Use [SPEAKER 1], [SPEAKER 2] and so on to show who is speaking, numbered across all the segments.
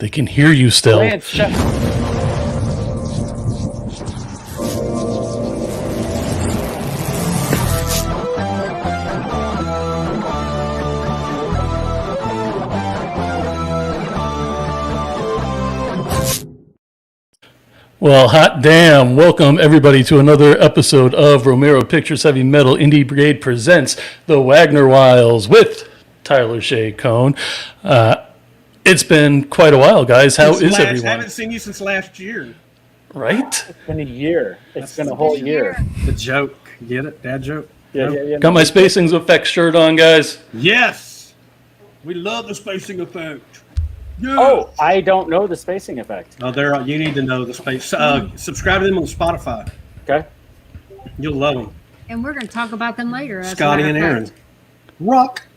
[SPEAKER 1] They can hear you still.
[SPEAKER 2] Lance, shut.
[SPEAKER 1] Well, hot damn. Welcome, everybody, to another episode of Romero Pictures Heavy Metal Indie Brigade presents the Wagner Wiles with Tyler Shea Cohn. It's been quite a while, guys. How is everyone?
[SPEAKER 3] I haven't seen you since last year.
[SPEAKER 1] Right?
[SPEAKER 2] It's been a year. It's been a whole year.
[SPEAKER 3] The joke. Get it? Dad joke?
[SPEAKER 2] Yeah.
[SPEAKER 1] Got my Spacings Effects shirt on, guys.
[SPEAKER 3] Yes! We love the spacing effect. Yes.
[SPEAKER 2] Oh, I don't know the spacing effect.
[SPEAKER 3] Oh, you need to know the space. Subscribe to them on Spotify.
[SPEAKER 2] Okay.
[SPEAKER 3] You'll love them.
[SPEAKER 4] And we're going to talk about them later. as a
[SPEAKER 3] Scotty
[SPEAKER 4] matter
[SPEAKER 3] and
[SPEAKER 4] of
[SPEAKER 3] Aaron.
[SPEAKER 4] fact.
[SPEAKER 3] Rock.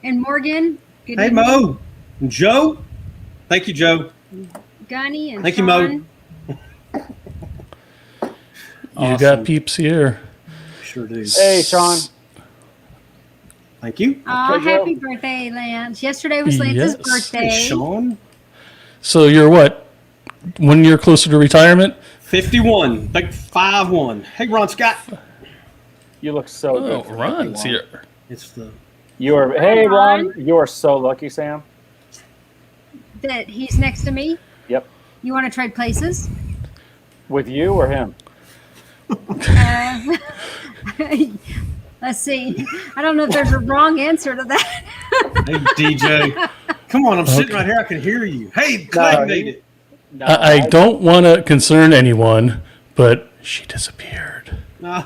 [SPEAKER 4] And Morgan. Good
[SPEAKER 3] Hey,
[SPEAKER 4] evening.
[SPEAKER 3] Mo. And Joe. Thank you, Joe.
[SPEAKER 4] Gunny and
[SPEAKER 3] Thank you, Mo.
[SPEAKER 4] Sean.
[SPEAKER 1] You got peeps here.
[SPEAKER 3] Sure do.
[SPEAKER 2] Hey, Sean.
[SPEAKER 3] Thank you.
[SPEAKER 4] Oh,
[SPEAKER 2] Okay,
[SPEAKER 4] happy birthday, Lance. Yesterday was Lance's
[SPEAKER 1] Yes.
[SPEAKER 4] birthday.
[SPEAKER 3] Hey, Sean.
[SPEAKER 1] So you're what? 1 year closer to retirement?
[SPEAKER 3] 51. Big 5'1". Hey, Ron Scott.
[SPEAKER 2] You look so
[SPEAKER 1] Oh,
[SPEAKER 2] good.
[SPEAKER 1] Ron's here.
[SPEAKER 3] It's the...
[SPEAKER 2] Hey, Ron. You are so lucky, Sam.
[SPEAKER 4] That he's next to me.
[SPEAKER 2] Yep.
[SPEAKER 4] You want to trade places?
[SPEAKER 2] With you or him?
[SPEAKER 4] Let's see. I don't know if there's a wrong answer to that.
[SPEAKER 3] Hey, DJ. Come on, I'm sitting right here. I can hear you. Hey, Clay made it.
[SPEAKER 2] No,
[SPEAKER 1] I don't want to concern anyone, but she disappeared.
[SPEAKER 3] No.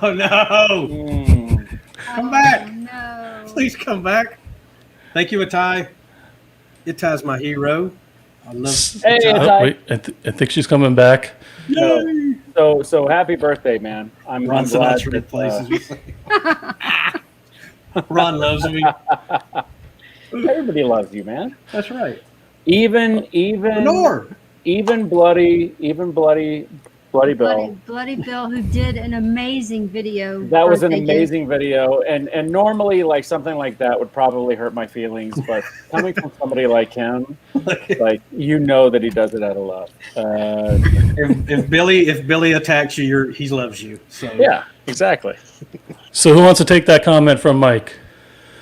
[SPEAKER 3] Come back.
[SPEAKER 4] No.
[SPEAKER 3] Please come back. Thank you, Itai. Itai's my hero. I love
[SPEAKER 2] Hey,
[SPEAKER 3] Itai.
[SPEAKER 2] Itai.
[SPEAKER 1] Wait, I think she's coming back.
[SPEAKER 3] Yay.
[SPEAKER 2] So happy birthday, man. I'm
[SPEAKER 3] Ron said
[SPEAKER 2] glad
[SPEAKER 3] I'll trade
[SPEAKER 2] that,
[SPEAKER 3] places. Ron loves me.
[SPEAKER 2] everybody loves you, man.
[SPEAKER 3] That's right.
[SPEAKER 2] Even
[SPEAKER 3] Lenore.
[SPEAKER 2] bloody Bill.
[SPEAKER 4] Bloody Bill, who did an amazing video.
[SPEAKER 2] That was an
[SPEAKER 4] birthday gift.
[SPEAKER 2] amazing video, and normally like something like that would probably hurt my feelings, but coming from somebody like him, like you know that he does it out of love.
[SPEAKER 3] If Billy attacks you, he loves you. So
[SPEAKER 2] Yeah, exactly.
[SPEAKER 1] So who wants to take that comment from Mike?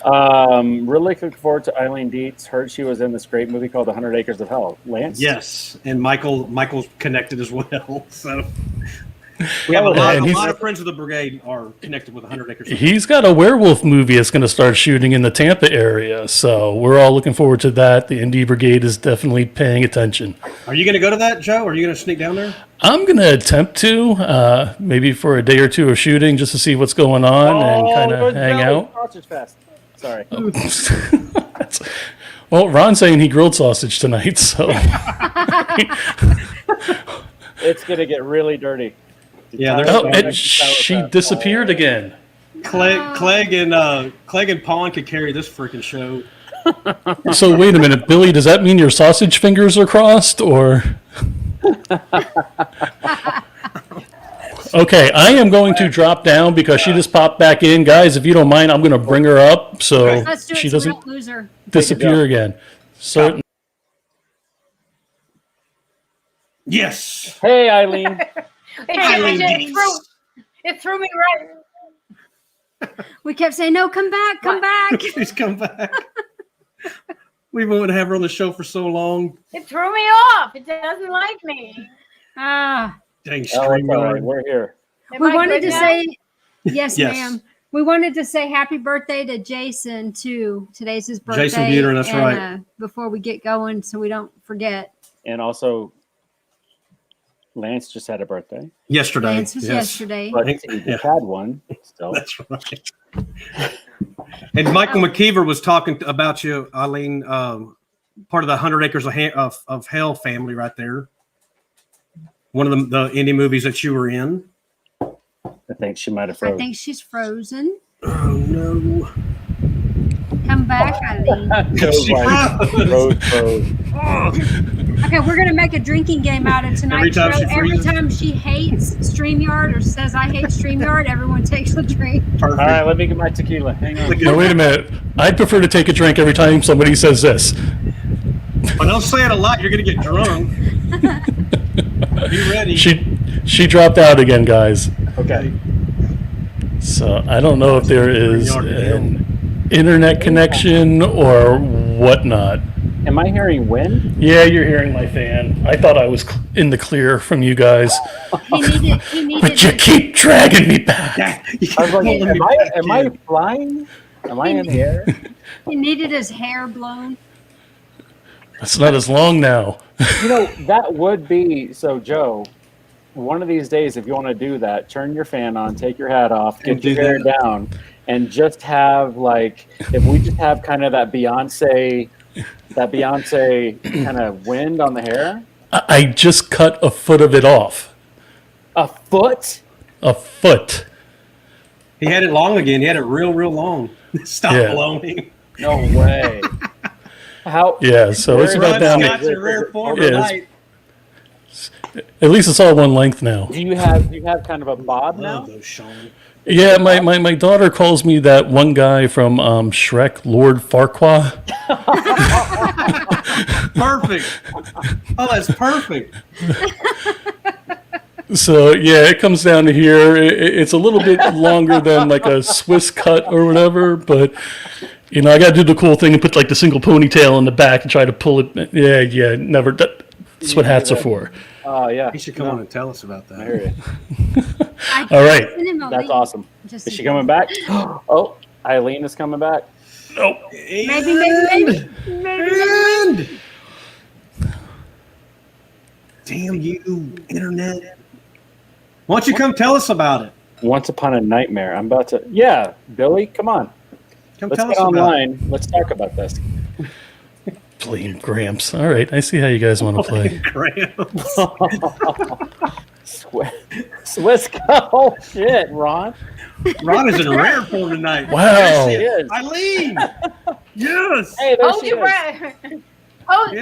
[SPEAKER 2] Really looking forward to Eileen Dietz. Heard she was in this great movie called 100 Acres of Hell. Lance?
[SPEAKER 3] Yes, and Michael's connected as well. So we have a lot of friends of the brigade are connected with 100 Acres.
[SPEAKER 1] He's got a werewolf movie that's going to start shooting in the Tampa area, so we're all looking forward to that. The Indie Brigade is definitely paying attention.
[SPEAKER 3] Are you going to go to that, Joe? Are you going to sneak down there?
[SPEAKER 1] I'm going to attempt to, maybe for a day or two of shooting, just to see what's going on and kind of hang out.
[SPEAKER 2] Sausage Fest. Sorry.
[SPEAKER 1] Well, Ron's saying he grilled sausage tonight, so
[SPEAKER 2] It's going to get really dirty.
[SPEAKER 3] Yeah,
[SPEAKER 1] she disappeared again.
[SPEAKER 3] Clegg and Pawn could carry this freaking show.
[SPEAKER 1] So wait a minute, Billy, does that mean your sausage fingers are crossed, or? Okay, I am going to drop down because she just popped back in. Guys, if you don't mind, I'm going to bring her up so
[SPEAKER 4] Let's do it.
[SPEAKER 1] she
[SPEAKER 4] So we
[SPEAKER 1] doesn't
[SPEAKER 4] don't lose her.
[SPEAKER 1] disappear again. So
[SPEAKER 3] Yes.
[SPEAKER 2] Hey, Eileen.
[SPEAKER 5] It threw me right.
[SPEAKER 4] We kept saying, no, come back, come back.
[SPEAKER 3] Please come back. We've wanted to have her on the show for so long.
[SPEAKER 5] It threw me off. It doesn't like me.
[SPEAKER 4] Ah,
[SPEAKER 3] Dang,
[SPEAKER 2] Oh, it's all right.
[SPEAKER 3] StreamYard.
[SPEAKER 2] We're here.
[SPEAKER 5] Am
[SPEAKER 4] we
[SPEAKER 5] I
[SPEAKER 4] wanted
[SPEAKER 5] good
[SPEAKER 4] to
[SPEAKER 5] now?
[SPEAKER 4] say, yes,
[SPEAKER 3] Yes.
[SPEAKER 4] ma'am. We wanted to say happy birthday to Jason, too. Today's his birthday.
[SPEAKER 3] Jason Buter, that's
[SPEAKER 4] and,
[SPEAKER 3] right.
[SPEAKER 4] Before we get going, so we don't forget.
[SPEAKER 2] And also, Lance just had a birthday,
[SPEAKER 3] Yesterday.
[SPEAKER 4] Lance was yesterday.
[SPEAKER 2] but he
[SPEAKER 3] Yeah.
[SPEAKER 2] just had one still.
[SPEAKER 3] That's right. And Michael McKeever was talking about you, Eileen, part of the 100 Acres of Hell family right there. One of the indie movies that you were in.
[SPEAKER 2] I think she might have
[SPEAKER 4] I
[SPEAKER 2] frozen.
[SPEAKER 4] think she's frozen.
[SPEAKER 3] Oh, no.
[SPEAKER 4] Come back, Eileen.
[SPEAKER 3] She
[SPEAKER 2] Froze.
[SPEAKER 4] Okay, we're going to make a drinking game out of
[SPEAKER 3] Every
[SPEAKER 4] tonight's
[SPEAKER 3] time
[SPEAKER 4] show.
[SPEAKER 3] she
[SPEAKER 4] Every
[SPEAKER 3] freezes.
[SPEAKER 4] time she hates StreamYard or says, I hate StreamYard, everyone takes a drink.
[SPEAKER 3] Perfect.
[SPEAKER 2] All right, let me get my tequila. Hang on.
[SPEAKER 3] Look at
[SPEAKER 1] no, wait a minute. I'd prefer to take a drink every time somebody says this.
[SPEAKER 3] Well, don't say it a lot. You're going to get drunk. Be ready.
[SPEAKER 1] She dropped out again, guys.
[SPEAKER 2] Okay.
[SPEAKER 1] So I don't know if there is an internet connection or whatnot.
[SPEAKER 2] Am I hearing wind?
[SPEAKER 1] Yeah, you're hearing my fan. I thought I was in the clear from you guys,
[SPEAKER 4] He
[SPEAKER 1] but you
[SPEAKER 4] needed,
[SPEAKER 1] keep dragging me back.
[SPEAKER 2] I was like, am I flying? Am I in the air?
[SPEAKER 4] he needed his hair blown.
[SPEAKER 1] It's not as long now.
[SPEAKER 2] You know, that would be, so Joe, one of these days, if you want to do that, turn your fan on, take your hat off, get your hair down, and just have like, if we just have kind of that Beyonce kind of wind on the hair.
[SPEAKER 1] I just cut a foot of it off.
[SPEAKER 2] A foot?
[SPEAKER 1] A foot.
[SPEAKER 3] He had it long again. He had it real long. Stop blowing.
[SPEAKER 2] No way. How?
[SPEAKER 1] Yeah, so it's about down.
[SPEAKER 3] Got your rare form
[SPEAKER 1] Yeah,
[SPEAKER 3] tonight.
[SPEAKER 1] At least it's all one length now.
[SPEAKER 2] Do you have kind of a bob now?
[SPEAKER 3] Love those, Sean.
[SPEAKER 1] Yeah, my daughter calls me that one guy from Shrek, Lord Farquaad.
[SPEAKER 3] Perfect. Oh, that's perfect.
[SPEAKER 1] So yeah, it comes down to here. It's a little bit longer than like a Swiss cut or whatever, but you know I got to do the cool thing and put like the single ponytail in the back and try to pull it. Yeah, never. That's what hats are for.
[SPEAKER 2] Oh yeah.
[SPEAKER 3] He should come on and tell us about
[SPEAKER 2] I
[SPEAKER 3] that.
[SPEAKER 2] hear you.
[SPEAKER 1] All right.
[SPEAKER 2] That's awesome. Is she coming back? Oh, Eileen is coming back.
[SPEAKER 1] Nope.
[SPEAKER 4] Maybe.
[SPEAKER 3] And damn you, internet. Why don't you come tell us about it?
[SPEAKER 2] Once Upon a Nightmare. I'm about to. Yeah, Billy, come on.
[SPEAKER 3] Come
[SPEAKER 2] Let's
[SPEAKER 3] tell
[SPEAKER 2] get
[SPEAKER 3] us about it.
[SPEAKER 2] online. Let's talk about this.
[SPEAKER 1] Blame Gramps. All right, I see how you guys want to play.
[SPEAKER 2] Swiss oh shit, Ron.
[SPEAKER 3] Ron is in rare form tonight.
[SPEAKER 1] Wow.
[SPEAKER 3] There she
[SPEAKER 2] She is.
[SPEAKER 3] Eileen. Yes.
[SPEAKER 2] Hey, there
[SPEAKER 5] Hold
[SPEAKER 2] she
[SPEAKER 5] your
[SPEAKER 2] is.
[SPEAKER 5] breath. Hold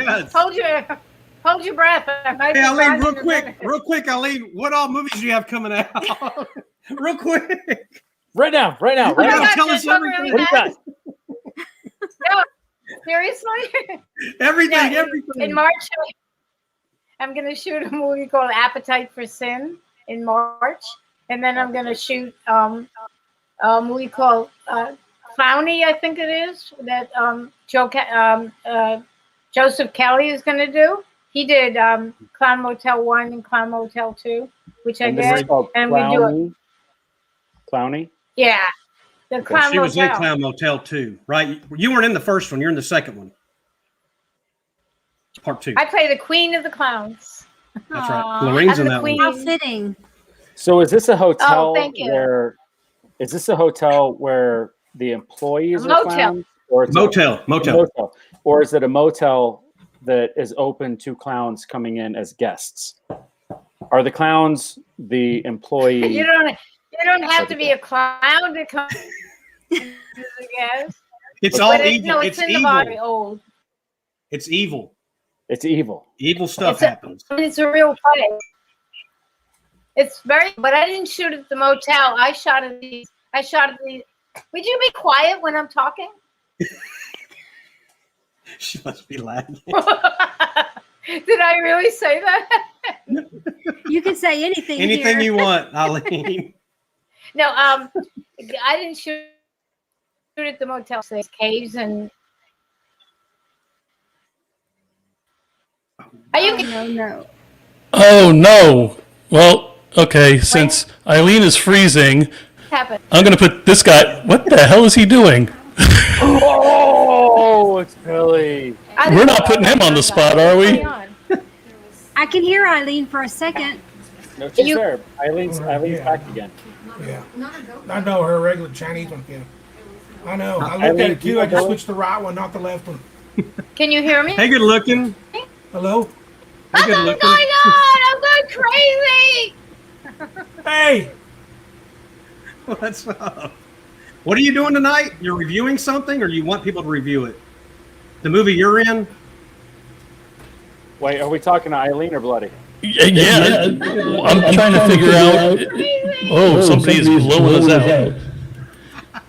[SPEAKER 3] Yes.
[SPEAKER 5] your breath. I might
[SPEAKER 3] Hey,
[SPEAKER 5] be
[SPEAKER 3] Eileen,
[SPEAKER 5] rising
[SPEAKER 3] real quick, Eileen, what all movies do you have coming out? Real quick.
[SPEAKER 2] Right now.
[SPEAKER 3] Right
[SPEAKER 5] Oh my
[SPEAKER 3] now,
[SPEAKER 5] God,
[SPEAKER 3] tell
[SPEAKER 5] can I
[SPEAKER 3] us
[SPEAKER 5] talk
[SPEAKER 3] everything.
[SPEAKER 5] really
[SPEAKER 2] What do you got?
[SPEAKER 5] No, seriously?
[SPEAKER 3] Everything,
[SPEAKER 5] Yeah,
[SPEAKER 3] everything.
[SPEAKER 5] in March, I'm going to shoot a movie called Appetite for Sin in March. And then I'm going to shoot a movie called Clowney, I think it is, that Joseph Kelly is going to do. He did Clown Motel 1 and Clown Motel 2, which I
[SPEAKER 2] And this is
[SPEAKER 5] did.
[SPEAKER 2] called
[SPEAKER 5] And we do it.
[SPEAKER 2] Clowney. Clowney?
[SPEAKER 5] Yeah. The Clown
[SPEAKER 3] She was in
[SPEAKER 5] Motel.
[SPEAKER 3] Clown Motel 2, right? You weren't in the first one. You're in the second one. Part 2.
[SPEAKER 5] I play the Queen of the Clowns.
[SPEAKER 3] That's right.
[SPEAKER 4] Aw,
[SPEAKER 3] Lorraine's in
[SPEAKER 5] I'm the
[SPEAKER 3] that
[SPEAKER 5] queen.
[SPEAKER 3] one.
[SPEAKER 4] How fitting.
[SPEAKER 2] So is this a hotel
[SPEAKER 5] thank you.
[SPEAKER 2] where the employees
[SPEAKER 5] A
[SPEAKER 2] are
[SPEAKER 5] motel.
[SPEAKER 2] clowns? Or it's
[SPEAKER 3] Motel.
[SPEAKER 2] a motel. Or is it a motel that is open to clowns coming in as guests? Are the clowns the employee?
[SPEAKER 5] You don't have to be a clown to come. I guess.
[SPEAKER 3] It's all
[SPEAKER 5] But
[SPEAKER 3] evil.
[SPEAKER 5] No,
[SPEAKER 3] it's
[SPEAKER 5] in the
[SPEAKER 3] evil.
[SPEAKER 5] body. Old.
[SPEAKER 3] It's evil.
[SPEAKER 2] It's evil.
[SPEAKER 3] Evil stuff
[SPEAKER 5] It's a-
[SPEAKER 3] happens.
[SPEAKER 5] It's a real place. It's very. But I didn't shoot at the motel. I shot at these. Would you be quiet when I'm talking?
[SPEAKER 3] She must be laughing.
[SPEAKER 5] Did I really say that?
[SPEAKER 4] You can say anything.
[SPEAKER 3] Anything
[SPEAKER 4] here.
[SPEAKER 3] you want, Eileen.
[SPEAKER 5] No. I didn't shoot at the motel. There's caves and. Are you?
[SPEAKER 4] No.
[SPEAKER 1] Oh no. Well, okay. Since Eileen is freezing,
[SPEAKER 5] Happen.
[SPEAKER 1] I'm gonna put this guy. What the hell is he doing?
[SPEAKER 2] Oh, it's Billy.
[SPEAKER 1] We're not putting him on the spot, are we?
[SPEAKER 4] I can hear Eileen for a second.
[SPEAKER 2] No, she's
[SPEAKER 5] You-
[SPEAKER 2] there. Eileen's
[SPEAKER 6] Yeah.
[SPEAKER 2] back again.
[SPEAKER 6] Yeah. I know her regular Chinese one, yeah. I know. I looked
[SPEAKER 2] Eileen,
[SPEAKER 6] at it too. I
[SPEAKER 2] you
[SPEAKER 6] just
[SPEAKER 2] know-
[SPEAKER 6] switched the right one, not the left one.
[SPEAKER 5] Can you hear me?
[SPEAKER 3] Hey, good looking.
[SPEAKER 6] Hello?
[SPEAKER 3] Hey,
[SPEAKER 5] What's
[SPEAKER 3] good
[SPEAKER 5] going
[SPEAKER 3] looking.
[SPEAKER 5] on? I'm going crazy.
[SPEAKER 6] Hey!
[SPEAKER 3] What's up? What are you doing tonight? You're reviewing something, or you want people to review it? The movie you're in?
[SPEAKER 2] Wait, are we talking to Eileen or Bloody?
[SPEAKER 1] Yeah. I'm trying to figure out. Oh, somebody is blowing us out.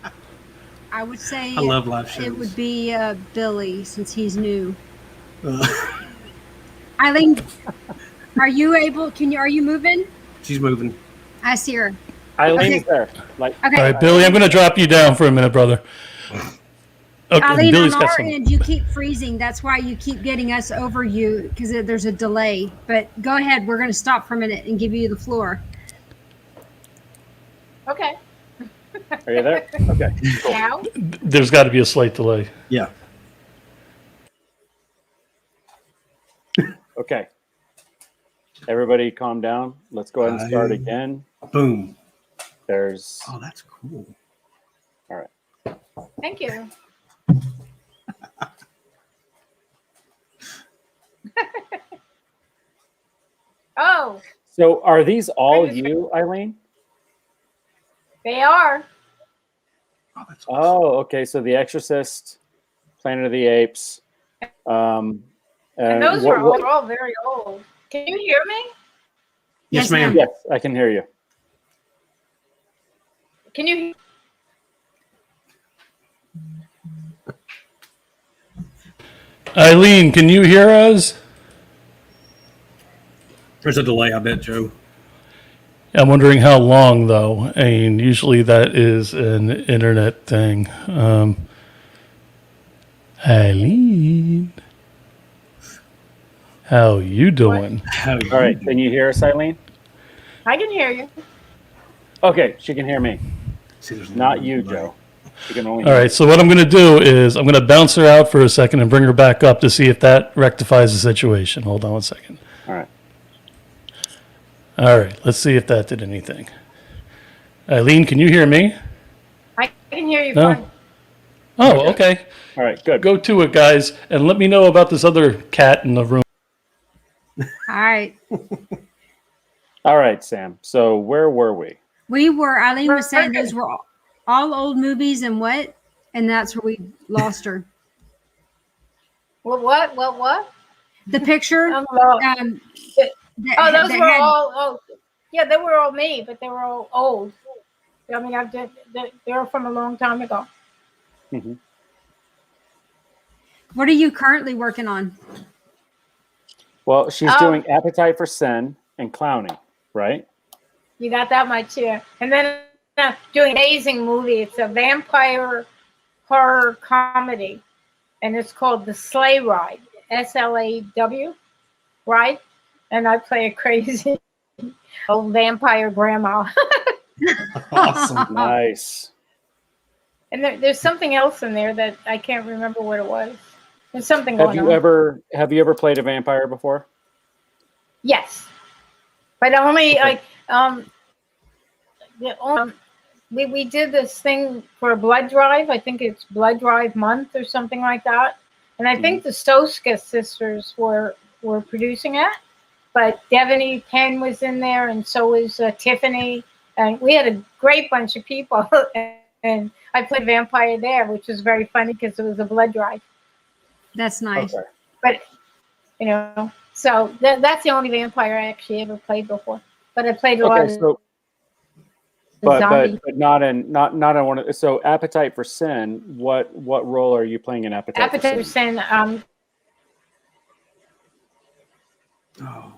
[SPEAKER 4] I would say
[SPEAKER 3] I love live
[SPEAKER 4] it
[SPEAKER 3] shows.
[SPEAKER 4] would be Billy since he's new. Eileen, are you moving?
[SPEAKER 3] She's moving.
[SPEAKER 4] I see her.
[SPEAKER 2] Eileen
[SPEAKER 4] Okay.
[SPEAKER 2] is there. Like,
[SPEAKER 4] Okay.
[SPEAKER 1] All right, Billy, I'm going to drop you down for a minute, brother. Okay,
[SPEAKER 4] Eileen,
[SPEAKER 1] Billy's
[SPEAKER 4] on
[SPEAKER 1] got
[SPEAKER 4] our
[SPEAKER 1] some.
[SPEAKER 4] end, you keep freezing. That's why you keep getting us over you, because there's a delay. But go ahead. We're going to stop for a minute and give you the floor.
[SPEAKER 5] Okay.
[SPEAKER 2] are you there? Okay. Cool.
[SPEAKER 5] Now?
[SPEAKER 1] There's got to be a slight delay.
[SPEAKER 3] Yeah.
[SPEAKER 2] Okay. Everybody calm down. Let's go ahead and start
[SPEAKER 3] Eileen.
[SPEAKER 2] again.
[SPEAKER 3] Boom.
[SPEAKER 2] There's
[SPEAKER 3] Oh, that's cool.
[SPEAKER 2] all right.
[SPEAKER 5] Thank you. Oh,
[SPEAKER 2] So are these all you, Eileen?
[SPEAKER 5] they are.
[SPEAKER 3] Oh, that's awesome.
[SPEAKER 2] Oh, okay. So The Exorcist, Planet of the Apes.
[SPEAKER 5] And those are all very old. Can you hear me?
[SPEAKER 3] Yes,
[SPEAKER 4] Yes,
[SPEAKER 3] ma'am.
[SPEAKER 4] ma'am.
[SPEAKER 2] Yes, I can hear you.
[SPEAKER 5] Can you?
[SPEAKER 1] Eileen, can you hear us?
[SPEAKER 3] There's a delay, I bet, Joe.
[SPEAKER 1] I'm wondering how long, though. I mean, usually that is an internet thing. Eileen, how you doing?
[SPEAKER 3] How
[SPEAKER 2] All right. Can you hear us, Eileen?
[SPEAKER 5] I can hear you.
[SPEAKER 2] Okay, she can hear me.
[SPEAKER 3] See, there's
[SPEAKER 2] Not
[SPEAKER 3] no
[SPEAKER 2] you,
[SPEAKER 3] delay.
[SPEAKER 2] Joe. She can only
[SPEAKER 1] All right, so what I'm going to do is I'm going to bounce her out for a second and bring her back up to see if that rectifies the situation. Hold on one second.
[SPEAKER 2] All right.
[SPEAKER 1] All right, let's see if that did anything. Eileen, can you hear me?
[SPEAKER 5] I can hear you
[SPEAKER 1] No?
[SPEAKER 5] fine.
[SPEAKER 1] Oh, okay.
[SPEAKER 2] All right, good.
[SPEAKER 1] Go to it, guys, and let me know about this other cat in the room.
[SPEAKER 4] All right.
[SPEAKER 2] All right, Sam. So where were we?
[SPEAKER 4] Eileen was saying those were all old movies and what? And that's where we lost her.
[SPEAKER 5] What?
[SPEAKER 4] The picture.
[SPEAKER 5] I'm lost.
[SPEAKER 4] That-
[SPEAKER 5] Those
[SPEAKER 4] that
[SPEAKER 5] were
[SPEAKER 4] had-
[SPEAKER 5] all. Oh, yeah, they were all me, but they were all old. I mean, they were from a long time ago.
[SPEAKER 4] What are you currently working on?
[SPEAKER 2] Well, she's
[SPEAKER 5] Oh.
[SPEAKER 2] doing Appetite for Sin and Clowning, right?
[SPEAKER 5] You got that much here. And then doing an amazing movie. It's a vampire horror comedy, and it's called The Sleigh Ride. SLAW, right? And I play a crazy old vampire grandma.
[SPEAKER 3] Awesome.
[SPEAKER 2] Nice.
[SPEAKER 5] And there's something else in there that I can't remember what it was. There's something
[SPEAKER 2] Have
[SPEAKER 5] going
[SPEAKER 2] you
[SPEAKER 5] on.
[SPEAKER 2] ever played a vampire before?
[SPEAKER 5] Yes, but only
[SPEAKER 2] Okay.
[SPEAKER 5] we did this thing for a blood drive. I think it's Blood Drive Month or something like that. And I think the Soska sisters were producing it. But Devaney Penn was in there, and so was Tiffany. And we had a great bunch of people. And I played vampire there, which was very funny because it was a blood drive.
[SPEAKER 4] That's nice.
[SPEAKER 2] Okay.
[SPEAKER 5] But, so that's the only vampire I actually ever played before. But I played a lot
[SPEAKER 2] Okay,
[SPEAKER 5] of
[SPEAKER 2] so but
[SPEAKER 5] zombie.
[SPEAKER 2] not in one of so Appetite for Sin, what role are you playing in Appetite for
[SPEAKER 5] Appetite for
[SPEAKER 2] Sin?
[SPEAKER 5] Sin,
[SPEAKER 3] Oh.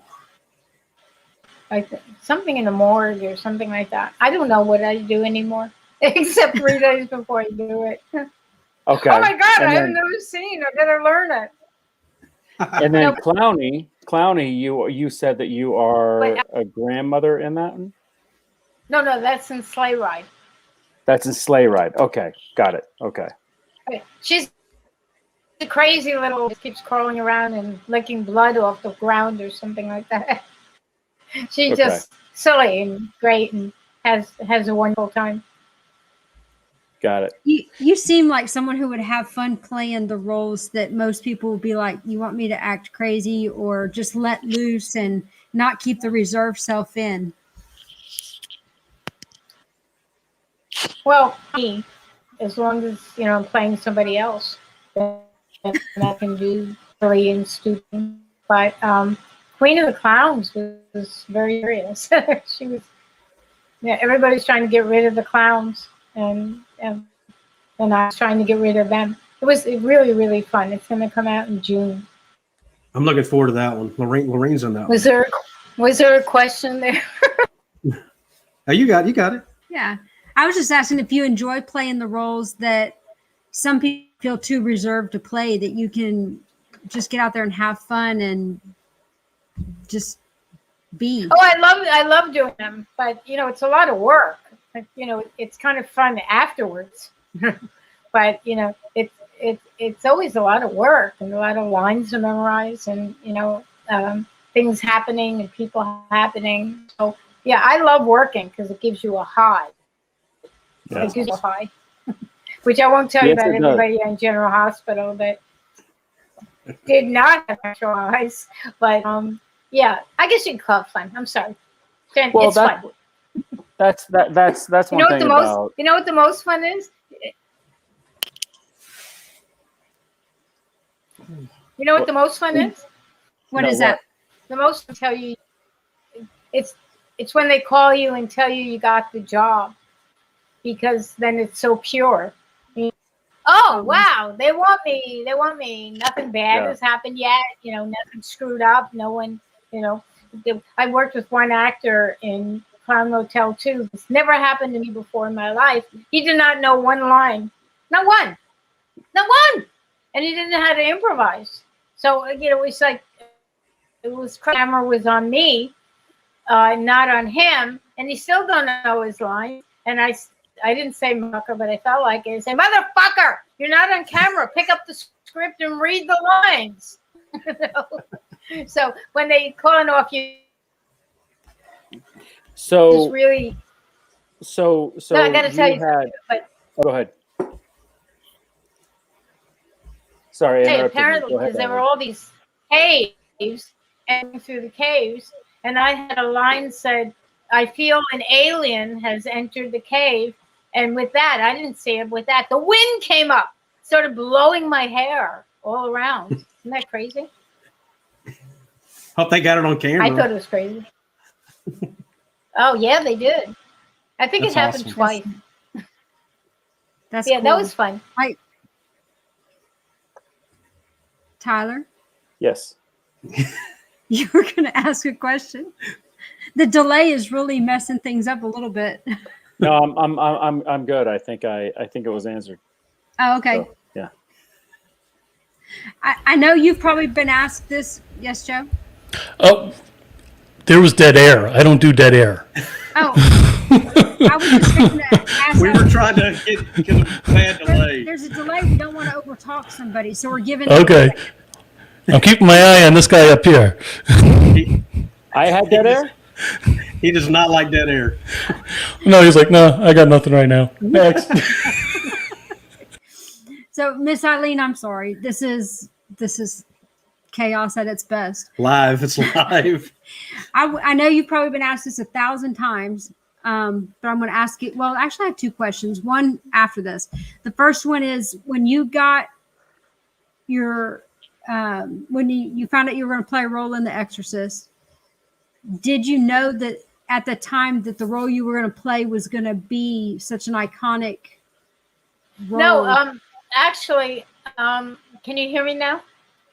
[SPEAKER 5] like something in the morgue or something like that. I don't know what I do anymore, except 3 days before I do it.
[SPEAKER 2] Okay.
[SPEAKER 5] Oh my God,
[SPEAKER 2] And
[SPEAKER 5] I have
[SPEAKER 2] then-
[SPEAKER 5] never seen. I better learn it.
[SPEAKER 2] And then
[SPEAKER 5] No.
[SPEAKER 2] Clowny, you said that you are
[SPEAKER 5] Wait,
[SPEAKER 2] a grandmother in that one?
[SPEAKER 5] No, that's in Sleigh Ride.
[SPEAKER 2] That's in Sleigh Ride. Okay, got it. Okay.
[SPEAKER 5] She's a crazy little, keeps crawling around and licking blood off the ground or something like that. She's
[SPEAKER 2] Okay.
[SPEAKER 5] just silly and great and has a wonderful time.
[SPEAKER 2] Got it.
[SPEAKER 4] You seem like someone who would have fun playing the roles that most people would be like, you want me to act crazy or just let loose and not keep the reserved self in.
[SPEAKER 5] Well, me, as long as I'm playing somebody else, then I can do silly and stupid. But Queen of the Clowns was very serious. She was. Yeah, everybody's trying to get rid of the clowns, and I was trying to get rid of them. It was really, really fun. It's going to come out in June.
[SPEAKER 3] I'm looking forward to that one. Lorraine's on that one.
[SPEAKER 5] Was there a question there?
[SPEAKER 3] Oh, you got it.
[SPEAKER 4] Yeah. I was just asking if you enjoy playing the roles that some people feel too reserved to play, that you can just get out there and have fun and just be.
[SPEAKER 5] Oh, I love doing them, but it's a lot of work. It's kind of fun afterwards. But it's always a lot of work and a lot of lines to memorize, and things happening and people happening. So yeah, I love working because it gives you a high. It gives you a high, which I won't tell you about everybody in General Hospital that did not have actual highs. But yeah, I guess you can call it fun. I'm sorry.
[SPEAKER 2] Well,
[SPEAKER 5] it's fun.
[SPEAKER 2] That's one thing about.
[SPEAKER 5] You know what the most fun is? You know what the most fun is?
[SPEAKER 4] What is that?
[SPEAKER 5] The most fun tell you it's when they call you and tell you got the job, because then it's so pure. Oh wow, they want me. Nothing bad has happened yet. Nothing screwed up. No one. I worked with one actor in Clown Motel 2. This never happened to me before in my life. He did not know one line. Not one. And he didn't know how to improvise. So, it was like, camera was on me, not on him. And he still don't know his line. And I didn't say mucker, but I felt like it. I said, motherfucker, you're not on camera. Pick up the script and read the lines. So when they calling off you,
[SPEAKER 2] So
[SPEAKER 5] it's really.
[SPEAKER 2] So
[SPEAKER 5] No, I got to tell you, but
[SPEAKER 2] go ahead. Sorry, I interrupted you.
[SPEAKER 5] apparently,
[SPEAKER 2] Go ahead,
[SPEAKER 5] because there were
[SPEAKER 2] Eileen.
[SPEAKER 5] all these caves, and through the caves, and I had a line said, "I feel an alien has entered the cave," and with that, I didn't say it. With that, the wind came up, started blowing my hair all around. Isn't that crazy?
[SPEAKER 3] Hope they got it on camera.
[SPEAKER 5] I thought it was crazy. Oh yeah, they did. I think
[SPEAKER 3] That's
[SPEAKER 5] it happened
[SPEAKER 3] awesome.
[SPEAKER 5] twice.
[SPEAKER 4] That's
[SPEAKER 5] Yeah,
[SPEAKER 4] cool.
[SPEAKER 5] that was fun.
[SPEAKER 4] Tyler,
[SPEAKER 2] Yes.
[SPEAKER 4] you were going to ask a question. The delay is really messing things up a little bit.
[SPEAKER 2] No, I'm good. I think it was answered.
[SPEAKER 4] Oh, okay.
[SPEAKER 2] So, yeah.
[SPEAKER 4] I know you've probably been asked this. Yes, Joe?
[SPEAKER 1] Oh, there was dead air. I don't do dead air.
[SPEAKER 4] Oh, I was just going to ask.
[SPEAKER 3] We were trying to get a bad delay.
[SPEAKER 4] There's a delay. We don't want to overtalk somebody, so we're giving.
[SPEAKER 1] Okay. I'm keeping my eye on this guy up here.
[SPEAKER 2] I had dead air?
[SPEAKER 3] He does not like dead air.
[SPEAKER 1] No, he's like, no, I got nothing right now. Next.
[SPEAKER 4] So, Miss Eileen, I'm sorry. This is chaos at its best.
[SPEAKER 3] Live. It's live.
[SPEAKER 4] I know you've probably been asked this 1,000 times, but I'm going to ask it. Well, actually, I have two questions. One after this. The first one is, when you got your when you found out you were going to play a role in The Exorcist, did you know that at the time that the role you were going to play was going to be such an iconic role?
[SPEAKER 5] No, actually, can you hear me now?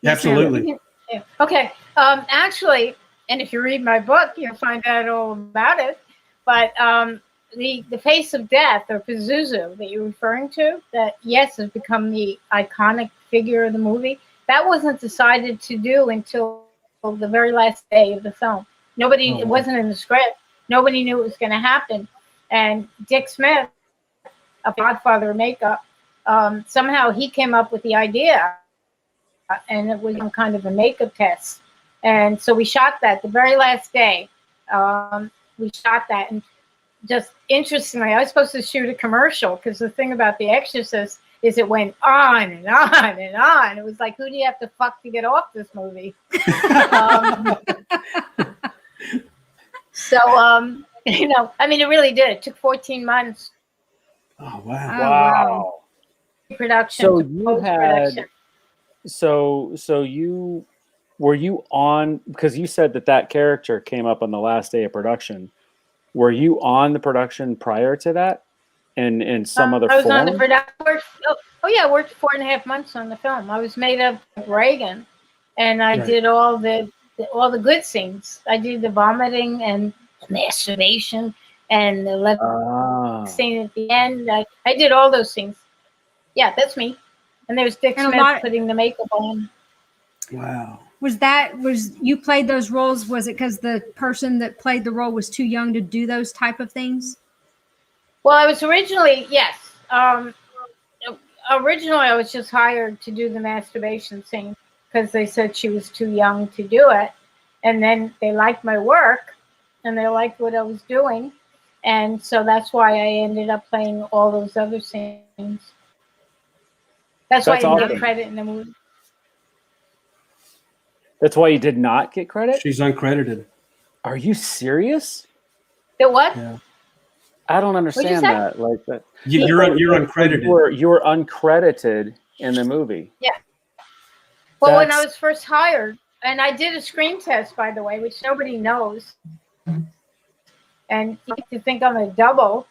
[SPEAKER 3] Absolutely.
[SPEAKER 5] Yeah. Okay. Actually, and if you read my book, you'll find out all about it. But the face of death, or Pazuzu, that you're referring to, that yes has become the iconic figure of the movie. That wasn't decided to do until the very last day of the film. Nobody, it wasn't in the script. Nobody knew it was going to happen. And Dick Smith, a godfather of makeup, somehow he came up with the idea, and it was some kind of a makeup test. And so we shot that the very last day. We shot that, and just interestingly, I was supposed to shoot a commercial, because the thing about The Exorcist is it went on and on and on. It was like, who do you have to fuck to get off this movie? So, I mean, it really did. It took 14 months.
[SPEAKER 3] Oh, wow.
[SPEAKER 2] Wow.
[SPEAKER 5] Production.
[SPEAKER 2] So
[SPEAKER 5] to
[SPEAKER 2] you
[SPEAKER 5] post-production.
[SPEAKER 2] had, so you, were you on, because you said that character came up on the last day of production. Were you on the production prior to that? In some other
[SPEAKER 5] I was
[SPEAKER 2] form?
[SPEAKER 5] on the production. Oh yeah, I worked 4.5 months on the film. I was made of Reagan, and I
[SPEAKER 3] Right.
[SPEAKER 5] did all the good scenes. I did the vomiting and the masturbation and the left scene at the end. I did all those scenes. Yeah, that's me. And there's Dick
[SPEAKER 4] And a
[SPEAKER 5] Smith
[SPEAKER 4] lot-
[SPEAKER 5] putting the makeup on.
[SPEAKER 3] Wow.
[SPEAKER 4] Was you played those roles? Was it because the person that played the role was too young to do those type of things?
[SPEAKER 5] Well, I was originally, yes. Originally, I was just hired to do the masturbation scene because they said she was too young to do it. And then they liked my work and they liked what I was doing. And so that's why I ended up playing all those other scenes. That's why I didn't get credit in the movie.
[SPEAKER 2] That's why you did not get credit?
[SPEAKER 3] She's uncredited.
[SPEAKER 2] Are you serious?
[SPEAKER 5] The what?
[SPEAKER 3] Yeah.
[SPEAKER 2] I don't understand
[SPEAKER 5] say?
[SPEAKER 2] that. Like that.
[SPEAKER 3] You're uncredited.
[SPEAKER 2] You were uncredited in the movie.
[SPEAKER 5] Well, when I
[SPEAKER 2] That's-
[SPEAKER 5] was first hired, and I did a screen test, by the way, which nobody knows. And you have to think I'm a double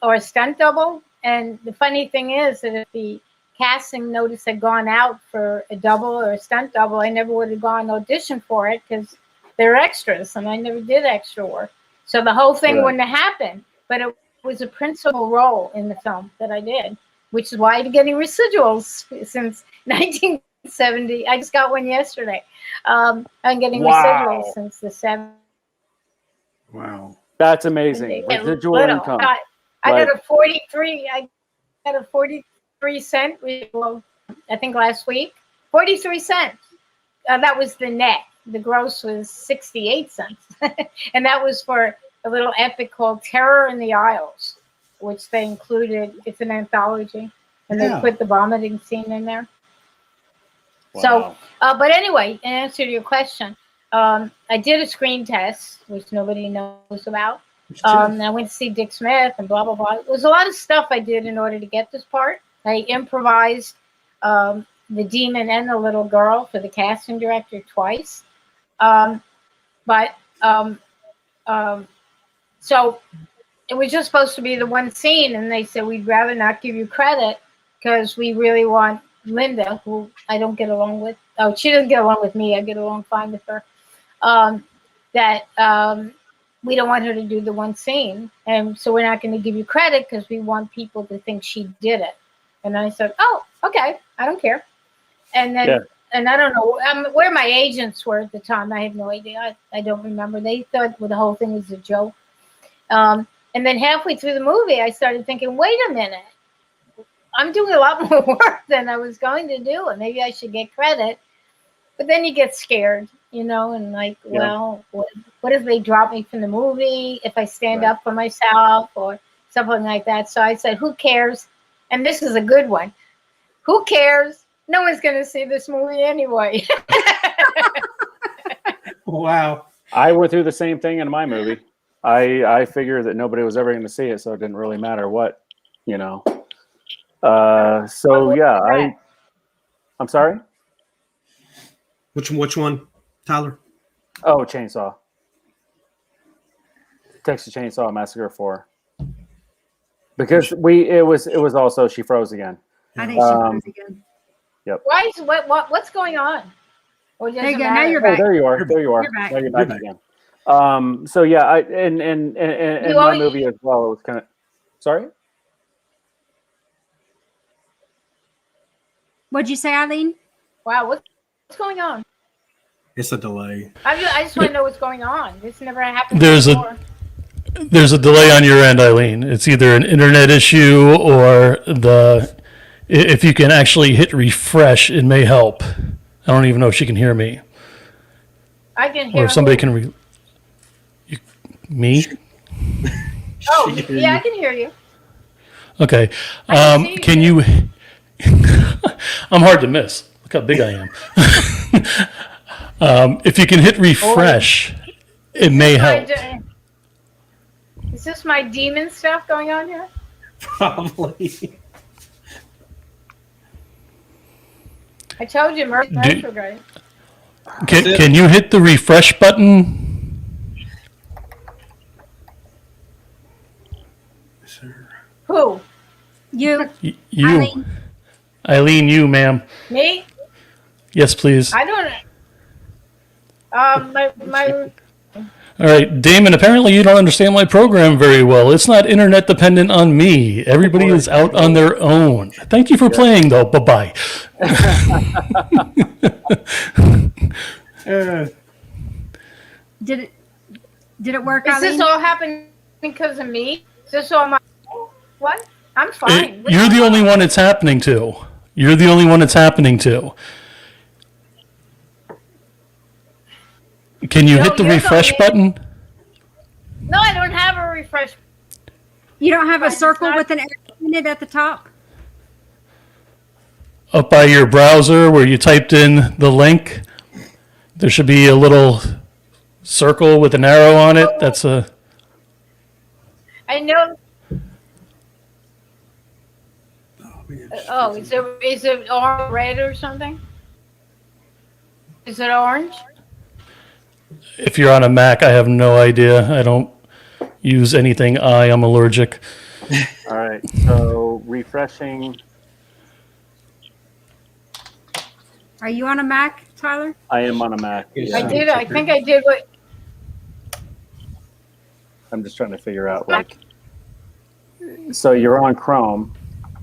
[SPEAKER 5] or a stunt double. And the funny thing is that if the casting notice had gone out for a double or a stunt double, I never would have gone audition for it because they're extras and I never did extra work. So the whole thing wouldn't have happened. But it was a principal role in the film that I did, which is why I'm getting residuals since 1970. I just got one yesterday. I'm getting residuals since the 70s.
[SPEAKER 3] Wow.
[SPEAKER 2] That's amazing. Residual income.
[SPEAKER 5] I got a 43. I got a 43-cent residual, I think last week. 43 cents. That was the net. The gross was 68 cents. And that was for a little epic called Terror in the Isles, which they included. It's an anthology. And they put the vomiting scene in there.
[SPEAKER 2] Wow.
[SPEAKER 5] So, but anyway, in answer to your question, I did a screen test, which nobody knows about. And I went to see Dick Smith and blah, blah, blah. It was a lot of stuff I did in order to get this part. I improvised the demon and the little girl for the casting director twice. So it was just supposed to be the one scene, and they said, we'd rather not give you credit because we really want Linda, who I don't get along with. Oh, she doesn't get along with me. I get along fine with her. We don't want her to do the one scene. And so we're not going to give you credit because we want people to think she did it. And I said, oh, okay. I don't care. And then, and I don't know where my agents were at the time. I have no idea. I don't remember. They thought the whole thing was a joke. And then halfway through the movie, I started thinking, wait a minute. I'm doing a lot more work than I was going to do, and maybe I should get credit. But then you get scared, and like, well, what if they drop me from the movie, if I stand up for myself or something like that? So I said, who cares? And this is a good one. Who cares? No one's going to see this movie anyway.
[SPEAKER 3] Wow.
[SPEAKER 2] I went through the same thing in my movie. I figured that nobody was ever going to see it, so it didn't really matter what, So yeah, I'm sorry.
[SPEAKER 3] Which one, Tyler?
[SPEAKER 2] Oh, Chainsaw. Texas Chainsaw Massacre 4. Because it was also She Froze Again.
[SPEAKER 4] I think she froze again.
[SPEAKER 2] Yep.
[SPEAKER 5] Why is what's going on? Or
[SPEAKER 4] There you go. Now you're
[SPEAKER 2] Oh,
[SPEAKER 4] back.
[SPEAKER 2] there you are. There you are.
[SPEAKER 4] You're back.
[SPEAKER 2] Now you're back again. So yeah, I in my movie as well, it was kind of sorry.
[SPEAKER 4] What'd you say, Eileen?
[SPEAKER 5] Wow, what's going on?
[SPEAKER 3] It's a delay.
[SPEAKER 5] I just want to know what's going on. This never happened
[SPEAKER 1] There's
[SPEAKER 5] before.
[SPEAKER 1] There's a delay on your end, Eileen. It's either an internet issue or if you can actually hit refresh, it may help. I don't even know if she can hear me.
[SPEAKER 5] I can hear
[SPEAKER 1] Or if somebody
[SPEAKER 5] who?
[SPEAKER 1] can me?
[SPEAKER 5] Oh, yeah, I can hear you.
[SPEAKER 1] Okay.
[SPEAKER 5] can see you.
[SPEAKER 1] Can you I'm hard to miss. Look how big I am. If you can hit refresh, it may help.
[SPEAKER 5] Is this my demon stuff going on here?
[SPEAKER 3] Probably.
[SPEAKER 5] I told you, retrograde.
[SPEAKER 1] Can you hit the refresh button?
[SPEAKER 5] Who?
[SPEAKER 4] You.
[SPEAKER 1] You.
[SPEAKER 4] Eileen.
[SPEAKER 1] Eileen, you, ma'am.
[SPEAKER 5] Me?
[SPEAKER 1] Yes, please.
[SPEAKER 5] I don't. My
[SPEAKER 1] All right, Damon, apparently you don't understand my program very well. It's not internet dependent on me. Everybody is out on their own. Thank you for playing, though. Bye-bye.
[SPEAKER 4] Did it work,
[SPEAKER 5] Is
[SPEAKER 4] Eileen?
[SPEAKER 5] this all happening because of me? Is this all my what? I'm fine.
[SPEAKER 1] You're the only one it's happening to. You're the only one it's happening to. Can you
[SPEAKER 5] No,
[SPEAKER 1] hit the
[SPEAKER 5] you're the
[SPEAKER 1] refresh
[SPEAKER 5] only-
[SPEAKER 1] button?
[SPEAKER 5] No, I don't have a refresh.
[SPEAKER 4] You don't have a
[SPEAKER 5] It's
[SPEAKER 4] circle
[SPEAKER 5] not-
[SPEAKER 4] with an arrow in it at the top?
[SPEAKER 1] Up by your browser where you typed in the link, there should be a little circle with an arrow on it. That's a...
[SPEAKER 5] I know. Oh, is it orange, red, or something? Is it orange?
[SPEAKER 1] If you're on a Mac, I have no idea. I don't use anything I'm allergic.
[SPEAKER 2] All right, so refreshing.
[SPEAKER 4] Are you on a Mac, Tyler?
[SPEAKER 2] I am on a Mac.
[SPEAKER 5] I did. I think I did what.
[SPEAKER 2] I'm just trying to figure out like. So you're on Chrome.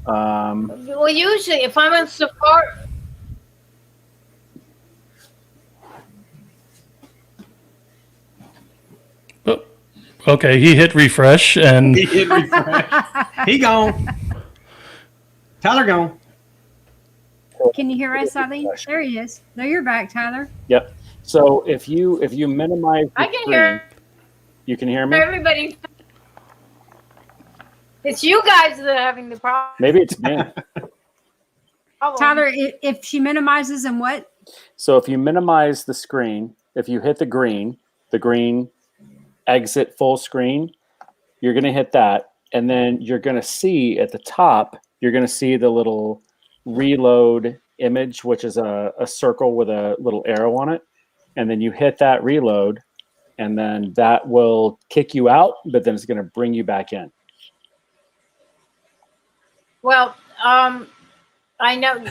[SPEAKER 5] Well, usually if I'm on Safari.
[SPEAKER 1] Okay, he hit refresh and
[SPEAKER 3] He hit refresh. He gone. Tyler gone.
[SPEAKER 4] Can you hear us, Eileen? There he is. There you're back, Tyler.
[SPEAKER 2] Yep. So if you minimize, the
[SPEAKER 5] I can
[SPEAKER 2] screen,
[SPEAKER 5] hear
[SPEAKER 2] You can hear me.
[SPEAKER 5] everybody. It's you guys that are having the problem.
[SPEAKER 2] Maybe it's me.
[SPEAKER 4] Tyler, if she minimizes and what?
[SPEAKER 2] So if you minimize the screen, if you hit the green exit full screen, you're going to hit that. And then you're going to see at the top, you're going to see the little reload image, which is a circle with a little arrow on it. And then you hit that reload, and then that will kick you out, but then it's going to bring you back in.
[SPEAKER 5] Well, I know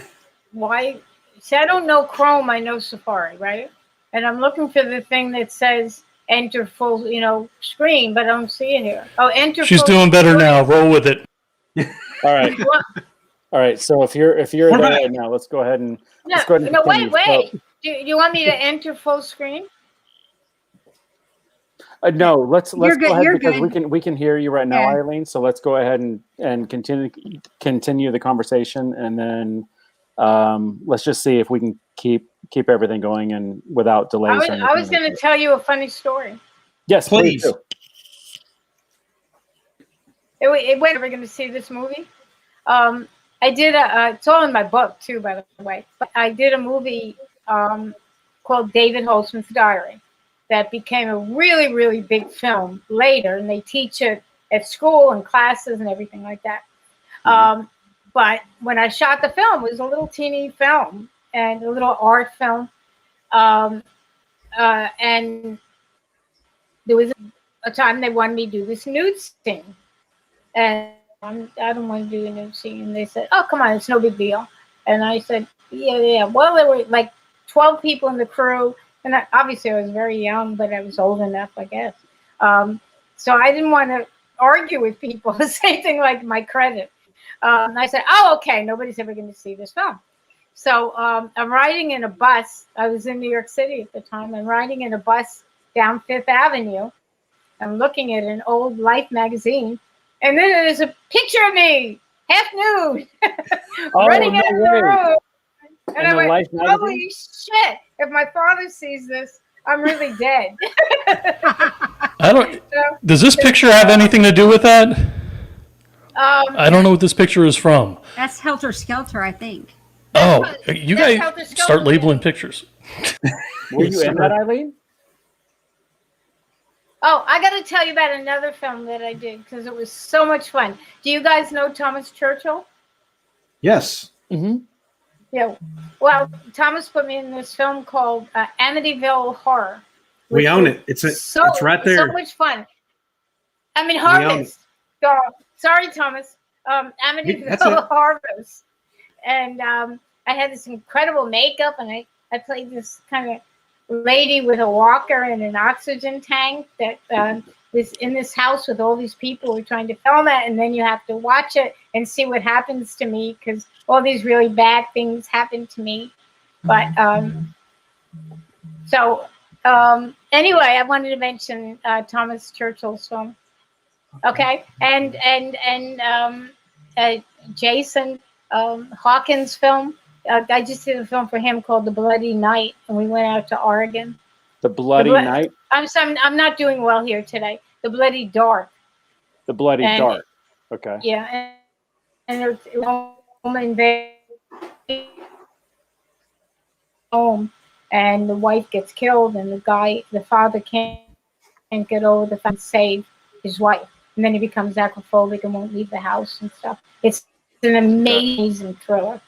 [SPEAKER 5] why. See, I don't know Chrome. I know Safari, right? And I'm looking for the thing that says enter full, screen, but I don't see it here. Oh, enter.
[SPEAKER 1] she's
[SPEAKER 5] full
[SPEAKER 1] doing better
[SPEAKER 5] screen.
[SPEAKER 1] now. Roll with it.
[SPEAKER 2] All right.
[SPEAKER 5] Well,
[SPEAKER 2] All right. So if you're there
[SPEAKER 3] back.
[SPEAKER 2] right now, let's go ahead and
[SPEAKER 5] no,
[SPEAKER 2] let's go ahead and
[SPEAKER 5] no, wait,
[SPEAKER 2] continue.
[SPEAKER 5] wait. Do you want me to enter full screen?
[SPEAKER 2] No, let's
[SPEAKER 4] You're good,
[SPEAKER 2] go ahead
[SPEAKER 4] you're
[SPEAKER 2] because
[SPEAKER 4] good.
[SPEAKER 2] we can hear you right now,
[SPEAKER 4] Yeah.
[SPEAKER 2] Eileen. So let's go ahead and continue the conversation, and then let's just see if we can keep everything going and without delays.
[SPEAKER 5] I was going to tell you a funny story.
[SPEAKER 2] Yes, please.
[SPEAKER 3] Please.
[SPEAKER 2] do.
[SPEAKER 5] It went. We're going to see this movie. I did it's all in my book too, by the way. But I did a movie called David Holtzman's Diary that became a really, really big film later, and they teach it at school and classes and everything like that. But when I shot the film, it was a little teeny film and a little art film, and there was a time they wanted me to do this nude scene. And I don't want to do a nude scene. And they said, oh, come on, it's no big deal. And I said, yeah. Well, there were like 12 people in the crew. And obviously I was very young, but I was old enough, I guess. So I didn't want to argue with people, the same thing like my credit. And I said, oh, okay, nobody's ever going to see this film. So I'm riding in a bus. I was in New York City at the time. I'm riding in a bus down Fifth Avenue. I'm looking at an old Life magazine. And then there's a picture of me, half nude, running
[SPEAKER 2] no
[SPEAKER 5] out of the
[SPEAKER 2] way.
[SPEAKER 5] room. And
[SPEAKER 2] In
[SPEAKER 5] I
[SPEAKER 2] the
[SPEAKER 5] went,
[SPEAKER 2] Life magazine?
[SPEAKER 5] holy shit, if my father sees this, I'm really dead.
[SPEAKER 1] I don't.
[SPEAKER 5] So,
[SPEAKER 1] Does this picture have anything to do with that? I don't know what this picture is from.
[SPEAKER 4] That's Helter Skelter, I think.
[SPEAKER 1] Oh, you
[SPEAKER 5] that's
[SPEAKER 1] guys
[SPEAKER 5] Helter Skelter.
[SPEAKER 1] start labeling pictures.
[SPEAKER 2] Were you in that, Eileen?
[SPEAKER 5] Oh, I got to tell you about another film that I did because it was so much fun. Do you guys know Thomas Churchill?
[SPEAKER 3] Yes.
[SPEAKER 2] Mm-hmm.
[SPEAKER 5] Yeah. Well, Thomas put me in this film called Amityville Horror.
[SPEAKER 3] We
[SPEAKER 5] which
[SPEAKER 3] own
[SPEAKER 5] was
[SPEAKER 3] it. It's right there.
[SPEAKER 5] So much fun. I mean,
[SPEAKER 3] We own it.
[SPEAKER 5] Harvest. Sorry, Thomas.
[SPEAKER 3] That's
[SPEAKER 5] Amityville
[SPEAKER 3] it.
[SPEAKER 5] Harvest. And I had this incredible makeup, and I played this kind of lady with a walker and an oxygen tank that was in this house with all these people who are trying to film it, and then you have to watch it and see what happens to me because all these really bad things happen to me. But anyway, I wanted to mention Thomas Churchill's film. Okay, and Jason Hawkins' film. I just did a film for him called The Bloody Night, and we went out to Oregon.
[SPEAKER 2] The Bloody Night?
[SPEAKER 5] I'm not doing well here today. The Bloody Dark.
[SPEAKER 2] The Bloody Dark. Okay.
[SPEAKER 5] Yeah, and there's a woman home, and the wife gets killed, and the father can't get over the fact and save his wife, and then he becomes acrophobic and won't leave the house and stuff. It's an amazing thriller.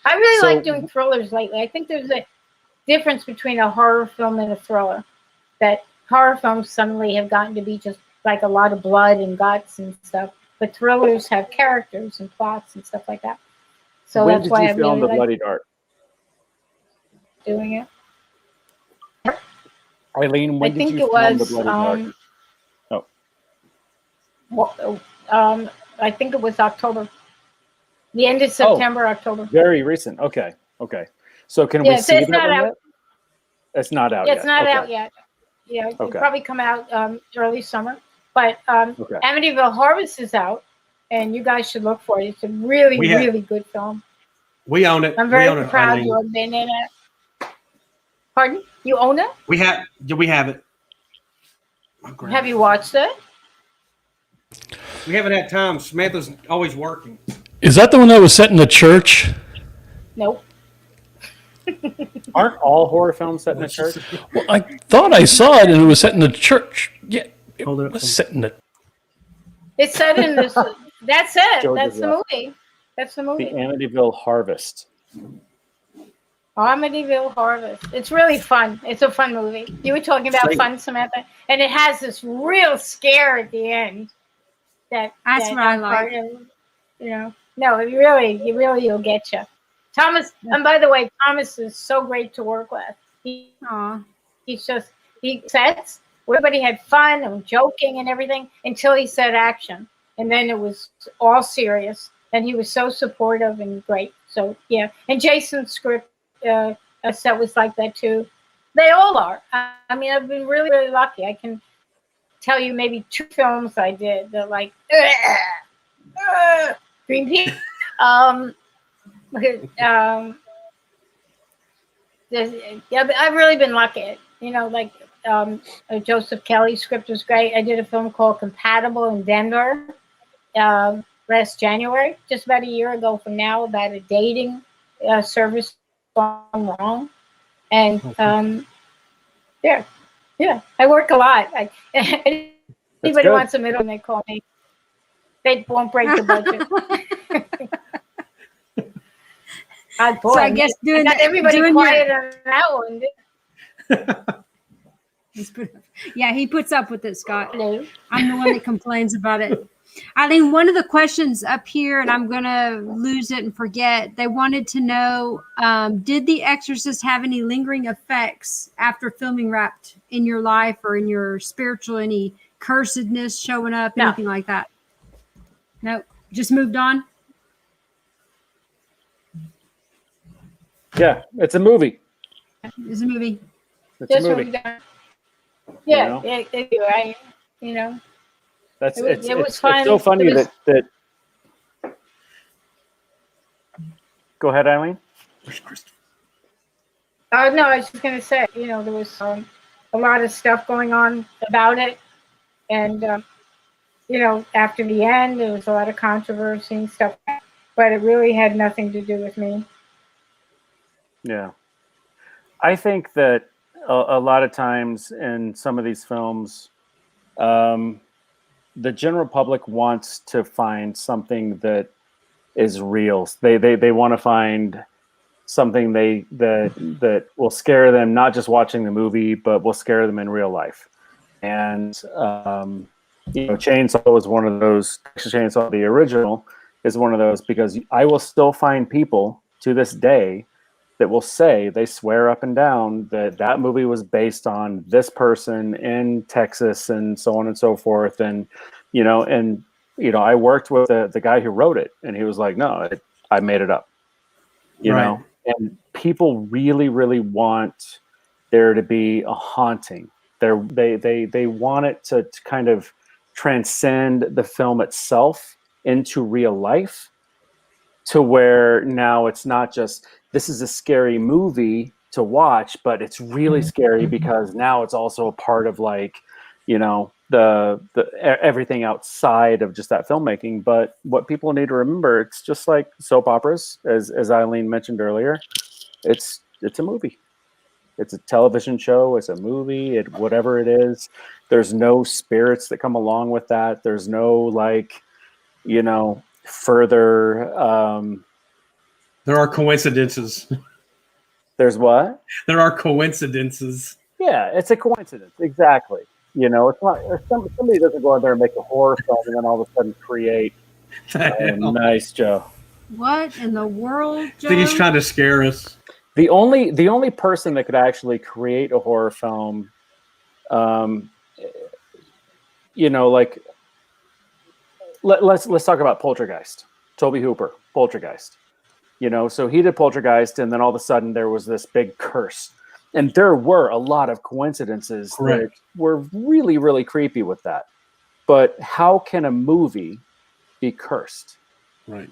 [SPEAKER 5] I really like doing thrillers lately. I think there's a difference between a horror film and a thriller. That horror films suddenly have gotten to be just like a lot of blood and guts and stuff, but thrillers have characters and plots and stuff like that. So
[SPEAKER 2] when
[SPEAKER 5] that's why I
[SPEAKER 2] did you film
[SPEAKER 5] really
[SPEAKER 2] The Bloody Dark?
[SPEAKER 5] Doing it.
[SPEAKER 2] Eileen, when did you film The Bloody Dark?
[SPEAKER 5] I think it was October. The end of September, October.
[SPEAKER 2] Very recent. Okay. So can we see that one yet? It's not out yet.
[SPEAKER 5] It's not out yet. Yeah, it'll probably come out early summer. But Amityville Harvest is out, and you guys should look for it. It's a really, really good film.
[SPEAKER 3] We own it.
[SPEAKER 5] I'm very proud you have been in it. Pardon? You own it?
[SPEAKER 3] We have it.
[SPEAKER 5] Have you watched it?
[SPEAKER 3] We haven't had time. Samantha's always working.
[SPEAKER 1] Is that the one that was set in a church?
[SPEAKER 5] Nope.
[SPEAKER 2] Aren't all horror films set in a church?
[SPEAKER 1] Well, I thought I saw it and it was set in a church. Yeah, it was set in a...
[SPEAKER 5] It's set in this. That's it. That's the movie. That's the movie.
[SPEAKER 2] The Amityville Harvest.
[SPEAKER 5] Amityville Harvest. It's really fun. It's a fun movie. You were talking about fun, Samantha, and it has this real scare at the end. That's what I like. No, it really will get you. Thomas, and by the way, Thomas is so great to work with. He sets. Everybody had fun and joking and everything until he said action, and then it was all serious. And he was so supportive and great. So yeah, and Jason's script set was like that too. They all are. I mean, I've been really, really lucky. I can tell you maybe 2 films I did that like Green Pea. I've really been lucky. Like Joseph Kelly's script was great. I did a film called Compatible in Denver last January, just about a year ago from now, about a dating service gone wrong. And I work a lot. Anybody wants a middle, they call me. They won't break the budget. So I guess everybody quiet on that one.
[SPEAKER 4] Yeah, he puts up with it, Scott. Hello. I'm the one that complains about it. Eileen, one of the questions up here, and I'm going to lose it and forget, they wanted to know, did The Exorcist have any lingering effects after filming wrapped in your life or in your spiritual, any cursedness showing up, anything like that? No, just moved on?
[SPEAKER 2] Yeah, it's a movie.
[SPEAKER 4] It's a movie.
[SPEAKER 2] It's a movie.
[SPEAKER 5] Yeah, right.
[SPEAKER 2] It was fun. It's so funny that. Go ahead, Eileen.
[SPEAKER 5] No, I was just going to say, there was a lot of stuff going on about it, and after the end, there was a lot of controversy and stuff, but it really had nothing to do with me.
[SPEAKER 2] Yeah, I think that a lot of times in some of these films, the general public wants to find something that is real. They want to find something that will scare them, not just watching the movie, but will scare them in real life. And Chainsaw was one of those. Chainsaw, the original, is one of those, because I will still find people to this day that will say, they swear up and down that that movie was based on this person in Texas and so on and so forth. And, I worked with the guy who wrote it, and he was like, no, I made it up,
[SPEAKER 3] Right.
[SPEAKER 2] and people really, really want there to be a haunting. They want it to kind of transcend the film itself into real life, to where now it's not just, this is a scary movie to watch, but it's really scary because now it's also a part of, like, the everything outside of just that filmmaking. But what people need to remember, it's just like soap operas, as Eileen mentioned earlier. It's a movie. It's a television show. It's a movie. Whatever it is. There's no spirits that come along with that. There's no, like, further.
[SPEAKER 3] There are coincidences.
[SPEAKER 2] There's what?
[SPEAKER 3] There are coincidences.
[SPEAKER 2] Yeah, it's a coincidence. Exactly. It's not, somebody doesn't go out there and make a horror film and then all of a sudden create. Nice, Joe.
[SPEAKER 4] What in the world, Joe?
[SPEAKER 3] I think he's trying to scare us.
[SPEAKER 2] The only person that could actually create a horror film, like, let's talk about Poltergeist. Tobe Hooper, Poltergeist. So he did Poltergeist, and then all of a sudden there was this big curse. And there were a lot of coincidences that were really, really creepy with that. But how can a movie be cursed?
[SPEAKER 3] Right.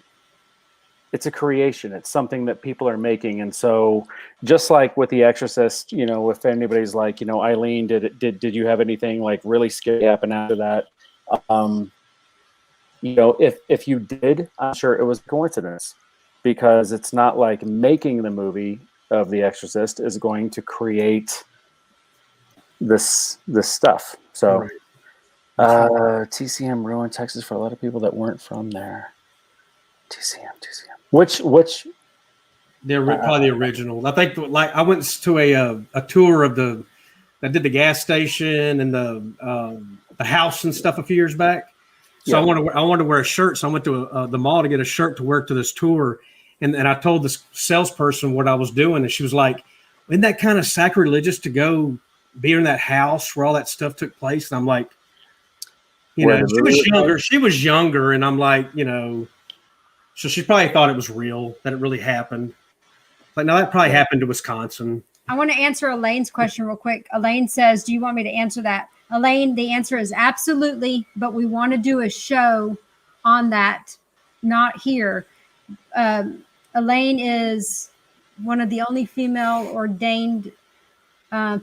[SPEAKER 2] It's a creation. It's something that people are making. And so just like with The Exorcist, if anybody's like, Eileen, did you have anything like really scary happen after that? If you did, I'm sure it was a coincidence, because it's not like making the movie of The Exorcist is going to create this stuff. So TCM ruined Texas for a lot of people that weren't from there. TCM. Which
[SPEAKER 3] probably the original. I think, like, I went to a tour of I did the gas station and the house and stuff a few years back. So I wanted to wear a shirt. So I went to the mall to get a shirt to wear to this tour. And I told this salesperson what I was doing, and she was like, "Isn't that kind of sacrilegious to go be in that house where all that stuff took place?" And I'm like, she was younger. She was younger, and I'm like, so she probably thought it was real, that it really happened. But no, that probably happened to Wisconsin.
[SPEAKER 4] I want to answer Elaine's question real quick. Elaine says, do you want me to answer that? Elaine, the answer is absolutely, but we want to do a show on that, not here. Elaine is one of the only female ordained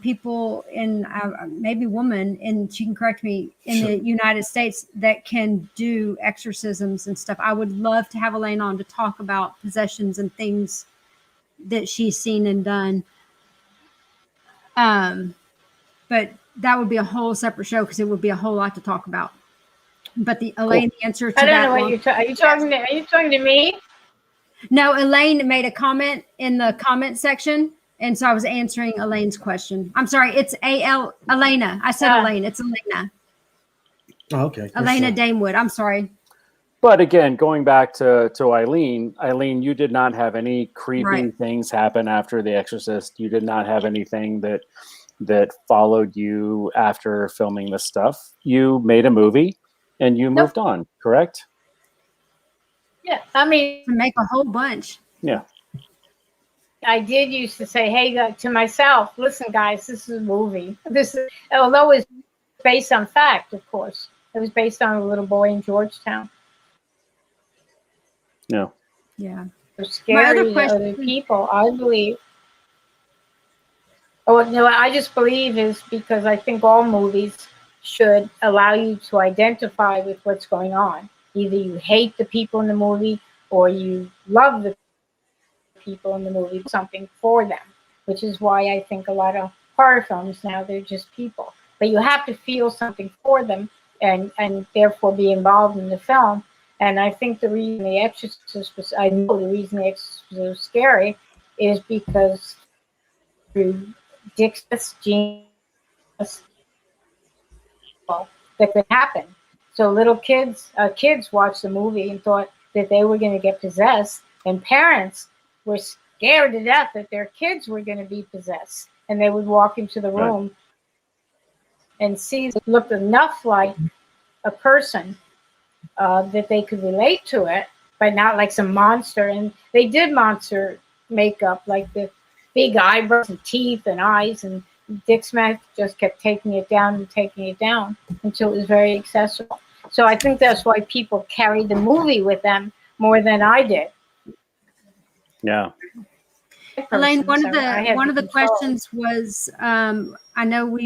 [SPEAKER 4] people in, maybe woman, and she can correct me, in the United States that can do exorcisms and stuff. I would love to have Elaine on to talk about possessions and things that she's seen and done. But that would be a whole separate show because it would be a whole lot to talk about. But the Elaine, the answer to that.
[SPEAKER 5] I don't know what you're talking. Are you talking to me?
[SPEAKER 4] No, Elaine made a comment in the comment section, and so I was answering Elaine's question. I'm sorry, it's Elena. I said Elaine. It's Elena.
[SPEAKER 3] Oh, okay.
[SPEAKER 4] Elena Damewood. I'm sorry.
[SPEAKER 2] But again, going back to Eileen, you did not have any creepy things happen after The Exorcist. You did not have anything that followed you after filming this stuff. You made a movie and you moved on, correct?
[SPEAKER 5] Yeah, I mean,
[SPEAKER 4] To make a whole bunch.
[SPEAKER 2] Yeah.
[SPEAKER 5] I did used to say, hey, to myself, listen, guys, this is a movie. Although it's based on fact, of course. It was based on a little boy in Georgetown.
[SPEAKER 2] No.
[SPEAKER 4] Yeah.
[SPEAKER 5] For scary other people, I believe. Oh, no, I just believe is because I think all movies should allow you to identify with what's going on. Either you hate the people in the movie or you love the people in the movie, something for them, which is why I think a lot of horror films now, they're just people. But you have to feel something for them and therefore be involved in the film. And I think the reason The Exorcist was, I know the reason The Exorcist was scary is because through Dietz genes that could happen. So little kids watched the movie and thought that they were going to get possessed, and parents were scared to death that their kids were going to be possessed. And they would walk into the room and see it looked enough like a person that they could relate to it, but not like some monster. And they did monster makeup, like the big eyebrows and teeth and eyes, and Dick Smith just kept taking it down and taking it down until it was very accessible. So I think that's why people carried the movie with them more than I did.
[SPEAKER 2] Yeah.
[SPEAKER 4] Elaine, one of the
[SPEAKER 5] control.
[SPEAKER 4] questions was, I know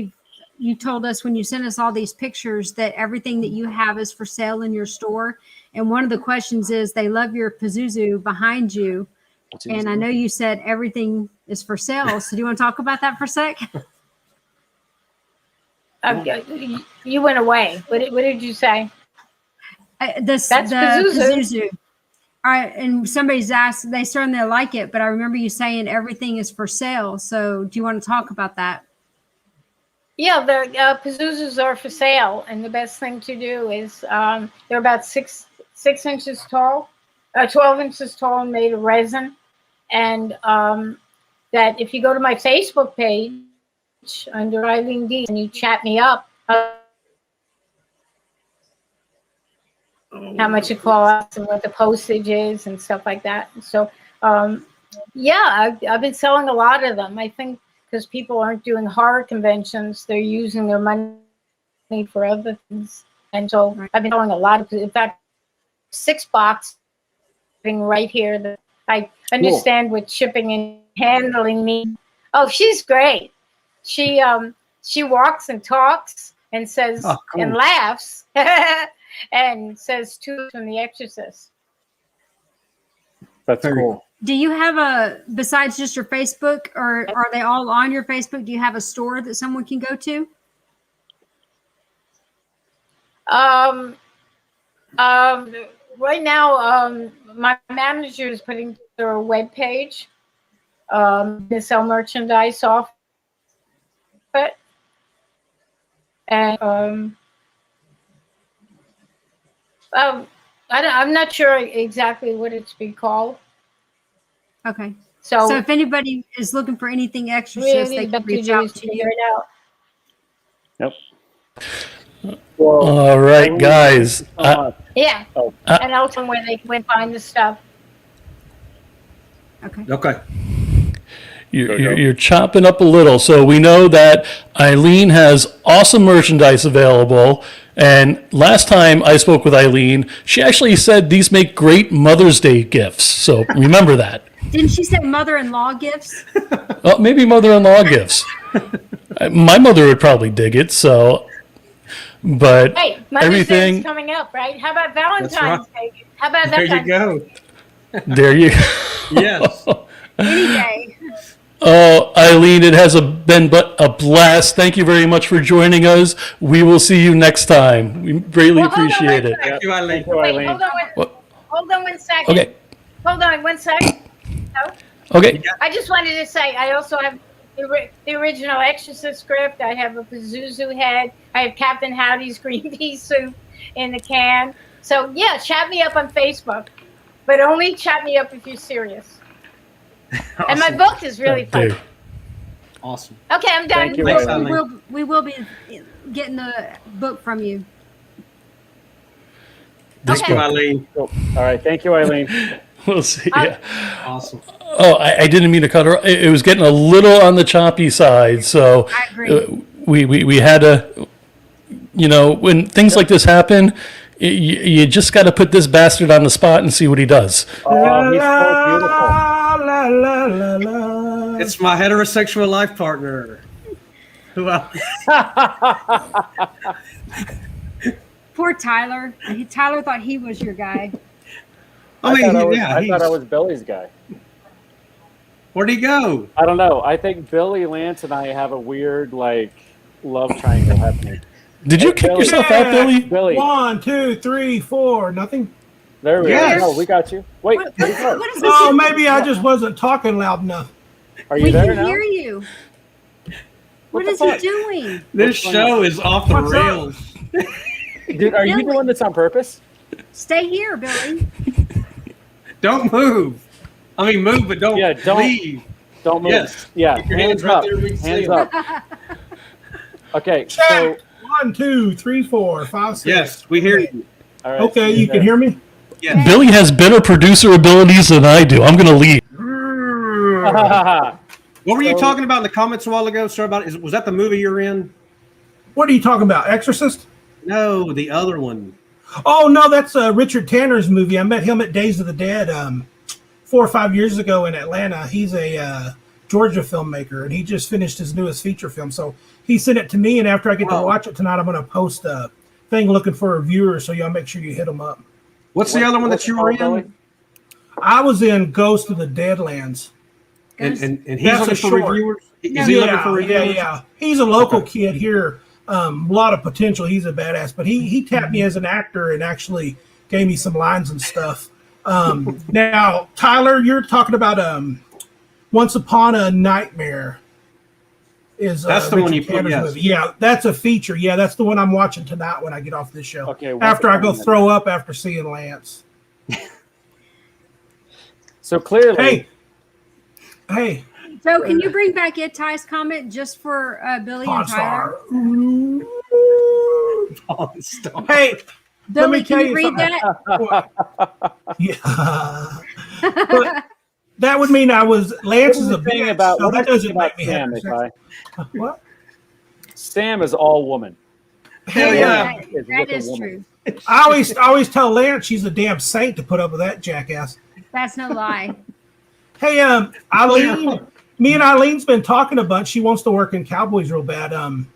[SPEAKER 4] you told us when you sent us all these pictures that everything that you have is for sale in your store. And one of the questions is they love your Pazuzu behind you. And I know you said everything is for sale. So do you want to talk about that for a sec?
[SPEAKER 5] You went away. What did you say?
[SPEAKER 4] That's
[SPEAKER 5] That's
[SPEAKER 4] the
[SPEAKER 5] Pazuzu.
[SPEAKER 4] All right, and somebody's asked, they certainly like it, but I remember you saying everything is for sale. So do you want to talk about that?
[SPEAKER 5] Yeah, the Pazuzus are for sale, and the best thing to do is they're about 6 inches tall, 12 inches tall, and made of resin. And that if you go to my Facebook page under Eileen Dietz and you chat me up, how much it costs and what the postage is and stuff like that. So, yeah, I've been selling a lot of them. I think because people aren't doing horror conventions, they're using their money for other things. And so I've been selling a lot of, in fact, 6 boxes right here that I understand what shipping and handling means. Oh, she's great. She walks and talks and says and laughs and says two from The Exorcist.
[SPEAKER 2] That's cool.
[SPEAKER 4] Do you have besides just your Facebook, or are they all on your Facebook? Do you have a store that someone can go to?
[SPEAKER 5] Right now, my manager is putting together a web page to sell merchandise off it. And I'm not sure exactly what it's being called.
[SPEAKER 4] Okay.
[SPEAKER 5] So
[SPEAKER 4] if anybody is looking for anything Exorcist, they can reach out to you.
[SPEAKER 5] Figure it out.
[SPEAKER 2] Yep. Well,
[SPEAKER 1] All right, guys.
[SPEAKER 5] Yeah. And also where they can find the stuff.
[SPEAKER 3] Okay.
[SPEAKER 1] You're chopping up a little. So we know that Eileen has awesome merchandise available. And last time I spoke with Eileen, she actually said these make great Mother's Day gifts. So remember that.
[SPEAKER 4] Didn't she say mother-in-law gifts?
[SPEAKER 1] Well, maybe mother-in-law gifts. My mother would probably dig it. So, but
[SPEAKER 5] Hey, Mother's
[SPEAKER 1] everything.
[SPEAKER 5] Day's coming up, right? How about Valentine's
[SPEAKER 3] right.
[SPEAKER 5] Day? How about
[SPEAKER 3] There
[SPEAKER 5] that?
[SPEAKER 3] you go.
[SPEAKER 1] There you.
[SPEAKER 3] Yes.
[SPEAKER 4] Any day.
[SPEAKER 1] Oh, Eileen, it has been but a blast. Thank you very much for joining us. We will see you next time. We greatly
[SPEAKER 5] Well, hold on
[SPEAKER 1] appreciate
[SPEAKER 5] one
[SPEAKER 1] it.
[SPEAKER 5] second.
[SPEAKER 3] Thank you, Eileen.
[SPEAKER 5] Wait, hold on one second.
[SPEAKER 1] Okay.
[SPEAKER 5] Hold on one second. No?
[SPEAKER 1] Okay.
[SPEAKER 5] I just wanted to say I also have the original Exorcist script. I have a Pazuzu head. I have Captain Howdy's green pea soup in the can. So, yeah, chat me up on Facebook. But only chat me up if you're serious.
[SPEAKER 3] Awesome.
[SPEAKER 5] And my book is really fun.
[SPEAKER 1] There.
[SPEAKER 3] Awesome.
[SPEAKER 5] Okay, I'm done.
[SPEAKER 2] Thank you,
[SPEAKER 3] Thanks,
[SPEAKER 2] Eileen.
[SPEAKER 4] We will be getting the book from you.
[SPEAKER 1] This
[SPEAKER 3] Thank you,
[SPEAKER 1] book.
[SPEAKER 3] Eileen.
[SPEAKER 2] Cool. All right. Thank you, Eileen.
[SPEAKER 1] We'll see. Yeah.
[SPEAKER 3] Awesome.
[SPEAKER 1] Oh, I didn't mean to cut her. It was getting a little on the choppy side. So
[SPEAKER 4] I agree.
[SPEAKER 1] we had to, when things like this happen, you just got to put this bastard on the spot and see what he does.
[SPEAKER 2] Oh, he's so beautiful.
[SPEAKER 6] La, la, la, la.
[SPEAKER 3] It's my heterosexual life partner. Who else?
[SPEAKER 4] Poor Tyler. Tyler thought he was your guy.
[SPEAKER 3] I mean,
[SPEAKER 2] I thought I was Billy's guy.
[SPEAKER 3] Where'd he go?
[SPEAKER 2] I don't know. I think Billy, Lance, and I have a weird love triangle happening.
[SPEAKER 1] Did you kick
[SPEAKER 2] Billy.
[SPEAKER 1] yourself out, Billy?
[SPEAKER 2] Billy,
[SPEAKER 6] 1, 2, 3, 4. Nothing.
[SPEAKER 2] there we
[SPEAKER 3] Yes.
[SPEAKER 2] go. No, we got you. Wait,
[SPEAKER 4] What
[SPEAKER 2] where'd you go?
[SPEAKER 4] is this?
[SPEAKER 6] Oh, maybe I just wasn't talking loud enough.
[SPEAKER 2] Are you
[SPEAKER 4] We
[SPEAKER 2] there
[SPEAKER 4] can
[SPEAKER 2] now?
[SPEAKER 4] hear you. What
[SPEAKER 2] the
[SPEAKER 4] is he
[SPEAKER 2] fuck?
[SPEAKER 4] doing?
[SPEAKER 3] This show is off the
[SPEAKER 6] What's up?
[SPEAKER 3] rails.
[SPEAKER 2] Dude, are you
[SPEAKER 4] Billy.
[SPEAKER 2] doing this on purpose?
[SPEAKER 4] Stay here, Billy.
[SPEAKER 3] Don't move. I mean, move, but don't leave.
[SPEAKER 2] Don't move.
[SPEAKER 3] Yes.
[SPEAKER 2] Yeah.
[SPEAKER 3] Keep your
[SPEAKER 2] Hands
[SPEAKER 3] hands right
[SPEAKER 2] up.
[SPEAKER 3] there. We can see
[SPEAKER 2] Hands
[SPEAKER 3] them.
[SPEAKER 2] up. Okay.
[SPEAKER 6] Check.
[SPEAKER 2] So
[SPEAKER 6] 1, 2, 3, 4, 5, 6.
[SPEAKER 3] Yes, we hear you.
[SPEAKER 2] all right.
[SPEAKER 6] Okay, you can hear me?
[SPEAKER 3] Yes.
[SPEAKER 1] Billy has better producer abilities than I do. I'm going to leave.
[SPEAKER 3] What were you talking about in the comments a while ago? Sorry about it. Was that the movie you're in?
[SPEAKER 6] What are you talking about? Exorcist?
[SPEAKER 3] No, the other one.
[SPEAKER 6] Oh, no, that's Richard Tanner's movie. I met him at Days of the Dead 4 or 5 years ago in Atlanta. He's a Georgia filmmaker, and he just finished his newest feature film. So he sent it to me, and after I get to watch it tonight, I'm going to post a thing looking for reviewers, so y'all make sure you hit them up.
[SPEAKER 3] What's the other one that you were in?
[SPEAKER 6] I was in Ghost of the Deadlands.
[SPEAKER 3] And he's
[SPEAKER 6] That's
[SPEAKER 3] looking
[SPEAKER 6] a
[SPEAKER 3] for
[SPEAKER 6] short.
[SPEAKER 3] reviewers? Is he looking for reviewers?
[SPEAKER 6] Yeah. He's a local kid here. A lot of potential. He's a badass. But he tapped me as an actor and actually gave me some lines and stuff. Now, Tyler, you're talking about Once Upon a Nightmare. That's
[SPEAKER 3] the one you put, yes.
[SPEAKER 6] movie. Yeah, that's a feature. Yeah, that's the one I'm watching tonight when I get off this show.
[SPEAKER 2] Okay.
[SPEAKER 6] After I go throw up after seeing Lance.
[SPEAKER 2] So clearly.
[SPEAKER 6] Hey.
[SPEAKER 4] So can you bring back Ed Ty's comment just for Billy and Tyler?
[SPEAKER 6] Hey, let me
[SPEAKER 4] Billy,
[SPEAKER 6] tell
[SPEAKER 4] can you
[SPEAKER 6] you
[SPEAKER 4] read
[SPEAKER 6] something.
[SPEAKER 4] that?
[SPEAKER 6] Yeah. But that would mean Lance is a bitch, so that doesn't make me happy. What?
[SPEAKER 2] Sam is all woman.
[SPEAKER 6] Hell yeah.
[SPEAKER 4] That is true.
[SPEAKER 6] I always tell Lance she's a damn saint to put up with that jackass.
[SPEAKER 4] That's no lie.
[SPEAKER 6] Hey, Eileen, me and Eileen's been talking a bunch. She wants to work in Cowboys real bad. I'm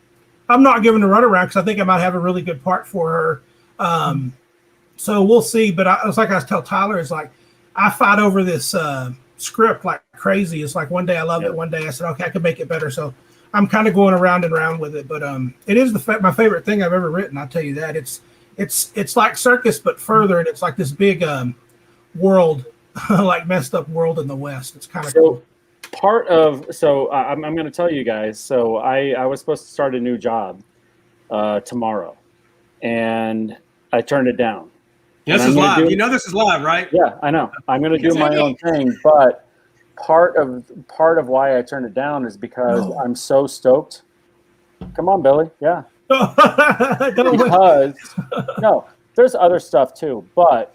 [SPEAKER 6] not giving her runaround because I think I might have a really good part for her. So we'll see. But it's like I tell Tyler, it's like I fight over this script like crazy. It's like one day I love it, one day I said, okay, I can make it better. So I'm kind of going around and around with it. But it is my favorite thing I've ever written. I'll tell you that. It's like Circus but further, and it's like this big world. Like messed up world in the West. It's kind of cool.
[SPEAKER 2] I'm going to tell you guys. So I was supposed to start a new job tomorrow, and I turned it down.
[SPEAKER 3] This is live. This is live, right?
[SPEAKER 2] Yeah, I know. I'm going to do my own thing, but part of why I turned it down is because I'm so stoked. Come on, Billy. Yeah. Because there's other stuff too, but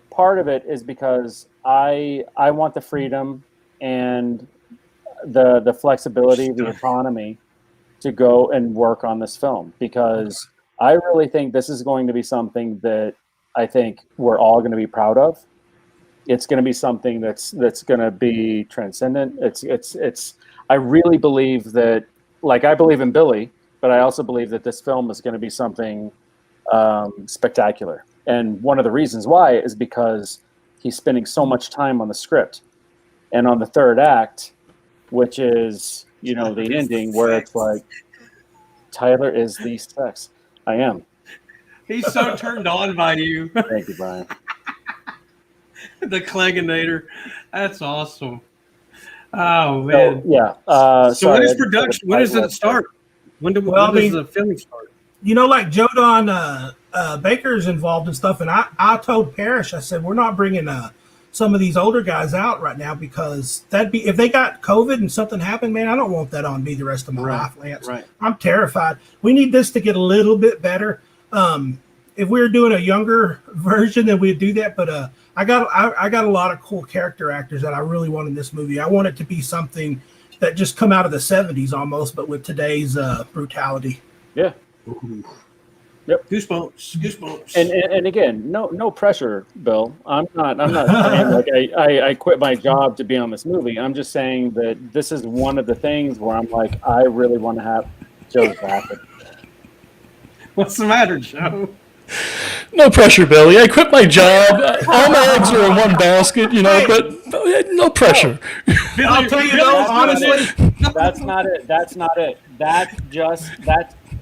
[SPEAKER 2] part of it is because I want the freedom and the flexibility, the autonomy to go and work on this film, because I really think this is going to be something that I think we're all going to be proud of. It's going to be something that's going to be transcendent. I really believe that, like, I believe in Billy, but I also believe that this film is going to be something spectacular. And one of the reasons why is because he's spending so much time on the script and on the third act, which is, the ending where it's like, Tyler is the sex. I am.
[SPEAKER 3] He's so turned on by you.
[SPEAKER 2] Thank you, Brian.
[SPEAKER 3] The Cleganator. That's awesome. Oh, man.
[SPEAKER 2] So, yeah.
[SPEAKER 3] So when is production? When does it start? When does the filming start?
[SPEAKER 6] Like Joe Don Baker's involved and stuff, and I told Parrish, I said, we're not bringing some of these older guys out right now, because that'd be, if they got COVID and something happened, man, I don't want that on me the rest of my life, Lance.
[SPEAKER 3] Right.
[SPEAKER 6] I'm terrified. We need this to get a little bit better. If we were doing a younger version, then we'd do that. But I got a lot of cool character actors that I really want in this movie. I want it to be something that just come out of the 70s almost, but with today's brutality.
[SPEAKER 2] Yeah.
[SPEAKER 3] Ooh.
[SPEAKER 2] Yep.
[SPEAKER 3] Goosebumps.
[SPEAKER 2] And again, no pressure, Bill. I'm not saying like I quit my job to be on this movie. I'm just saying that this is one of the things where I'm like, I really want to have Joe's back.
[SPEAKER 3] What's the matter, Joe?
[SPEAKER 1] No pressure, Billy. I quit my job. All my eggs are in one basket, but no pressure.
[SPEAKER 6] I'll tell you though, honestly,
[SPEAKER 2] that's not it.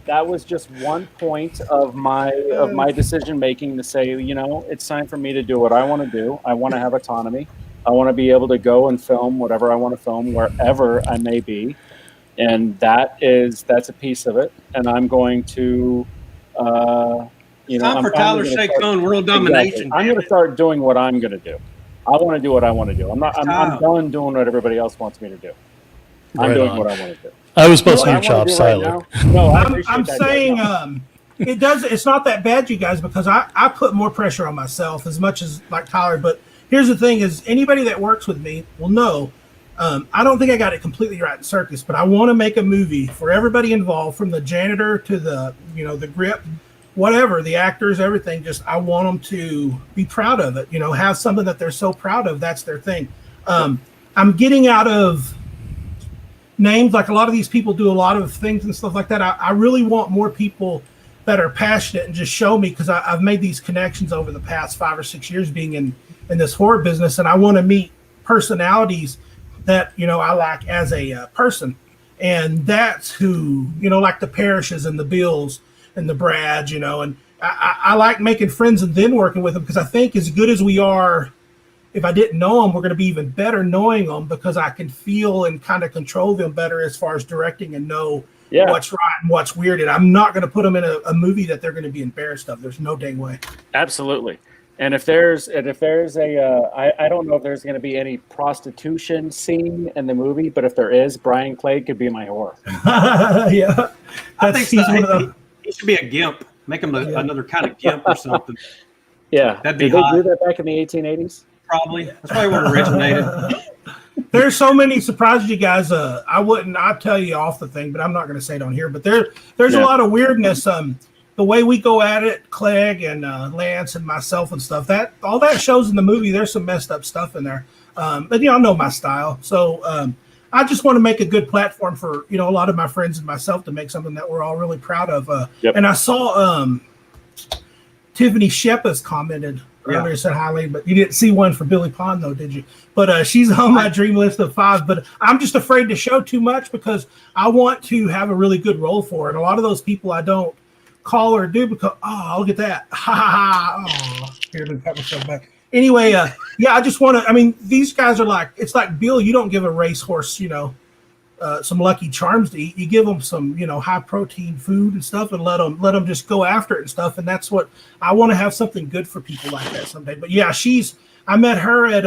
[SPEAKER 2] That was just one point of my decision making to say, it's time for me to do what I want to do. I want to have autonomy. I want to be able to go and film whatever I want to film wherever I may be, and that's a piece of it. And I'm going to,
[SPEAKER 3] time for Tyler Shea Cohn world domination.
[SPEAKER 2] Exactly. I'm going to start doing what I'm going to do. I want to do what I want to do. I'm done doing what everybody else wants me to do. I'm
[SPEAKER 1] Right
[SPEAKER 2] doing
[SPEAKER 1] on.
[SPEAKER 2] what I want to do.
[SPEAKER 1] I was supposed
[SPEAKER 2] What
[SPEAKER 1] to
[SPEAKER 2] I
[SPEAKER 1] your
[SPEAKER 2] wanna
[SPEAKER 1] chops,
[SPEAKER 2] do right
[SPEAKER 1] Siler.
[SPEAKER 2] now- No, I
[SPEAKER 6] I'm
[SPEAKER 2] appreciate that,
[SPEAKER 6] saying
[SPEAKER 2] Dave.
[SPEAKER 6] it's not that bad, you guys, because I put more pressure on myself as much as like Tyler. But here's the thing: is anybody that works with me will know. I don't think I got it completely right in Circus, but I want to make a movie for everybody involved, from the janitor to the the grip, whatever, the actors, everything. Just I want them to be proud of it. Have something that they're so proud of. That's their thing. I'm getting out of names. Like a lot of these people do a lot of things and stuff like that. I really want more people that are passionate and just show me, because I've made these connections over the past 5 or 6 years being in this horror business, and I want to meet personalities that I like as a person, and that's who like the Parishes and the Bills and the Brads, and I like making friends and then working with them, because I think as good as we are, if I didn't know them, we're going to be even better knowing them, because I can feel and kind of control them better as far as directing and know what's right and what's weird. And I'm not going to put them in a movie that they're going to be embarrassed of. There's no dang way.
[SPEAKER 2] Absolutely. And if there's I don't know if there's going to be any prostitution scene in the movie, but if there is, Brian Clay could be my whore.
[SPEAKER 6] Yeah,
[SPEAKER 3] I think so. He should be a gimp. Make him another kind of gimp or something.
[SPEAKER 2] Yeah,
[SPEAKER 3] that'd be
[SPEAKER 2] Did
[SPEAKER 3] hot.
[SPEAKER 2] they do that back in the 1880s?
[SPEAKER 3] Probably. That's probably where it originated.
[SPEAKER 6] There's so many surprises, you guys. I'll tell you off the thing, but I'm not going to say it on here. But there's a lot of weirdness. The way we go at it, Clegg and Lance and myself and stuff, all that shows in the movie. There's some messed up stuff in there. But y'all know my style. So I just want to make a good platform for, a lot of my friends and myself to make something that we're all really proud of. And I saw Tiffany Shep has commented earlier, said hi, Eileen, but you didn't see one for Billy Pond though, did you? But she's on my dream list of 5, but I'm just afraid to show too much, because I want to have a really good role for it. And a lot of those people I don't call or do because, look at that. Ha ha ha. Here, let me pat myself back. Anyway, I just want to, these guys are like, it's like Bill, you don't give a racehorse, some Lucky Charms to eat. You give them some, high protein food and stuff, and let them just go after it and stuff. And that's what I want to have, something good for people like that someday. But yeah, I met her at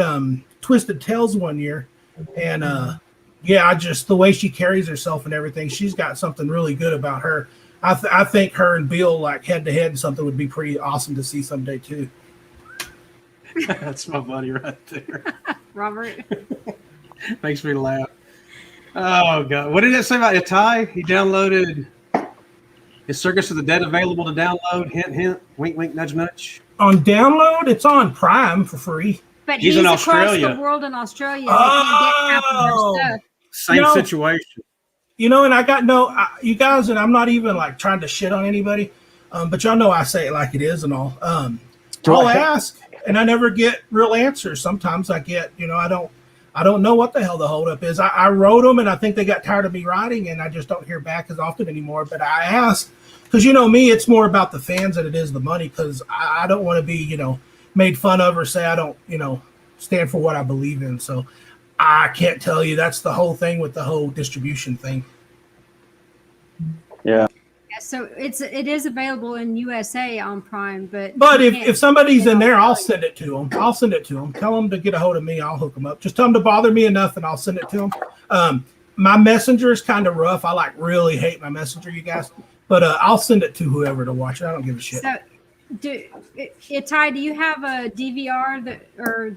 [SPEAKER 6] Twisted Tales one year, and just the way she carries herself and everything, she's got something really good about her. I think her and Bill, like head to head, and something would be pretty awesome to see someday too.
[SPEAKER 3] That's my buddy right there.
[SPEAKER 4] Robert.
[SPEAKER 3] Makes me laugh. Oh God! What did it say about Itai? He downloaded. Is Circus of the Dead available to download? Hint, hint. Wink, wink. Nudge, nudge.
[SPEAKER 6] On download, it's on Prime for free.
[SPEAKER 4] But
[SPEAKER 3] He's in Australia.
[SPEAKER 4] across the world in Australia. They can't get half of their stuff.
[SPEAKER 3] Same situation.
[SPEAKER 6] And I got you guys, and I'm not even like trying to shit on anybody, but y'all know I say it like it is and all. I'll ask, and I never get real answers. Sometimes I get, I don't know what the hell the holdup is. I wrote them, and I think they got tired of me writing, and I just don't hear back as often anymore. But I ask, because me, it's more about the fans than it is the money, because I don't want to be, made fun of or say I don't, stand for what I believe in. So I can't tell you. That's the whole thing with the whole distribution thing.
[SPEAKER 2] Yeah.
[SPEAKER 4] So it is available in USA on Prime, but
[SPEAKER 6] if somebody's in there, I'll send it to them. Tell them to get a hold of me. I'll hook them up. Just tell them to bother me enough, and I'll send it to them. My messenger is kind of rough. I really hate my messenger, you guys. But I'll send it to whoever to watch it. I don't give a shit.
[SPEAKER 4] So, Itai, do you have a DVR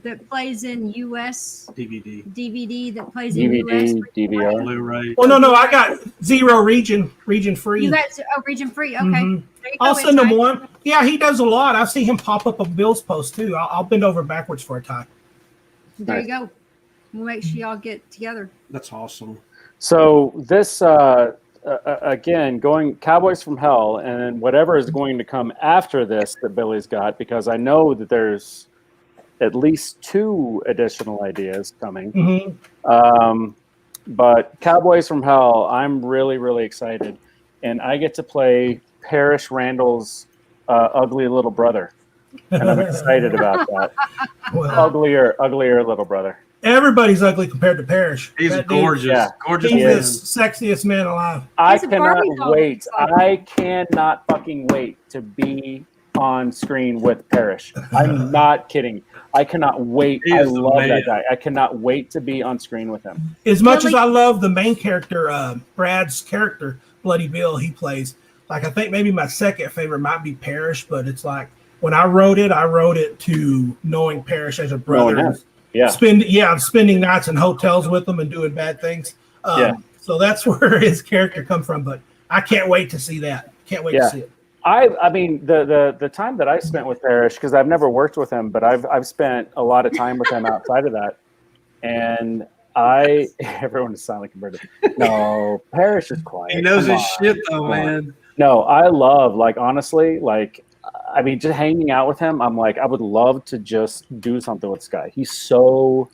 [SPEAKER 4] that plays in US? DVD that plays in US?
[SPEAKER 2] DVR.
[SPEAKER 3] Blu-ray.
[SPEAKER 6] Well, no, I got 0 region free.
[SPEAKER 4] You got region free. Okay.
[SPEAKER 6] Mm-hmm.
[SPEAKER 4] There you
[SPEAKER 6] I'll
[SPEAKER 4] go,
[SPEAKER 6] send him
[SPEAKER 4] Itai.
[SPEAKER 6] one. Yeah, he does a lot. I see him pop up on Bill's post too. I'll bend over backwards for a time.
[SPEAKER 4] There you go. We'll make sure y'all get together.
[SPEAKER 3] That's awesome.
[SPEAKER 2] So this again, going Cowboys from Hell, and whatever is going to come after this that Billy's got, because I know that there's at least 2 additional ideas coming.
[SPEAKER 6] Mm-hmm.
[SPEAKER 2] But Cowboys from Hell, I'm really, really excited, and I get to play Parrish Randall's ugly little brother, and I'm excited about that.
[SPEAKER 6] Well,
[SPEAKER 2] Uglier little brother.
[SPEAKER 6] everybody's ugly compared to Parrish.
[SPEAKER 3] He's
[SPEAKER 6] That dude,
[SPEAKER 3] gorgeous.
[SPEAKER 2] Yeah.
[SPEAKER 3] Gorgeous.
[SPEAKER 6] He's
[SPEAKER 3] man.
[SPEAKER 6] the sexiest man alive.
[SPEAKER 2] I
[SPEAKER 4] He's a
[SPEAKER 2] cannot
[SPEAKER 4] Barbie doll.
[SPEAKER 2] wait. I cannot fucking wait to be on screen with Parrish. I'm not kidding. I cannot wait. I love that guy. I cannot wait to be on screen with him.
[SPEAKER 6] As much as I love the main character, Brad's character, Bloody Bill, he plays. Like, I think maybe my second favorite might be Parrish, but it's like when I wrote it to knowing Parrish as a brother. Spending nights in hotels with him and doing bad things. So that's where his character comes from. But I can't wait to see that. Can't wait to see it.
[SPEAKER 2] I mean, the time that I spent with Parrish, because I've never worked with him, but I've spent a lot of time with him outside of that. And everyone is silent compared to no, Parrish is quiet.
[SPEAKER 3] He knows his shit though, man.
[SPEAKER 2] No, I love, like, honestly, like, I mean, just hanging out with him, I'm like, I would love to just do something with this guy. He's so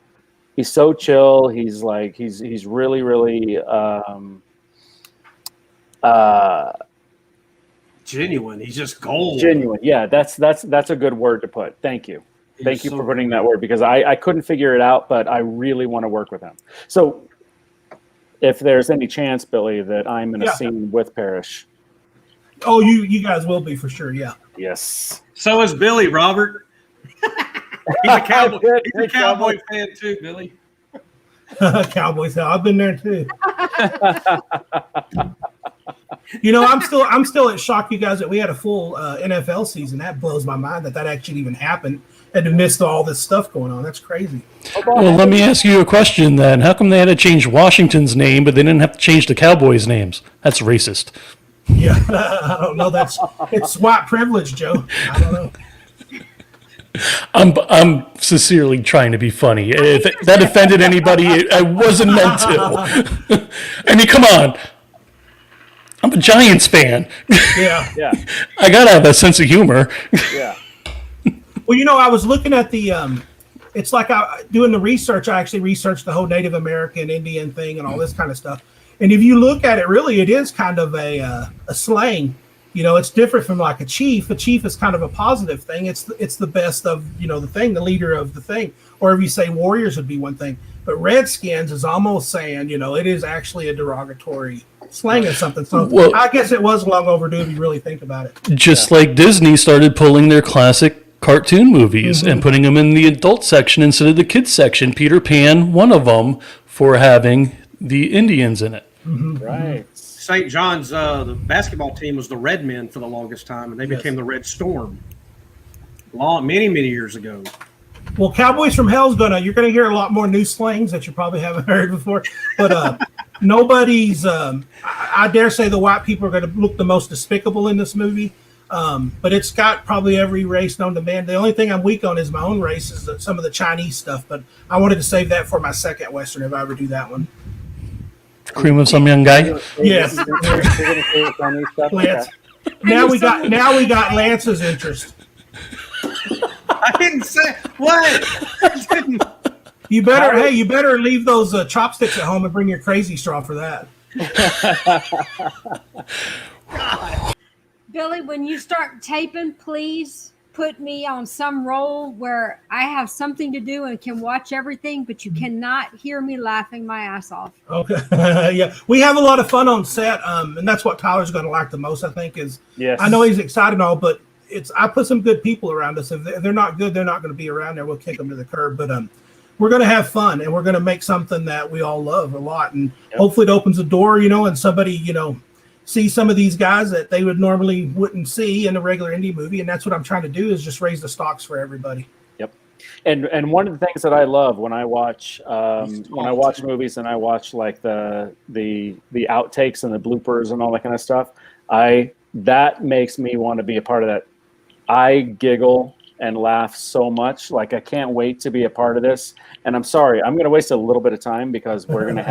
[SPEAKER 2] chill. He's like, he's really, really
[SPEAKER 3] genuine. He's just gold.
[SPEAKER 2] Genuine. Yeah, that's a good word to put. Thank you. Thank you for putting that word, because I couldn't figure it out, but I really want to work with him. So if there's any chance, Billy, that I'm in a scene with Parrish.
[SPEAKER 6] Oh, you guys will be for sure, yeah.
[SPEAKER 2] Yes.
[SPEAKER 3] So is Billy, Robert. He's a cowboy. He's a cowboy fan too, Billy.
[SPEAKER 6] Cowboys. I've been there too. You know, I'm still at shock, you guys, that we had a full NFL season. That blows my mind that actually even happened and to miss all this stuff going on. That's crazy.
[SPEAKER 1] Well, let me ask you a question then. How come they had to change Washington's name, but they didn't have to change the Cowboys' names? That's racist.
[SPEAKER 6] Yeah, I don't know. It's white privilege, Joe. I don't know.
[SPEAKER 1] I'm sincerely trying to be funny. If that offended anybody, I wasn't meant to. I mean, come on. I'm a Giants fan.
[SPEAKER 6] Yeah.
[SPEAKER 1] I gotta have that sense of humor.
[SPEAKER 2] Yeah.
[SPEAKER 6] Well, you know, I was looking at the. It's like doing the research. I actually researched the whole Native American Indian thing and all this kind of stuff. And if you look at it, really, it is kind of a slang. You know, it's different from like a chief. A chief is kind of a positive thing. It's the best of, you know, the thing, the leader of the thing. Or if you say warriors would be one thing. But Redskins is almost saying, you know, it is actually a derogatory slang or something. So I guess it was long overdue if you really think about it.
[SPEAKER 1] Just like Disney started pulling their classic cartoon movies and putting them in the adult section instead of the kids section. Peter Pan, one of them, for having the Indians in it.
[SPEAKER 2] Right.
[SPEAKER 3] St. John's, the basketball team was the Red Men for the longest time, and they became the Red Storm many years ago.
[SPEAKER 6] Well, Cowboys from Hell's you're gonna hear a lot more new slangs that you probably haven't heard before. But nobody's. I dare say the white people are gonna look the most despicable in this movie. But it's got probably every race known to man. The only thing I'm weak on is my own race, is some of the Chinese stuff. But I wanted to save that for my second Western if I ever do that one.
[SPEAKER 1] Cream of some young guy.
[SPEAKER 6] Yes. Lance. Now we got Lance's interest.
[SPEAKER 3] I didn't say what.
[SPEAKER 6] You better leave those chopsticks at home and bring your crazy straw for that.
[SPEAKER 4] Billy, when you start taping, please put me on some role where I have something to do and can watch everything, but you cannot hear me laughing my ass off.
[SPEAKER 6] Okay. Yeah. We have a lot of fun on set. And that's what Tyler's going to like the most, I think, is I know he's excited and all, but I put some good people around us. If they're not good, they're not going to be around there. We'll kick them to the curb. But we're going to have fun, and we're going to make something that we all love a lot. And hopefully it opens a door, you know, and somebody, you know, see some of these guys that they would wouldn't see in a regular indie movie. And that's what I'm trying to do, is just raise the stocks for everybody.
[SPEAKER 2] Yep. And one of the things that I love when I watch movies and I watch like the outtakes and the bloopers and all that kind of stuff, that makes me want to be a part of that. I giggle and laugh so much. Like, I can't wait to be a part of this. And I'm sorry, I'm going to waste a little bit of time because we're going to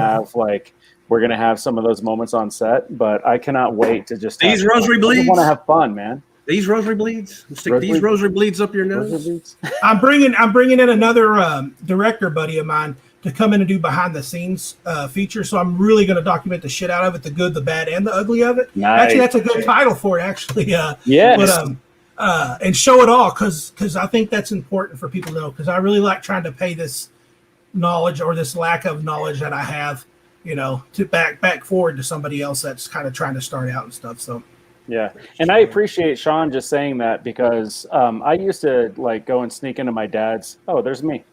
[SPEAKER 2] have some of those moments on set, but I cannot wait to just
[SPEAKER 3] these rosary bleeds.
[SPEAKER 2] I want to have fun, man.
[SPEAKER 3] These rosary bleeds. Stick these rosary bleeds up your nose.
[SPEAKER 6] I'm bringing in another director buddy of mine to come in and do behind the scenes feature. So I'm really going to document the shit out of it, the good, the bad, and the ugly of it.
[SPEAKER 2] Nice.
[SPEAKER 6] Actually, that's a good title for it. Actually,
[SPEAKER 2] yes.
[SPEAKER 6] But and show it all, because I think that's important for people to know. Because I really like trying to pay this knowledge or this lack of knowledge that I have, you know, to back forward to somebody else that's kind of trying to start out and stuff. So
[SPEAKER 2] Yeah, and I appreciate Sean just saying that because I used to like go and sneak into my dad's. Oh, there's me.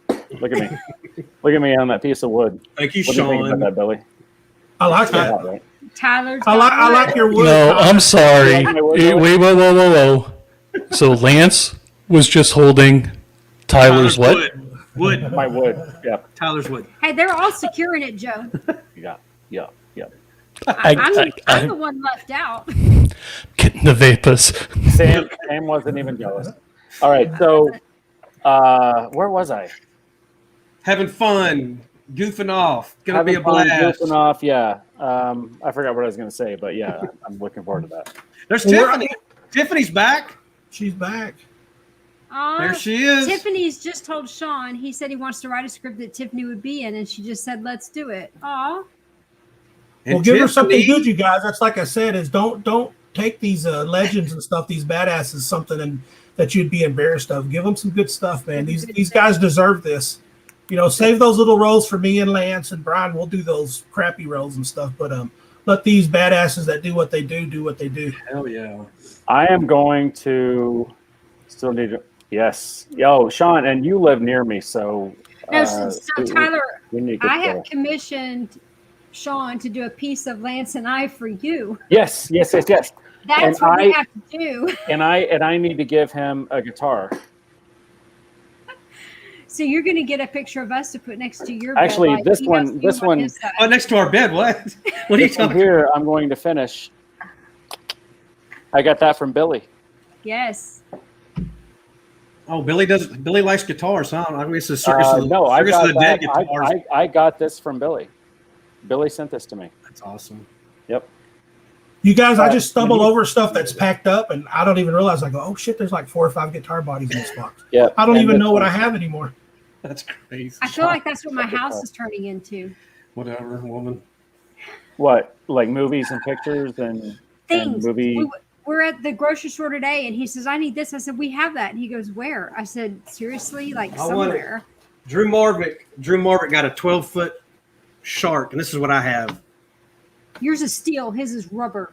[SPEAKER 2] Look at me. Look at me on that piece of wood.
[SPEAKER 3] Thank you,
[SPEAKER 2] What do you think
[SPEAKER 3] Sean.
[SPEAKER 2] about that, Billy?
[SPEAKER 6] I like
[SPEAKER 2] Yeah,
[SPEAKER 6] that.
[SPEAKER 2] right.
[SPEAKER 4] Tyler's
[SPEAKER 6] I
[SPEAKER 4] got wood.
[SPEAKER 6] like your wood.
[SPEAKER 1] No,
[SPEAKER 6] Tyler.
[SPEAKER 1] I'm sorry.
[SPEAKER 2] You like my wood,
[SPEAKER 1] Wait,
[SPEAKER 2] Billy?
[SPEAKER 1] whoa. So Lance was just holding Tyler's what?
[SPEAKER 3] Wood.
[SPEAKER 2] My wood. Yeah.
[SPEAKER 3] Tyler's wood.
[SPEAKER 4] Hey, they're all securing it, Joe.
[SPEAKER 2] Yeah.
[SPEAKER 4] I'm the one left out.
[SPEAKER 1] Getting the vapors.
[SPEAKER 2] Sam wasn't even jealous. All right, so where was I?
[SPEAKER 3] Having fun, goofing off. Gonna be a
[SPEAKER 2] Having fun,
[SPEAKER 3] blast.
[SPEAKER 2] goofing off. Yeah. I forgot what I was going to say, but yeah, I'm looking forward to that.
[SPEAKER 3] There's
[SPEAKER 6] Well,
[SPEAKER 3] Tiffany. Tiffany's back.
[SPEAKER 6] She's back.
[SPEAKER 3] There she is.
[SPEAKER 4] Tiffany's just told Sean. He said he wants to write a script that Tiffany would be in, and she just said, "Let's do it." Aw.
[SPEAKER 3] And
[SPEAKER 6] Well, give her something
[SPEAKER 3] Tiffany-
[SPEAKER 6] good, you guys. That's like I said, is don't take these legends and stuff, these badasses, something that you'd be embarrassed of. Give them some good stuff, man. These guys deserve this. You know, save those little roles for me and Lance and Brian. We'll do those crappy roles and stuff, but let these badasses that do what they do what they do.
[SPEAKER 3] Hell yeah.
[SPEAKER 2] I am going to still need to. Yes. Yo, Sean, and you live near me, so.
[SPEAKER 4] No, so Tyler,
[SPEAKER 2] we need to
[SPEAKER 4] I
[SPEAKER 2] go.
[SPEAKER 4] have commissioned Sean to do a piece of Lance and I for you.
[SPEAKER 2] Yes.
[SPEAKER 4] That's
[SPEAKER 2] And
[SPEAKER 4] what we have to do.
[SPEAKER 2] And I need to give him a guitar.
[SPEAKER 4] So you're going to get a picture of us to put next to your
[SPEAKER 2] Actually,
[SPEAKER 4] bed. like
[SPEAKER 2] this
[SPEAKER 4] he
[SPEAKER 2] one-
[SPEAKER 4] has
[SPEAKER 2] this
[SPEAKER 4] you on
[SPEAKER 2] one-
[SPEAKER 4] his side.
[SPEAKER 3] Oh, next to our bed. What? What are you
[SPEAKER 2] This one
[SPEAKER 3] talking?
[SPEAKER 2] here, I'm going to finish. I got that from Billy.
[SPEAKER 4] Yes.
[SPEAKER 3] Oh, Billy likes guitars, huh? I mean, it's a circus.
[SPEAKER 2] No, I
[SPEAKER 3] circus
[SPEAKER 2] got
[SPEAKER 3] of the dead
[SPEAKER 2] that.
[SPEAKER 3] guitars.
[SPEAKER 2] I got this from Billy. Billy sent this to me.
[SPEAKER 3] That's awesome.
[SPEAKER 2] Yep.
[SPEAKER 6] You guys, I just stumble over stuff that's packed up, and I don't even realize. I go, oh shit, there's like 4 or 5 guitar bodies in this box.
[SPEAKER 2] Yeah.
[SPEAKER 6] I don't
[SPEAKER 2] And
[SPEAKER 6] even
[SPEAKER 2] this
[SPEAKER 6] know what I
[SPEAKER 2] one.
[SPEAKER 6] have anymore.
[SPEAKER 3] That's crazy.
[SPEAKER 4] I feel like that's what my house is turning into.
[SPEAKER 3] Whatever, woman.
[SPEAKER 2] What? Like movies and pictures and
[SPEAKER 4] Things.
[SPEAKER 2] movie.
[SPEAKER 4] We're at the grocery store today, and he says, "I need this." I said, "We have that." And he goes, "Where?" I said, "Seriously, like
[SPEAKER 3] I want it.
[SPEAKER 4] somewhere."
[SPEAKER 3] Drew Marvick got a 12-foot shark, and this is what I have.
[SPEAKER 4] Yours is steel. His is rubber.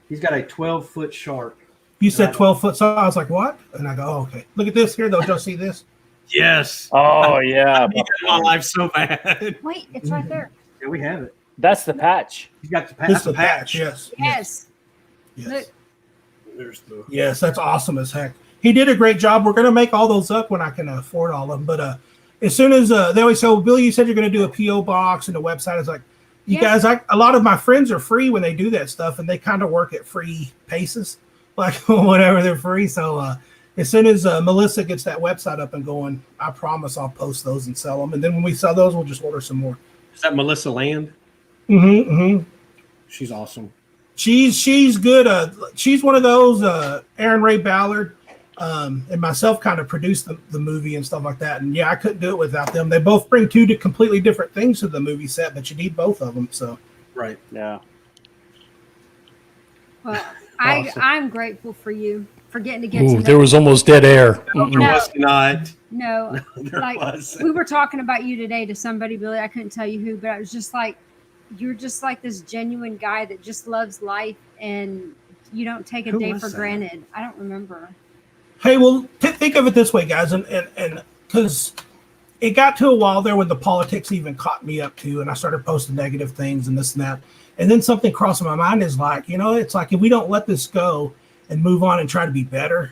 [SPEAKER 3] He's got a 12-foot shark.
[SPEAKER 6] You said 12 foot, so I was like, what? And I go, oh, okay. Look at this here, though. Don't see this?
[SPEAKER 3] Yes.
[SPEAKER 2] Oh yeah.
[SPEAKER 3] I need that in my life so bad.
[SPEAKER 4] Wait, it's right there.
[SPEAKER 3] Yeah, we have it.
[SPEAKER 2] That's the patch.
[SPEAKER 3] He's got the patch.
[SPEAKER 6] This
[SPEAKER 3] That's
[SPEAKER 6] is
[SPEAKER 3] the
[SPEAKER 6] the patch. Yes.
[SPEAKER 4] Yes.
[SPEAKER 6] Yes.
[SPEAKER 4] Look.
[SPEAKER 3] There's the.
[SPEAKER 6] Yes, that's awesome as heck. He did a great job. We're going to make all those up when I can afford all of them. But as soon as they always say, well, Billy, you said you're going to do a P.O. box and a website. It's like, you
[SPEAKER 4] Yes.
[SPEAKER 6] guys, a lot of my friends are free when they do that stuff, and they kind of work at free paces, like whatever they're free. So as soon as Melissa gets that website up and going, I promise I'll post those and sell them. And then when we sell those, we'll just order some more.
[SPEAKER 3] Is that Melissa Land?
[SPEAKER 6] Mm-hmm, mm-hmm.
[SPEAKER 3] She's awesome.
[SPEAKER 6] She's good. She's one of those. Aaron Ray Ballard and myself kind of produced the movie and stuff like that. And yeah, I couldn't do it without them. They both bring two completely different things to the movie set, but you need both of them. So
[SPEAKER 3] Right.
[SPEAKER 2] Yeah.
[SPEAKER 4] Well,
[SPEAKER 3] Awesome.
[SPEAKER 4] I'm grateful for you for getting to get
[SPEAKER 1] Ooh,
[SPEAKER 4] to
[SPEAKER 1] there
[SPEAKER 4] know.
[SPEAKER 1] was almost dead air.
[SPEAKER 3] There
[SPEAKER 4] No.
[SPEAKER 3] was not.
[SPEAKER 4] No,
[SPEAKER 3] There
[SPEAKER 4] like
[SPEAKER 3] was.
[SPEAKER 4] we were talking about you today to somebody, Billy. I couldn't tell you who, but I was just like, you're just like this genuine guy that just loves life, and you don't take a
[SPEAKER 3] Who
[SPEAKER 4] day
[SPEAKER 3] was
[SPEAKER 4] for
[SPEAKER 3] that?
[SPEAKER 4] granted. I don't remember.
[SPEAKER 6] hey, well, think of it this way, guys, and because it got to a while there when the politics even caught me up too, and I started posting negative things and this and that, and then something crossed my mind is like, it's like if we don't let this go and move on and try to be better,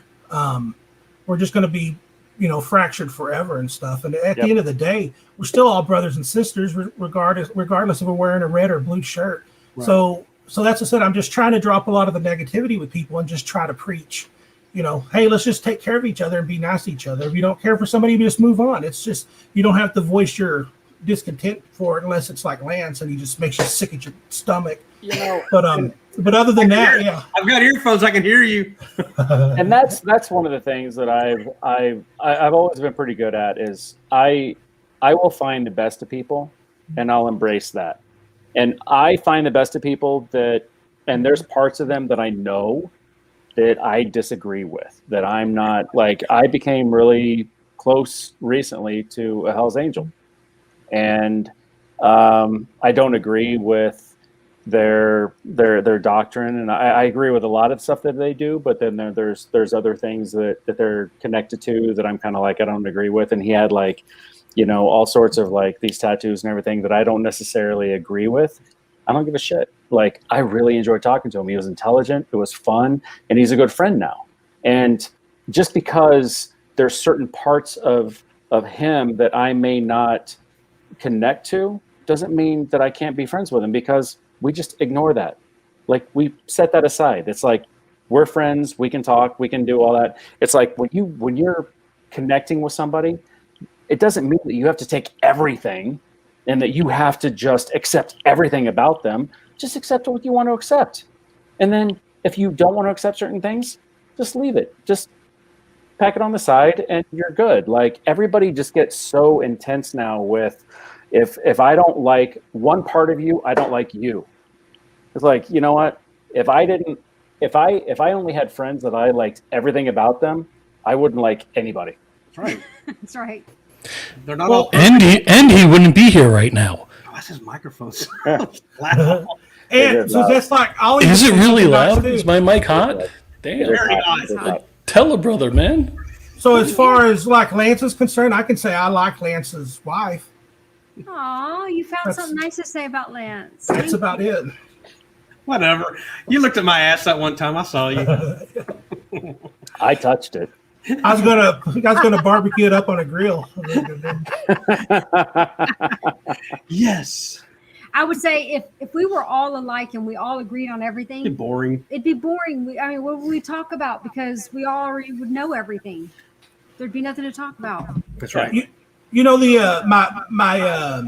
[SPEAKER 6] we're just going to be fractured forever and stuff. And at the end of the day, we're still all brothers and sisters, regardless if we're wearing a red or blue shirt.
[SPEAKER 3] Right.
[SPEAKER 6] So that's what I said. I'm just trying to drop a lot of the negativity with people and just try to preach, hey, let's just take care of each other and be nice to each other. If you don't care for somebody, you just move on. It's just, you don't have to voice your discontent for it unless it's like Lance and he just makes you sick at your stomach. But other than that, yeah.
[SPEAKER 3] I've got earphones. I can hear you.
[SPEAKER 2] And that's one of the things that I've always been pretty good at is I will find the best of people and I'll embrace that. And I find the best of people and there's parts of them that I know that I disagree with, that I'm not like. I became really close recently to a Hell's Angel, and I don't agree with their doctrine, and I agree with a lot of stuff that they do, but then there's other things that they're connected to that I'm kind of like I don't agree with. And he had like, you know, all sorts of like these tattoos and everything that I don't necessarily agree with. I don't give a shit. Like, I really enjoyed talking to him. He was intelligent, it was fun, and he's a good friend now. And just because there's certain parts of him that I may not connect to doesn't mean that I can't be friends with him, because we just ignore that. Like, we set that aside. It's like, we're friends, we can talk, we can do all that. It's like when you're connecting with somebody, it doesn't mean that you have to take everything and that you have to just accept everything about them. Just accept what you want to accept. And then if you don't want to accept certain things, just leave it. Just pack it on the side and you're good. Like, everybody just gets so intense now with, if I don't like one part of you, I don't like you. It's like, you know what? If I only had friends that I liked everything about them, I wouldn't like anybody.
[SPEAKER 3] That's right.
[SPEAKER 4] That's right.
[SPEAKER 3] They're not all.
[SPEAKER 1] And he wouldn't be here right now.
[SPEAKER 3] Oh, that's his microphone.
[SPEAKER 6] And so that's like, I'll even
[SPEAKER 1] Is it
[SPEAKER 6] say
[SPEAKER 1] really
[SPEAKER 6] something nice,
[SPEAKER 1] loud?
[SPEAKER 6] too.
[SPEAKER 1] Is my mic hot? Damn.
[SPEAKER 3] Very nice.
[SPEAKER 1] Tell a brother, man.
[SPEAKER 6] So as far as like Lance is concerned, I can say I like Lance's wife.
[SPEAKER 4] Aw, you found something nice to say about Lance.
[SPEAKER 6] That's about it.
[SPEAKER 3] Whatever. You looked at my ass that one time. I saw you.
[SPEAKER 2] I touched it.
[SPEAKER 6] I was gonna barbecue it up on a grill.
[SPEAKER 3] Yes.
[SPEAKER 4] I would say if we were all alike and we all agreed on everything,
[SPEAKER 3] It'd be boring.
[SPEAKER 4] it'd be boring. What would we talk about? Because we already would know everything. There'd be nothing to talk about.
[SPEAKER 3] That's right.
[SPEAKER 6] You know, the my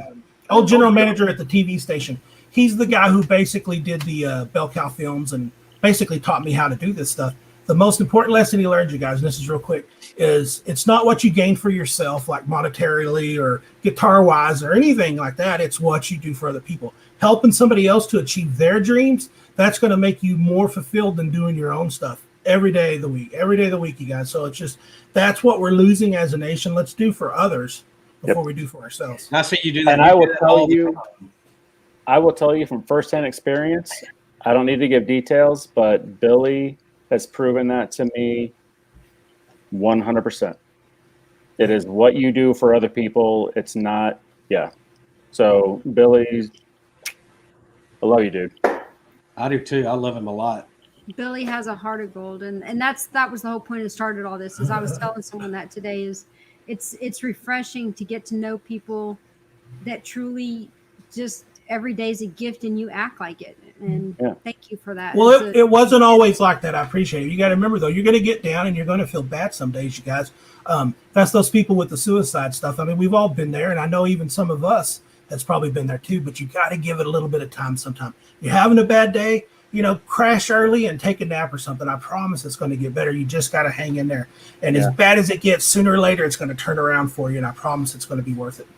[SPEAKER 6] old general manager at the TV station. He's the guy who basically did the Bell Cow films and basically taught me how to do this stuff. The most important lesson he learned, you guys, and this is real quick, is it's not what you gain for yourself, like monetarily or guitar-wise or anything like that. It's what you do for other people. Helping somebody else to achieve their dreams, that's going to make you more fulfilled than doing your own stuff every day of the week. Every day of the week, you guys. So it's just, that's what we're losing as a nation. Let's do for others before we do for ourselves.
[SPEAKER 3] I see you do that.
[SPEAKER 2] And I will tell you from firsthand experience, I don't need to give details, but Billy has proven that to me 100%. It is what you do for other people. It's not, yeah. So, Billy, I love you, dude.
[SPEAKER 3] I do too. I love him a lot.
[SPEAKER 4] Billy has a heart of gold, and that was the whole point that started all this. Is I was telling someone that today is it's refreshing to get to know people that truly just every day is a gift and you act like it. And thank you for that.
[SPEAKER 6] Well, it wasn't always like that. I appreciate it. You got to remember, though, you're going to get down and you're going to feel bad some days, you guys. That's those people with the suicide stuff. I mean, we've all been there, and I know even some of us that's probably been there too, but you got to give it a little bit of time sometime. You're having a bad day, crash early and take a nap or something. I promise it's going to get better. You just got to hang in there. And as bad as it gets, sooner or later, it's going to turn around for you, and I promise it's going to be worth it.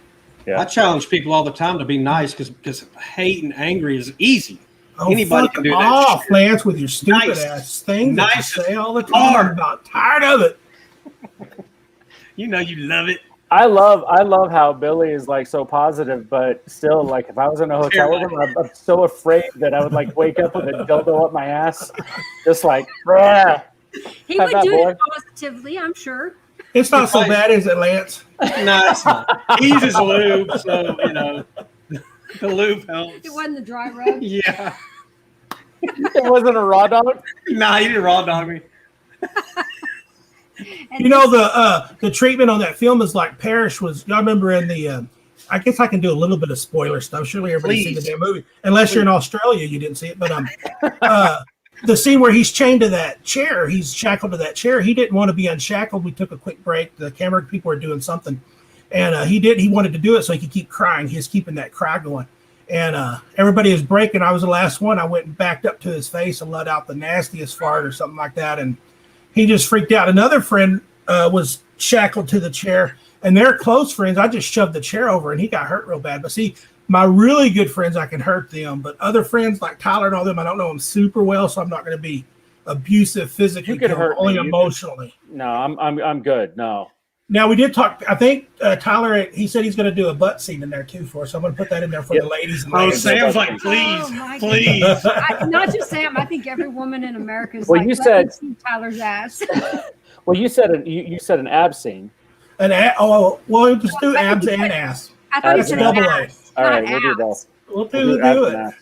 [SPEAKER 3] Yeah. I challenge people all the time to be nice because hate and angry is easy.
[SPEAKER 6] Oh,
[SPEAKER 3] anybody can do that.
[SPEAKER 6] Lance, with your stupid ass things that you say all the time. I'm about tired of it.
[SPEAKER 3] You love it.
[SPEAKER 2] I love how Billy is like so positive, but still, like, if I was in a hotel with him, I'm so afraid that I would like wake up with a dildo up my ass, just like, bruh.
[SPEAKER 4] He would do it positively, I'm sure.
[SPEAKER 6] It's not so bad, is it, Lance?
[SPEAKER 3] No, it's not. He uses lube, so the lube helps.
[SPEAKER 4] It wasn't the dry rub.
[SPEAKER 3] Yeah.
[SPEAKER 2] It wasn't a raw dog?
[SPEAKER 3] Nah, he didn't raw dog me.
[SPEAKER 6] The treatment on that film is like Parrish was. Y'all remember in the? I guess I can do a little bit of spoiler stuff. Surely everybody's seen the damn movie, unless you're in Australia, you didn't see it. But the scene where he's chained to that chair, he's shackled to that chair. He didn't want to be unshackled. We took a quick break. The camera people were doing something, and he wanted to do it so he could keep crying. He was keeping that cry going. And everybody was breaking. I was the last one. I went and backed up to his face and let out the nastiest fart or something like that. And he just freaked out. Another friend was shackled to the chair, and they're close friends. I just shoved the chair over, and he got hurt real bad. But see, my really good friends, I can hurt them. But other friends like Tyler and all them, I don't know them super well, so I'm not going to be abusive physically.
[SPEAKER 2] You could hurt
[SPEAKER 6] only
[SPEAKER 2] me.
[SPEAKER 6] emotionally.
[SPEAKER 2] No, I'm good. No.
[SPEAKER 6] Now we did talk. I think Tyler. He said he's going to do a butt scene in there too for us. So I'm going to put that in there for the ladies. And
[SPEAKER 3] Oh,
[SPEAKER 6] ladies.
[SPEAKER 3] Sam's like, please,
[SPEAKER 4] Oh, my
[SPEAKER 3] please.
[SPEAKER 4] Not just Sam. I think every woman in America is
[SPEAKER 2] Well,
[SPEAKER 4] like,
[SPEAKER 2] you
[SPEAKER 4] "Let
[SPEAKER 2] said-
[SPEAKER 4] me see Tyler's ass."
[SPEAKER 2] Well, you said you said an ab scene.
[SPEAKER 6] Well, we'll just do abs and ass.
[SPEAKER 4] I thought you
[SPEAKER 2] That's
[SPEAKER 4] said
[SPEAKER 6] double A.
[SPEAKER 4] ass,
[SPEAKER 2] All right,
[SPEAKER 4] not
[SPEAKER 2] we'll do
[SPEAKER 4] abs.
[SPEAKER 2] both.
[SPEAKER 6] We'll
[SPEAKER 2] We'll
[SPEAKER 6] do
[SPEAKER 2] abs and
[SPEAKER 6] it.
[SPEAKER 2] ass.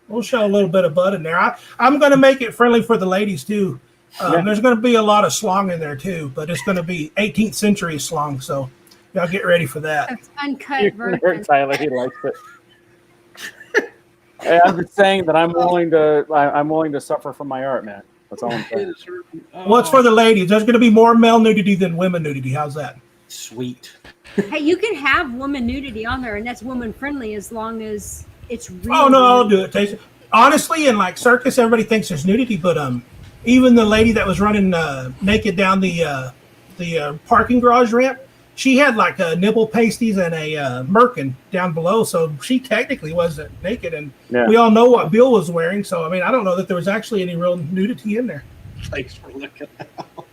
[SPEAKER 6] We'll show a little bit of butt in there. I'm going to make it friendly for the ladies too.
[SPEAKER 2] Yeah.
[SPEAKER 6] There's going to be a lot of slong in there too, but it's going to be 18th century slong. So y'all get ready for that.
[SPEAKER 4] That's uncut version.
[SPEAKER 2] Tyler, he likes it. Hey, I'm just saying that I'm willing to suffer for my art, man. That's all I'm saying.
[SPEAKER 6] Well, it's for the ladies. There's going to be more male nudity than women nudity. How's that?
[SPEAKER 3] Sweet.
[SPEAKER 4] Hey, you can have woman nudity on there, and that's woman friendly as long as it's real.
[SPEAKER 6] Oh no, I'll do it. Taste it. Honestly, in like circus, everybody thinks there's nudity, but even the lady that was running naked down the parking garage ramp, she had like nipple pasties and a merkin down below, so she technically wasn't naked. And we all know what Bill was wearing, so I mean, I don't know that there was actually any real nudity in there.
[SPEAKER 3] Thanks for looking out.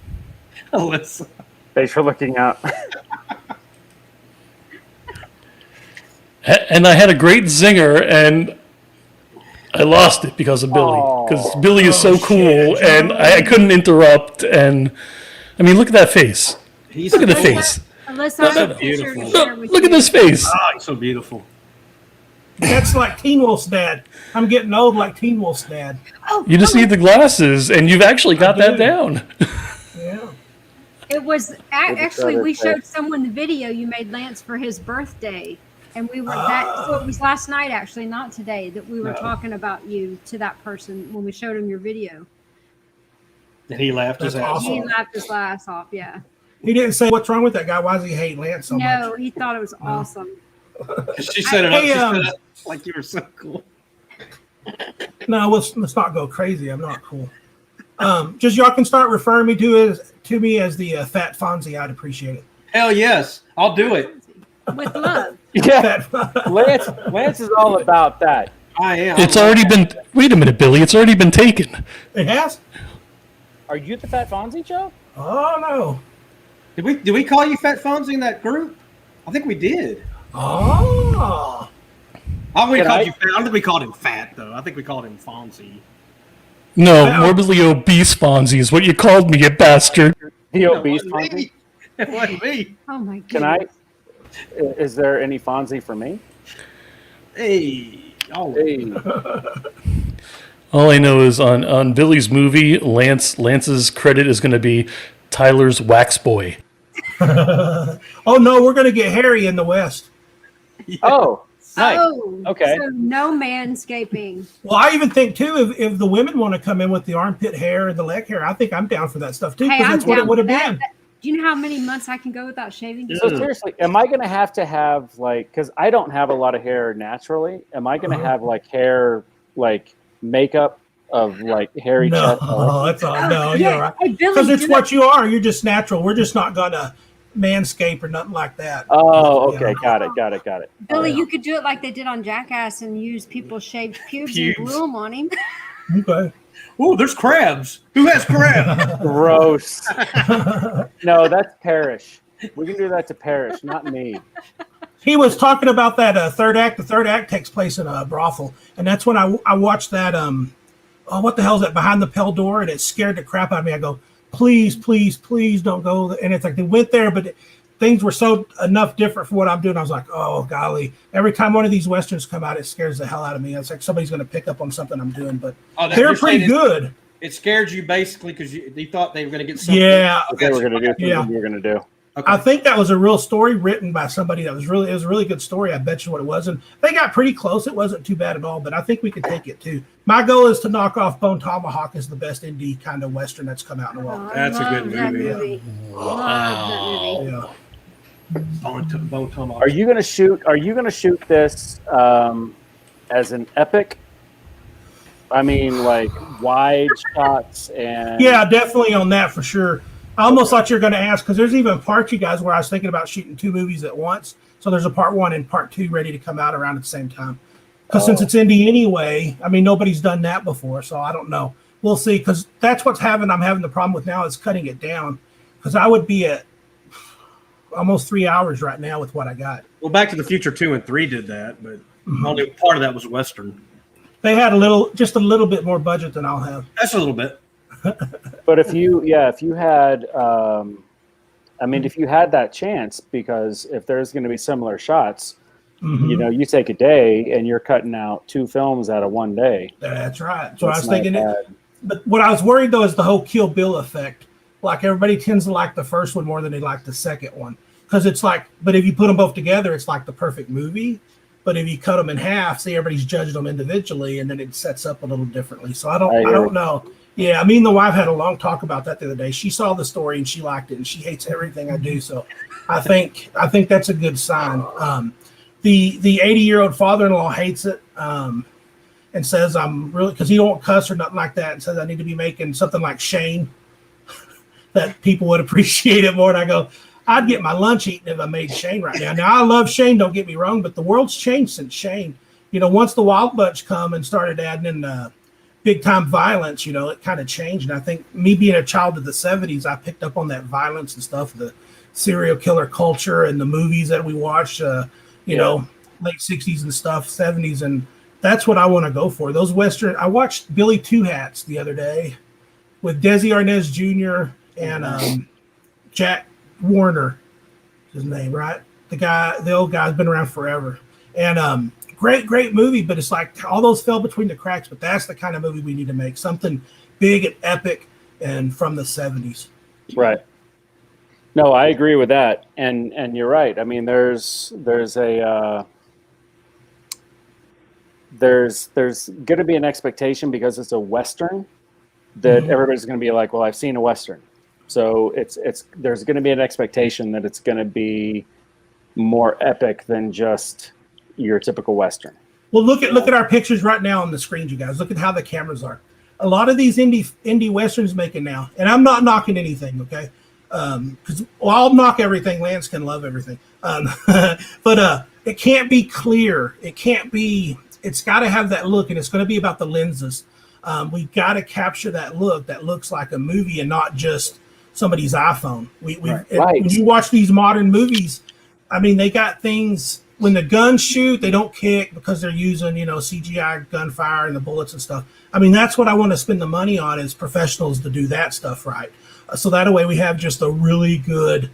[SPEAKER 3] Alyssa.
[SPEAKER 2] Thanks for looking out.
[SPEAKER 1] And I had a great zinger, and I lost it because of Billy. Because Billy is so cool, and I couldn't interrupt. And I mean, look at that face. Look at the face.
[SPEAKER 4] Alyssa, I have a picture to
[SPEAKER 3] beautiful.
[SPEAKER 4] share with
[SPEAKER 1] Look
[SPEAKER 4] you.
[SPEAKER 1] at this face.
[SPEAKER 3] Oh, he's so beautiful.
[SPEAKER 6] That's like Teen Wolf's dad. I'm getting old like Teen Wolf's dad.
[SPEAKER 4] Oh,
[SPEAKER 1] You just
[SPEAKER 4] oh,
[SPEAKER 1] need the glasses, and you've actually got that down.
[SPEAKER 6] Yeah.
[SPEAKER 4] It was actually
[SPEAKER 2] other
[SPEAKER 4] we
[SPEAKER 2] face.
[SPEAKER 4] showed someone the video you made Lance for his birthday, and we were so it was last night actually, not today, that we were talking about you to that person when we showed him your video.
[SPEAKER 3] And he laughed his
[SPEAKER 6] That's
[SPEAKER 3] ass
[SPEAKER 6] awesome.
[SPEAKER 4] He
[SPEAKER 3] off.
[SPEAKER 4] laughed his ass off. Yeah.
[SPEAKER 6] He didn't say what's wrong with that guy. Why does he hate Lance so
[SPEAKER 4] No,
[SPEAKER 6] much?
[SPEAKER 4] he thought it was awesome.
[SPEAKER 3] She set it up.
[SPEAKER 6] Hey,
[SPEAKER 3] She set it up like you were so cool.
[SPEAKER 6] No, let's not go crazy. I'm not cool. Just y'all can start referring me to me as the Fat Fonzie. I'd appreciate it.
[SPEAKER 3] Hell yes, I'll do it.
[SPEAKER 4] With love.
[SPEAKER 2] Yeah,
[SPEAKER 6] Fat,
[SPEAKER 2] Lance is all about that.
[SPEAKER 3] I am.
[SPEAKER 1] It's already been. Wait a minute, Billy. It's already been taken.
[SPEAKER 6] it has?
[SPEAKER 2] Are you the Fat Fonzie, Joe?
[SPEAKER 6] Oh no.
[SPEAKER 3] Did we call you Fat Fonzie in that group? I think we did.
[SPEAKER 6] Oh.
[SPEAKER 3] I we
[SPEAKER 2] Can
[SPEAKER 3] called
[SPEAKER 2] I-
[SPEAKER 3] you Fat. I don't think we called him Fat though. I think we called him Fonzie.
[SPEAKER 1] No,
[SPEAKER 6] Wow.
[SPEAKER 1] morbidly obese Fonzie is what you called me, you bastard.
[SPEAKER 2] The
[SPEAKER 3] No,
[SPEAKER 2] obese
[SPEAKER 3] it wasn't
[SPEAKER 2] Fonzie.
[SPEAKER 3] me. It wasn't me.
[SPEAKER 4] Oh my
[SPEAKER 2] Can
[SPEAKER 4] goodness.
[SPEAKER 2] Is there any Fonzie for me?
[SPEAKER 3] Hey. Oh.
[SPEAKER 2] Hey.
[SPEAKER 1] All I know is on Billy's movie, Lance's credit is going to be Tyler's Wax Boy.
[SPEAKER 6] Oh no, we're gonna get Harry in the West.
[SPEAKER 2] Oh, nice.
[SPEAKER 4] Oh,
[SPEAKER 2] Okay.
[SPEAKER 4] So no manscaping.
[SPEAKER 6] Well, I even think too, if the women want to come in with the armpit hair and the leg hair, I think I'm down for that stuff too,
[SPEAKER 4] Hey,
[SPEAKER 6] because
[SPEAKER 4] I'm
[SPEAKER 6] that's what
[SPEAKER 4] down
[SPEAKER 6] it would have
[SPEAKER 4] for that.
[SPEAKER 6] been.
[SPEAKER 4] Do you know how many months I can go without shaving?
[SPEAKER 2] So seriously, am I going to have like, because I don't have a lot of hair naturally, am I going to have like hair, like makeup of like hairy
[SPEAKER 6] No,
[SPEAKER 2] chest?
[SPEAKER 6] that's all. No,
[SPEAKER 4] Yeah.
[SPEAKER 6] you're right.
[SPEAKER 4] Hey, Billy,
[SPEAKER 6] Because it's
[SPEAKER 4] do
[SPEAKER 6] what you are. You're just natural. We're just not gonna manscape or nothing like that.
[SPEAKER 2] Oh, okay,
[SPEAKER 6] Yeah.
[SPEAKER 2] got it.
[SPEAKER 4] Billy, you could do it like they did on Jackass and use people's shaved pubes and glue them on him.
[SPEAKER 6] Okay.
[SPEAKER 3] Oh, there's crabs. Who has crabs?
[SPEAKER 2] Gross. No, that's Parrish. We can do that to Parrish, not me.
[SPEAKER 6] He was talking about that third act. The third act takes place in a brothel, and that's when I watched that. Oh, what the hell is that behind the pell door? And it scared the crap out of me. I go, please, please, please don't go. And it's like they went there, but things were so enough different from what I'm doing. I was like, oh golly! Every time one of these westerns come out, it scares the hell out of me. It's like somebody's going to pick up on something I'm doing, but
[SPEAKER 3] Oh, that-
[SPEAKER 6] they're
[SPEAKER 3] you're
[SPEAKER 6] pretty
[SPEAKER 3] saying
[SPEAKER 6] good.
[SPEAKER 3] It scared you basically because you thought they were going to get something.
[SPEAKER 6] Yeah,
[SPEAKER 2] They were going to do something
[SPEAKER 6] Yeah.
[SPEAKER 2] you were going to do.
[SPEAKER 3] Okay.
[SPEAKER 6] I think that was a real story written by somebody that was it was a really good story. I bet you what it was. And they got pretty close. It wasn't too bad at all, but I think we could take it too. My goal is to knock off Bone Tomahawk as the best indie kind of Western that's come out in a while.
[SPEAKER 4] Oh, I
[SPEAKER 3] That's a good
[SPEAKER 4] love that
[SPEAKER 3] movie.
[SPEAKER 4] Love that movie.
[SPEAKER 6] Yeah.
[SPEAKER 3] Bone Tomahawk.
[SPEAKER 2] Are you going to shoot this as an epic? I mean, like wide shots and
[SPEAKER 6] Yeah, definitely on that for sure. I almost thought you were going to ask because there's even parts, you guys, where I was thinking about shooting two movies at once. So there's a part one and part two ready to come out around at the same time. Because since it's indie anyway, I mean, nobody's done that before. So I don't know. We'll see. Because that's I'm having the problem with now is cutting it down. Because I would be at almost 3 hours right now with what I got.
[SPEAKER 3] Well, Back to the Future 2 and 3 did that, but only part of that was Western.
[SPEAKER 6] They had just a little bit more budget than I'll have.
[SPEAKER 3] That's a little bit.
[SPEAKER 2] But if you had, if you had that chance, because if there's going to be similar shots, you take a day and you're cutting out 2 films out of one day.
[SPEAKER 6] That's right. So I was thinking but what I was worried though is the whole Kill Bill effect. Like everybody tends to like the first one more than they like the second one. Because it's like, but if you put them both together, it's like the perfect movie. But if you cut them in half, see, everybody's judged them individually, and then it sets up a little differently. So I don't know. Yeah, me and the wife had a long talk about that the other day. She saw the story and she liked it, and she hates everything I do. So I think that's a good sign. The 80-year-old father-in-law hates it and says I'm really, because he don't cuss or nothing like that, and says I need to be making something like Shane that people would appreciate it more. And I go, I'd get my lunch eaten if I made Shane right now. Now I love Shane, don't get me wrong, but the world's changed since Shane. Once the Wild Bunch come and started adding in big time violence, it kind of changed. And I think me being a child of the 70s, I picked up on that violence and stuff, the serial killer culture and the movies that we watched, late 60s and stuff, 70s. And that's what I want to go for. Those Western, I watched Billy Two Hats the other day with Desi Arnaz Jr. and Jack Warner, his name, right? The old guy's been around forever. And great movie, but it's like all those fell between the cracks. But that's the kind of movie we need to make, something big and epic and from the 70s. Right.
[SPEAKER 2] No, I agree with that. And you're right. I mean, there's going to be an expectation because it's a Western that everybody's going to be like, well, I've seen a Western. So there's going to be an expectation that it's going to be more epic than just your typical Western.
[SPEAKER 6] Well, look at our pictures right now on the screens, you guys. Look at how the cameras are. A lot of these indie Westerns making now, and I'm not knocking anything, okay? Because I'll knock everything. Lance can love everything. But it can't be clear. It's got to have that look, and it's going to be about the lenses. We've got to capture that look that looks like a movie and not just somebody's iPhone. When you watch these modern movies, I mean, they got things, when the guns shoot, they don't kick because they're using, CGI gunfire and the bullets and stuff. I mean, that's what I want to spend the money on, is professionals to do that stuff right. So that way we have just a really good,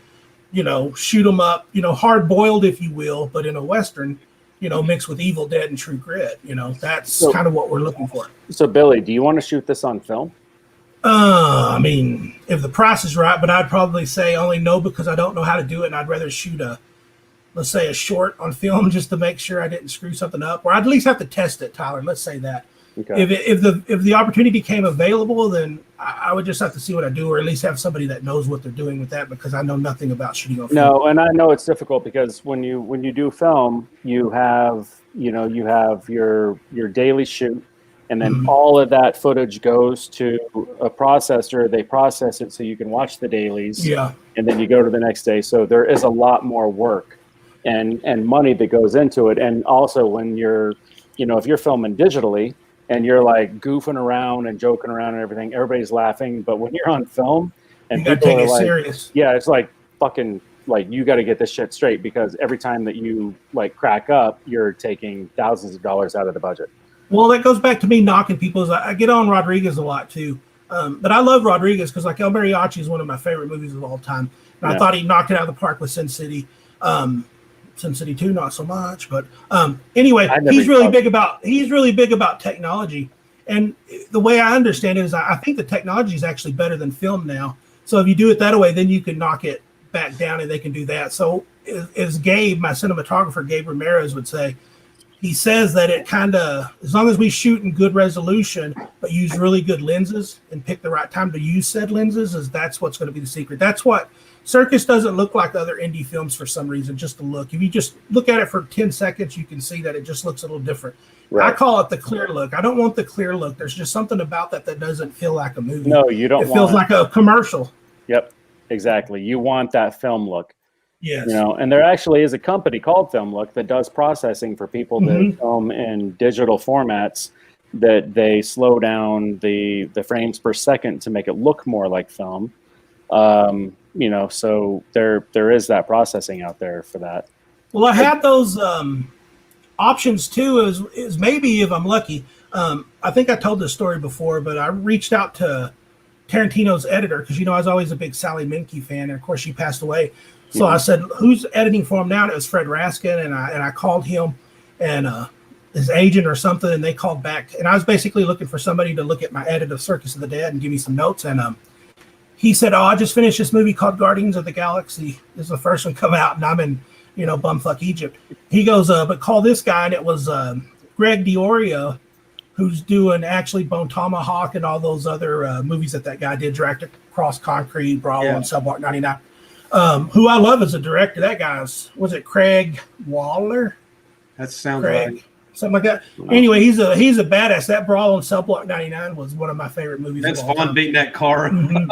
[SPEAKER 6] shoot 'em up, hard-boiled, if you will, but in a Western, mixed with Evil Dead and True Grit. That's kind of what we're looking for.
[SPEAKER 2] So, Billy, do you want to shoot this on film?
[SPEAKER 6] I mean, if the price is right, but I'd probably say only no, because I don't know how to do it, and I'd rather shoot let's say a short on film just to make sure I didn't screw something up, or I'd at least have to test it, Tyler. Let's say that. Okay. If the opportunity came available, then I would just have to see what I do, or at least have somebody that knows what they're doing with that, because I know nothing about shooting on film.
[SPEAKER 2] No, and I know it's difficult because when you do film, you have your daily shoot, and then all of that footage goes to a processor. They process it so you can watch the dailies.
[SPEAKER 6] Yeah.
[SPEAKER 2] And then you go to the next day. So there is a lot more work and money that goes into it. And also when you're, if you're filming digitally and you're like goofing around and joking around and everything, everybody's laughing. But when you're on film and
[SPEAKER 6] you gotta
[SPEAKER 2] people
[SPEAKER 6] take
[SPEAKER 2] are
[SPEAKER 6] it
[SPEAKER 2] like,
[SPEAKER 6] serious.
[SPEAKER 2] yeah, it's like fucking, like, you got to get this shit straight, because every time that you like crack up, you're taking thousands of dollars out of the budget.
[SPEAKER 6] Well, that goes back to me knocking people. I get on Rodriguez a lot too. But I love Rodriguez because, like, El Mariachi is one of my favorite movies of all time. And I thought he knocked it out of the park with Sin City. Sin City 2, not so much. But anyway, he's really big about technology. And the way I understand it is I think the technology is actually better than film now. So if you do it that way, then you can knock it back down and they can do that. So as Gabe, my cinematographer, Gabe Ramirez, would say, he says that it kind of, as long as we shoot in good resolution, but use really good lenses and pick the right time to use said lenses, that's what's going to be the secret. That's what Circus doesn't look like other indie films for some reason, just to look. If you just look at it for 10 seconds, you can see that it just looks a little different. Right. I call it the clear look. I don't want the clear look. There's just something about that doesn't feel like a movie.
[SPEAKER 2] No, you don't.
[SPEAKER 6] It feels like a commercial.
[SPEAKER 2] Yep, exactly. You want that film look.
[SPEAKER 6] Yes.
[SPEAKER 2] And there actually is a company called Film Look that does processing for people that film in digital formats, that they slow down the frames per second to make it look more like film. so there is that processing out there for that.
[SPEAKER 6] Well, I had those options too. Is maybe if I'm lucky. I think I told this story before, but I reached out to Tarantino's editor because I was always a big Sally Menke fan, and of course she passed away. So I said, "Who's editing for him now?" And it was Fred Raskin, and I called him and his agent or something, and they called back. And I was basically looking for somebody to look at my edit of Circus of the Dead and give me some notes. And he said, "Oh, I just finished this movie called Guardians of the Galaxy. This is the first one come out, and I'm in bumfuck Egypt." He goes, "But call this guy," and it was Greg Dioria, who's doing actually Bone Tomahawk and all those other movies that guy did, directed Cross Concrete, Bravo, and Subwalk 99. Who I love as a director. That guy's, was it Craig Waller?
[SPEAKER 3] That sounds
[SPEAKER 6] Craig,
[SPEAKER 3] right.
[SPEAKER 6] something like that. Anyway, he's a badass. That Brawl on Subwalk 99 was one of my favorite movies.
[SPEAKER 3] That's fun beating that car.
[SPEAKER 6] Bone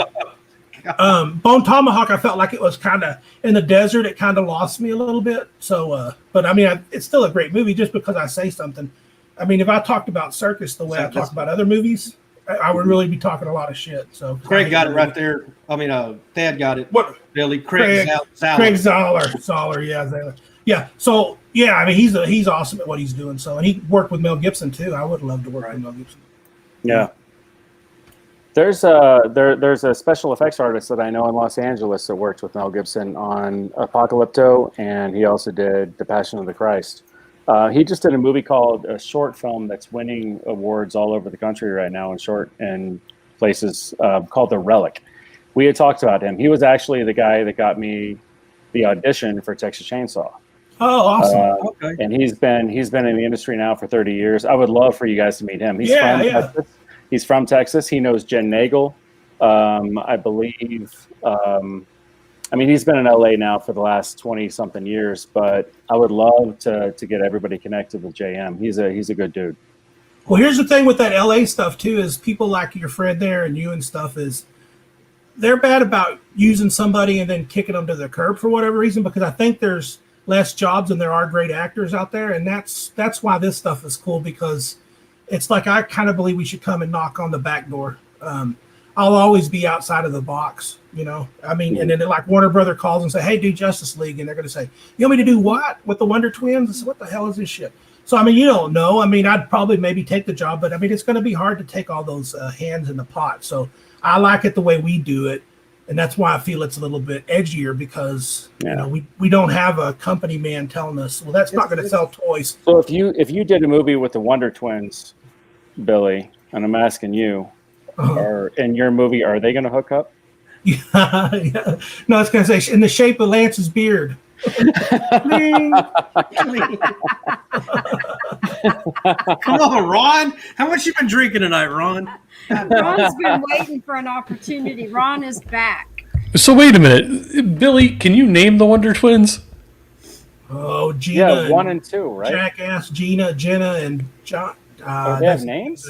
[SPEAKER 6] Tomahawk, I felt like it was kind of in the desert. It kind of lost me a little bit. So, but I mean, it's still a great movie just because I say something. I mean, if I talked about Circus the way I talk about other movies, I would really be talking a lot of shit. So
[SPEAKER 3] Craig got it right there. I mean, Thad got it.
[SPEAKER 6] What?
[SPEAKER 3] Billy Craig Zoller.
[SPEAKER 6] Craig Zoller, yeah. So yeah, I mean, he's awesome at what he's doing. So, and he worked with Mel Gibson too. I would love to work with Mel Gibson.
[SPEAKER 2] Yeah. There's a special effects artist that I know in Los Angeles that worked with Mel Gibson on Apocalypto, and he also did The Passion of the Christ. He just did a short film that's winning awards all over the country right now in places called The Relic. We had talked about him. He was actually the guy that got me the audition for Texas Chainsaw.
[SPEAKER 6] Oh, awesome!
[SPEAKER 3] Okay.
[SPEAKER 2] And he's been in the industry now for 30 years. I would love for you guys to meet him. Texas. He's from Texas. He knows Jen Nagel, I believe. I mean, he's been in LA now for the last 20-something years, but I would love to get everybody connected with JM. He's a good dude.
[SPEAKER 6] Well, here's the thing with that LA stuff too: is people like your friend there and you and stuff is they're bad about using somebody and then kicking them to the curb for whatever reason. Because I think there's less jobs than there are great actors out there, and that's why this stuff is cool because it's like I kind of believe we should come and knock on the back door. I'll always be outside of the box, I mean, and then like Warner Brother calls and say, "Hey, do Justice League," and they're going to say, "You want me to do what with the Wonder Twins?" I said, "What the hell is this shit?" So I mean, you don't know. I mean, I'd probably maybe take the job, but I mean, it's going to be hard to take all those hands in the pot. So I like it the way we do it, and that's why I feel it's a little bit edgier because we don't have a company man telling us, "Well, that's not going to sell toys."
[SPEAKER 2] So if you did a movie with the Wonder Twins, Billy, and I'm asking you. Or in your movie, are they going to hook up?
[SPEAKER 6] Yeah. No, I was going to say in the shape of Lance's beard.
[SPEAKER 3] Come on, Ron. How much you been drinking tonight, Ron?
[SPEAKER 4] Ron's been waiting for an opportunity. Ron is back.
[SPEAKER 1] So wait a minute, Billy, can you name the Wonder Twins?
[SPEAKER 6] Oh, Gina.
[SPEAKER 2] Yeah, 1 and 2, right?
[SPEAKER 6] Jackass, Gina, Jenna, and John.
[SPEAKER 2] They have names?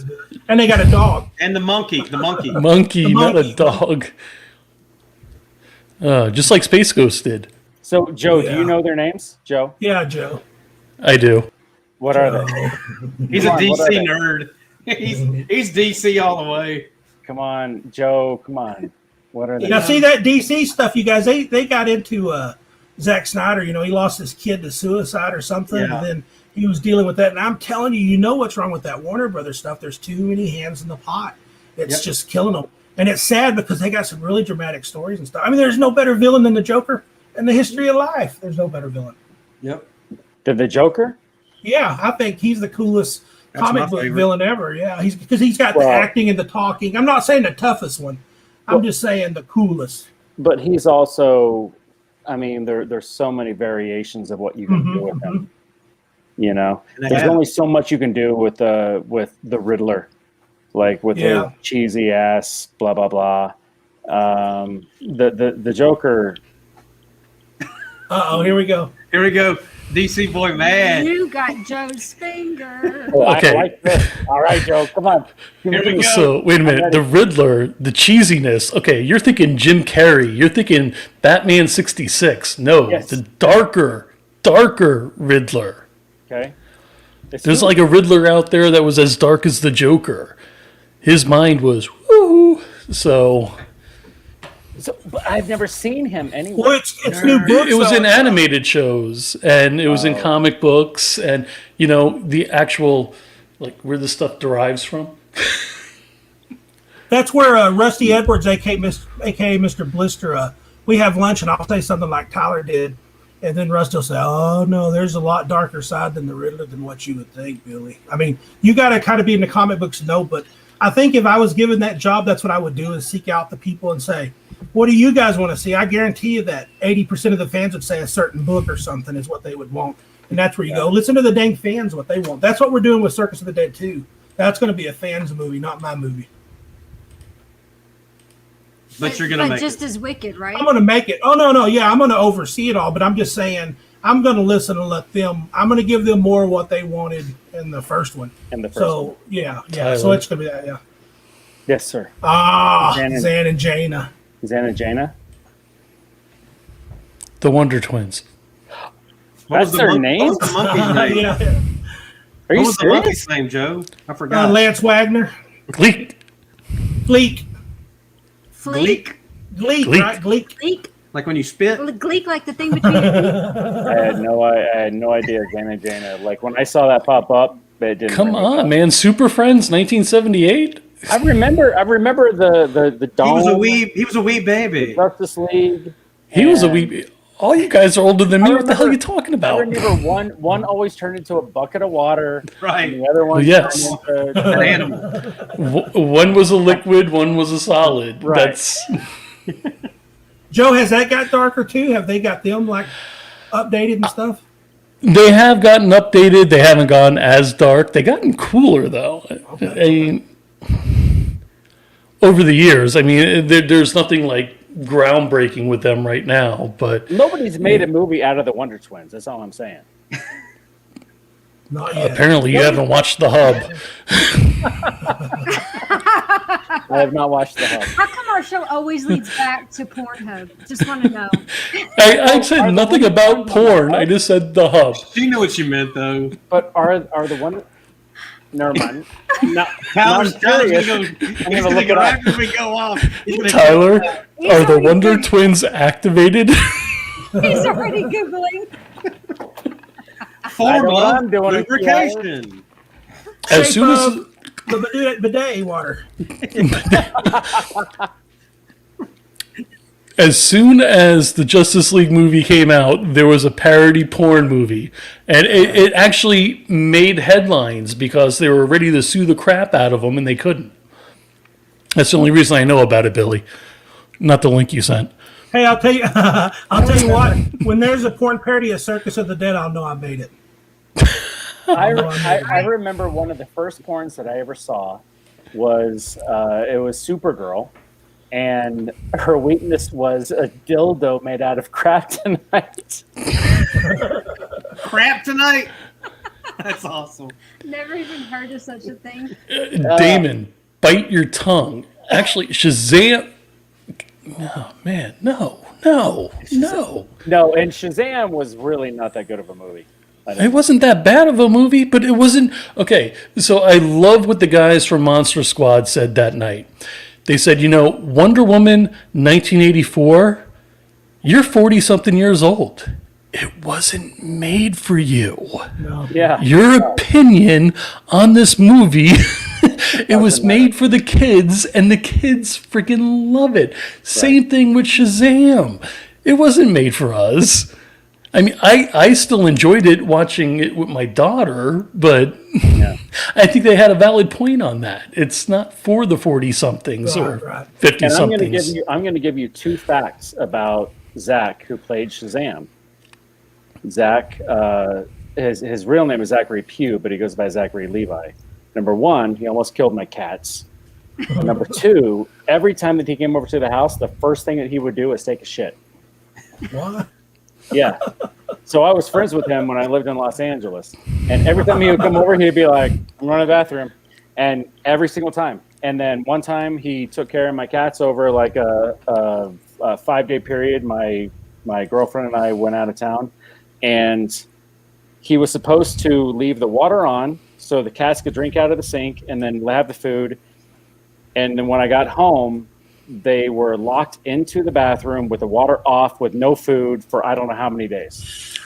[SPEAKER 6] And they got a dog.
[SPEAKER 3] And the monkey.
[SPEAKER 1] Monkey, not a dog. Just like Space Ghost did.
[SPEAKER 2] So, Joe, do you know their names? Joe?
[SPEAKER 6] Yeah, Joe.
[SPEAKER 1] I do.
[SPEAKER 2] What are they?
[SPEAKER 3] He's a DC nerd. He's DC all the way.
[SPEAKER 2] Come on, Joe. Come on. What are they?
[SPEAKER 6] Now, see that DC stuff, you guys, they got into Zack Snyder. He lost his kid to suicide or something.
[SPEAKER 3] Yeah.
[SPEAKER 6] And then he was dealing with that. And I'm telling you, what's wrong with that Warner Brothers stuff. There's too many hands in the pot. It's just killing them. And it's sad because they got some really dramatic stories and stuff. I mean, there's no better villain than the Joker in the history of life. There's no better villain.
[SPEAKER 3] Yep.
[SPEAKER 2] The Joker?
[SPEAKER 6] Yeah, I think he's the coolest comic book villain ever. Yeah, because he's got the acting and the talking. I'm not saying the toughest one. I'm just saying the coolest.
[SPEAKER 2] But he's also, I mean, there's so many variations of what you can do with him. There's only so much you can do with the Riddler, like with the cheesy ass blah blah blah. The Joker.
[SPEAKER 6] Here we go.
[SPEAKER 3] DC boy mad.
[SPEAKER 4] You got Joe's finger.
[SPEAKER 1] Okay.
[SPEAKER 2] I like this. All right, Joe, come on.
[SPEAKER 3] Here we go.
[SPEAKER 1] So wait a minute. The Riddler, the cheesiness. Okay, you're thinking Jim Carrey. You're thinking Batman '66. No, the darker Riddler.
[SPEAKER 2] Okay.
[SPEAKER 1] There's like a Riddler out there that was as dark as the Joker. His mind was woo. So
[SPEAKER 2] So, but I've never seen him anywhere.
[SPEAKER 6] Well, it's new books.
[SPEAKER 1] It was
[SPEAKER 6] though.
[SPEAKER 1] in animated shows, and it was in comic books, and the actual where the stuff derives from.
[SPEAKER 6] That's where Rusty Edwards, aka Mr. Blister, we have lunch, and I'll say something like Tyler did, and then Rusty will say, "Oh no, there's a lot darker side than the Riddler than what you would think, Billy." I mean, you got to kind of be in the comic books to know, but I think if I was given that job, that's what I would do: is seek out the people and say, "What do you guys want to see?" I guarantee you that 80% of the fans would say a certain book or something is what they would want, and that's where you go. Listen to the dang fans, what they want. That's what we're doing with Circus of the Dead 2. That's going to be a fans movie, not my movie.
[SPEAKER 3] But you're gonna make
[SPEAKER 4] just
[SPEAKER 3] it.
[SPEAKER 4] as wicked, right?
[SPEAKER 6] I'm going to make it. Oh no, yeah, I'm going to oversee it all, but I'm just saying I'm going to listen and let them. I'm going to give them more of what they wanted in the first one. So yeah.
[SPEAKER 1] Tyler.
[SPEAKER 6] So it's going to be that. Yeah.
[SPEAKER 2] Yes, sir.
[SPEAKER 6] Zan and Jaina.
[SPEAKER 2] Zan and Jaina.
[SPEAKER 1] The Wonder Twins.
[SPEAKER 2] That's their name?
[SPEAKER 3] What was the monkey's name?
[SPEAKER 6] Yeah.
[SPEAKER 2] Are
[SPEAKER 3] What
[SPEAKER 2] you
[SPEAKER 3] was the monkey's
[SPEAKER 2] serious?
[SPEAKER 3] name, Joe? I forgot.
[SPEAKER 6] Lance Wagner.
[SPEAKER 1] Gleek.
[SPEAKER 6] Gleek.
[SPEAKER 4] Fleek.
[SPEAKER 6] Gleek.
[SPEAKER 1] Gleek.
[SPEAKER 6] Right? Gleek.
[SPEAKER 4] Gleek.
[SPEAKER 3] Like when you spit?
[SPEAKER 4] Gleek, like the thing between your teeth.
[SPEAKER 2] I had no idea Zan and Jaina. Like when I saw that pop up, it didn't.
[SPEAKER 1] Come
[SPEAKER 2] ring a
[SPEAKER 1] on,
[SPEAKER 2] bell.
[SPEAKER 1] man. Super Friends, 1978.
[SPEAKER 2] I remember the
[SPEAKER 3] He was a
[SPEAKER 2] Dome,
[SPEAKER 3] wee baby.
[SPEAKER 2] Justice League.
[SPEAKER 1] He was a
[SPEAKER 2] and
[SPEAKER 1] wee. All you guys are older than me. What the hell are you talking
[SPEAKER 2] I
[SPEAKER 1] about?
[SPEAKER 2] remember one always turned into a bucket of water,
[SPEAKER 3] Right.
[SPEAKER 2] and the other one
[SPEAKER 1] Yes.
[SPEAKER 2] turned into
[SPEAKER 3] An animal.
[SPEAKER 1] One was a liquid, one was a solid.
[SPEAKER 2] Right.
[SPEAKER 1] That's
[SPEAKER 6] Joe, has that got darker too? Have they got them like updated and stuff?
[SPEAKER 1] they have gotten updated. They haven't gone as dark. They gotten cooler though. Over the years, there's nothing like groundbreaking with them right now. But
[SPEAKER 2] Nobody's made a movie out of the Wonder Twins. That's all I'm saying.
[SPEAKER 6] Not yet.
[SPEAKER 1] apparently, you haven't watched The Hub.
[SPEAKER 2] I have not watched The Hub.
[SPEAKER 4] How come our show always leads back to Pornhub? Just want to know.
[SPEAKER 1] I said nothing about porn. I just said The Hub.
[SPEAKER 3] You know what you meant, though.
[SPEAKER 2] But are the Wonder? Never mind. No,
[SPEAKER 3] Tyler's
[SPEAKER 2] curious.
[SPEAKER 3] gonna
[SPEAKER 2] gonna look it
[SPEAKER 3] go
[SPEAKER 2] up.
[SPEAKER 3] after we go off. He's gonna
[SPEAKER 1] Tyler,
[SPEAKER 4] He's
[SPEAKER 1] are the
[SPEAKER 4] already
[SPEAKER 1] Wonder
[SPEAKER 4] good.
[SPEAKER 1] Twins activated?
[SPEAKER 4] He's already Googling.
[SPEAKER 2] I know what
[SPEAKER 3] form
[SPEAKER 2] I'm
[SPEAKER 3] of
[SPEAKER 2] doing.
[SPEAKER 3] lubrication.
[SPEAKER 1] As
[SPEAKER 6] Shape
[SPEAKER 1] soon as
[SPEAKER 6] of the bidet water.
[SPEAKER 1] As soon as the Justice League movie came out, there was a parody porn movie. And it actually made headlines because they were ready to sue the crap out of them and they couldn't. That's the only reason I know about it, Billy. Not the link you sent.
[SPEAKER 6] Hey, I'll tell you. I'll tell you what. When there's a porn parody of Circus of the Dead, I'll know I made it.
[SPEAKER 2] I remember one of the first porns that I ever saw was it was Supergirl, and her weakness was a dildo made out of kryptonite.
[SPEAKER 3] Crap tonight. That's awesome.
[SPEAKER 4] Never even heard of such a thing.
[SPEAKER 1] Damon, bite your tongue. Actually, Shazam. No, man, no.
[SPEAKER 2] No, and Shazam was really not that good of a movie.
[SPEAKER 1] It wasn't that bad of a movie, but it wasn't. Okay, so I love what the guys from Monster Squad said that night. They said, Wonder Woman 1984, you're 40-something years old. It wasn't made for you.
[SPEAKER 6] No.
[SPEAKER 2] Yeah,
[SPEAKER 1] Your opinion on this movie, it was made for the kids, and the kids freaking love it. Same thing with Shazam. It wasn't made for us. I still enjoyed it watching it with my daughter, but I think they had a valid point on that. It's not for the 40-somethings or
[SPEAKER 6] Right.
[SPEAKER 1] 50-somethings.
[SPEAKER 2] and I'm going to give you two facts about Zach, who played Shazam. Zach, his real name is Zachary Pugh, but he goes by Zachary Levi. Number one, he almost killed my cats. Number two, every time that he came over to the house, the first thing that he would do is take a shit.
[SPEAKER 6] What?
[SPEAKER 2] Yeah. So I was friends with him when I lived in Los Angeles. And every time he would come over, he'd be like, I'm going to the bathroom. And every single time. And then one time he took care of my cats over like a 5-day period. My girlfriend and I went out of town. And he was supposed to leave the water on so the cats could drink out of the sink and then have the food. And then when I got home, they were locked into the bathroom with the water off, with no food for I don't know how many days.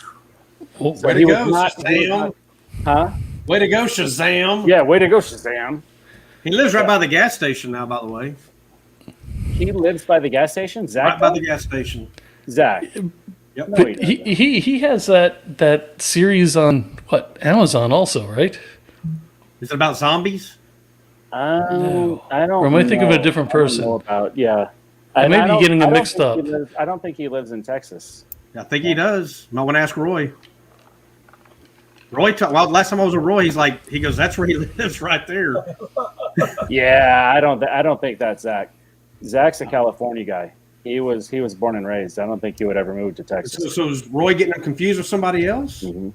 [SPEAKER 1] Well,
[SPEAKER 2] So
[SPEAKER 3] Way to
[SPEAKER 2] he was
[SPEAKER 3] go,
[SPEAKER 2] not- he was
[SPEAKER 3] Shazam.
[SPEAKER 2] not- Huh?
[SPEAKER 3] Way to go, Shazam.
[SPEAKER 2] Yeah, way to go, Shazam.
[SPEAKER 3] He lives right by the gas station now, by the way.
[SPEAKER 2] He lives by the gas station. Zach.
[SPEAKER 3] Right by the gas station.
[SPEAKER 2] Zach.
[SPEAKER 3] Yep.
[SPEAKER 2] No, he
[SPEAKER 1] but
[SPEAKER 2] doesn't.
[SPEAKER 1] he has that series on Amazon also, right?
[SPEAKER 3] Is it about zombies?
[SPEAKER 2] I don't.
[SPEAKER 1] Or am I thinking of a
[SPEAKER 2] know.
[SPEAKER 1] different
[SPEAKER 2] I don't
[SPEAKER 1] person?
[SPEAKER 2] know about yeah.
[SPEAKER 1] I may be
[SPEAKER 2] don't-
[SPEAKER 1] getting them
[SPEAKER 2] I don't
[SPEAKER 1] mixed
[SPEAKER 2] think he
[SPEAKER 1] up.
[SPEAKER 2] lives- I don't think he lives in Texas.
[SPEAKER 3] I think he does. Might want to ask Roy. Well, last time I was with Roy, he goes, that's where he lives right there.
[SPEAKER 2] Yeah, I don't think that's Zach. Zach's a California guy. He was born and raised. I don't think he would ever move to Texas.
[SPEAKER 3] So is Roy getting him confused with somebody else?
[SPEAKER 2] Mhm.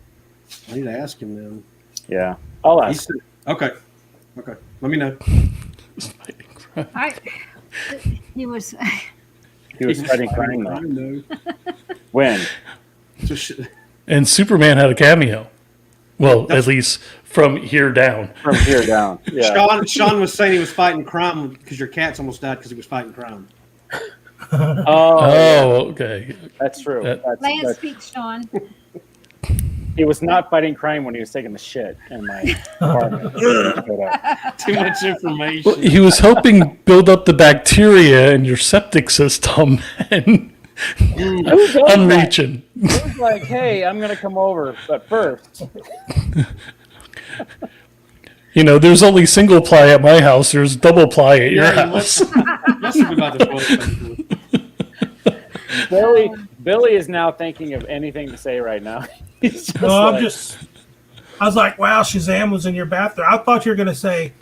[SPEAKER 3] I need to ask him then.
[SPEAKER 2] Yeah, I'll
[SPEAKER 3] He
[SPEAKER 2] ask.
[SPEAKER 3] said, okay. Let me know.
[SPEAKER 4] He was.
[SPEAKER 2] He was fighting crime
[SPEAKER 3] I
[SPEAKER 2] though.
[SPEAKER 3] know.
[SPEAKER 2] When?
[SPEAKER 3] So
[SPEAKER 1] And Superman had a cameo. Well, at least from here down.
[SPEAKER 2] From here down. Yeah.
[SPEAKER 3] Sean was saying he was fighting crime because your cat's almost died because he was fighting crime.
[SPEAKER 2] Oh,
[SPEAKER 1] Okay.
[SPEAKER 2] that's true.
[SPEAKER 1] That-
[SPEAKER 4] Land
[SPEAKER 2] That's,
[SPEAKER 4] speaks, Sean.
[SPEAKER 2] he was not fighting crime when he was taking the shit in my apartment.
[SPEAKER 3] Too much
[SPEAKER 1] Well,
[SPEAKER 3] information.
[SPEAKER 1] he was helping build up the bacteria in your septic system and
[SPEAKER 2] Who does that?
[SPEAKER 1] unreaching.
[SPEAKER 2] He was like, hey, I'm going to come over, but first.
[SPEAKER 1] You know, there's only single ply at my house. There's double ply at your
[SPEAKER 3] Yeah,
[SPEAKER 1] house.
[SPEAKER 3] Let's talk about the toilet paper.
[SPEAKER 2] Billy is now thinking of anything to say right now. He's just
[SPEAKER 6] No,
[SPEAKER 2] like,
[SPEAKER 6] I was like, wow, Shazam was in your bathroom. I thought you were going to say,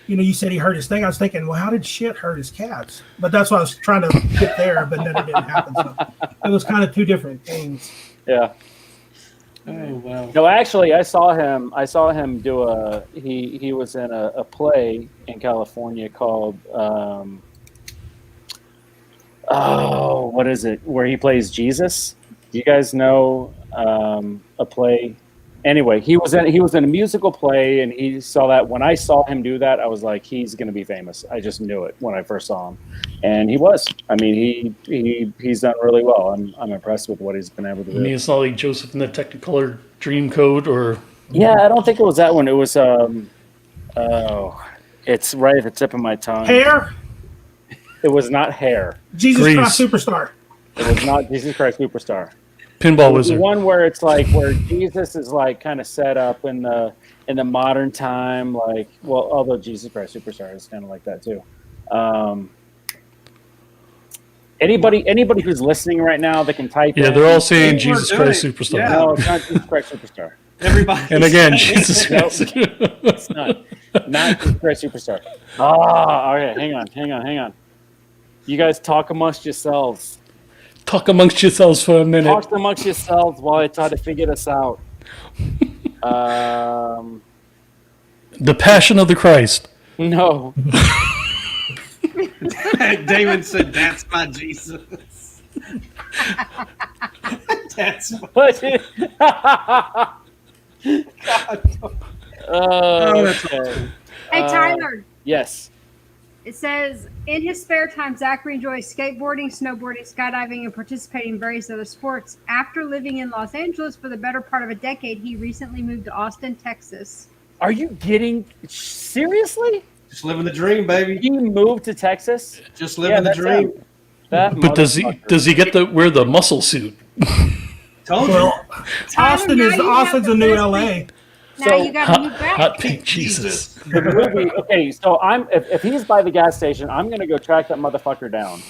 [SPEAKER 6] you said he hurt his thing. I was thinking, well, how did shit hurt his cats? But that's what I was trying to get there, but then it didn't happen. So it was kind of two different things.
[SPEAKER 2] yeah.
[SPEAKER 3] Oh, wow.
[SPEAKER 2] No, actually, I saw him do he was in a play in California called what is it? Where he plays Jesus. Do you guys know a play? Anyway, he was in a musical play, and he saw that. When I saw him do that, I was like, he's going to be famous. I just knew it when I first saw him, and he was. I mean, he's done really well. I'm impressed with what he's been able to
[SPEAKER 1] I
[SPEAKER 2] do.
[SPEAKER 1] mean, it's not like Joseph in the Technicolor Dreamcoat or
[SPEAKER 2] Yeah, I don't think it was that one. It was it's right at the tip of my tongue.
[SPEAKER 6] Hair,
[SPEAKER 2] It was not Hair.
[SPEAKER 6] Jesus
[SPEAKER 1] Grease.
[SPEAKER 6] Christ Superstar.
[SPEAKER 2] It was not Jesus Christ Superstar.
[SPEAKER 1] Pinball
[SPEAKER 2] The
[SPEAKER 1] Wizard.
[SPEAKER 2] one where it's like where Jesus is like kind of set up in the modern time, like although Jesus Christ Superstar is kind of like that too. Anybody who's listening right now that can type
[SPEAKER 1] Yeah,
[SPEAKER 2] in,
[SPEAKER 1] they're all saying
[SPEAKER 3] People are
[SPEAKER 1] Jesus
[SPEAKER 3] doing
[SPEAKER 1] Christ
[SPEAKER 3] it.
[SPEAKER 1] Superstar.
[SPEAKER 3] Yeah.
[SPEAKER 2] no, it's not Jesus Christ Superstar.
[SPEAKER 3] Everybody.
[SPEAKER 1] And again, Jesus Christ.
[SPEAKER 2] It's not Jesus Christ Superstar. Okay, hang on. You guys talk amongst yourselves.
[SPEAKER 1] Talk amongst yourselves for a minute.
[SPEAKER 2] Talk amongst yourselves while I try to figure this out.
[SPEAKER 1] The Passion of the Christ.
[SPEAKER 2] No.
[SPEAKER 3] Damon said, "That's my Jesus." That's my
[SPEAKER 2] What?
[SPEAKER 3] that's
[SPEAKER 2] Okay.
[SPEAKER 4] Hey, Tyler.
[SPEAKER 2] Yes.
[SPEAKER 4] It says, in his spare time, Zachary enjoys skateboarding, snowboarding, skydiving, and participating in various other sports. After living in Los Angeles for the better part of a decade, he recently moved to Austin, Texas.
[SPEAKER 2] Are you getting seriously?
[SPEAKER 3] just living the dream, baby.
[SPEAKER 2] He moved to Texas?
[SPEAKER 3] Just living the
[SPEAKER 2] that's
[SPEAKER 3] dream.
[SPEAKER 2] him. That
[SPEAKER 1] But does he get to wear the muscle suit?
[SPEAKER 3] Told you.
[SPEAKER 6] Well, Austin
[SPEAKER 4] now
[SPEAKER 6] is
[SPEAKER 4] you have
[SPEAKER 6] Austin's
[SPEAKER 4] the
[SPEAKER 6] a new
[SPEAKER 4] best
[SPEAKER 6] LA.
[SPEAKER 4] thing. Now
[SPEAKER 2] So,
[SPEAKER 4] you got a new back.
[SPEAKER 1] Hot pink Jesus.
[SPEAKER 2] The movie. Okay, so if he's by the gas station, I'm gonna go track that motherfucker down.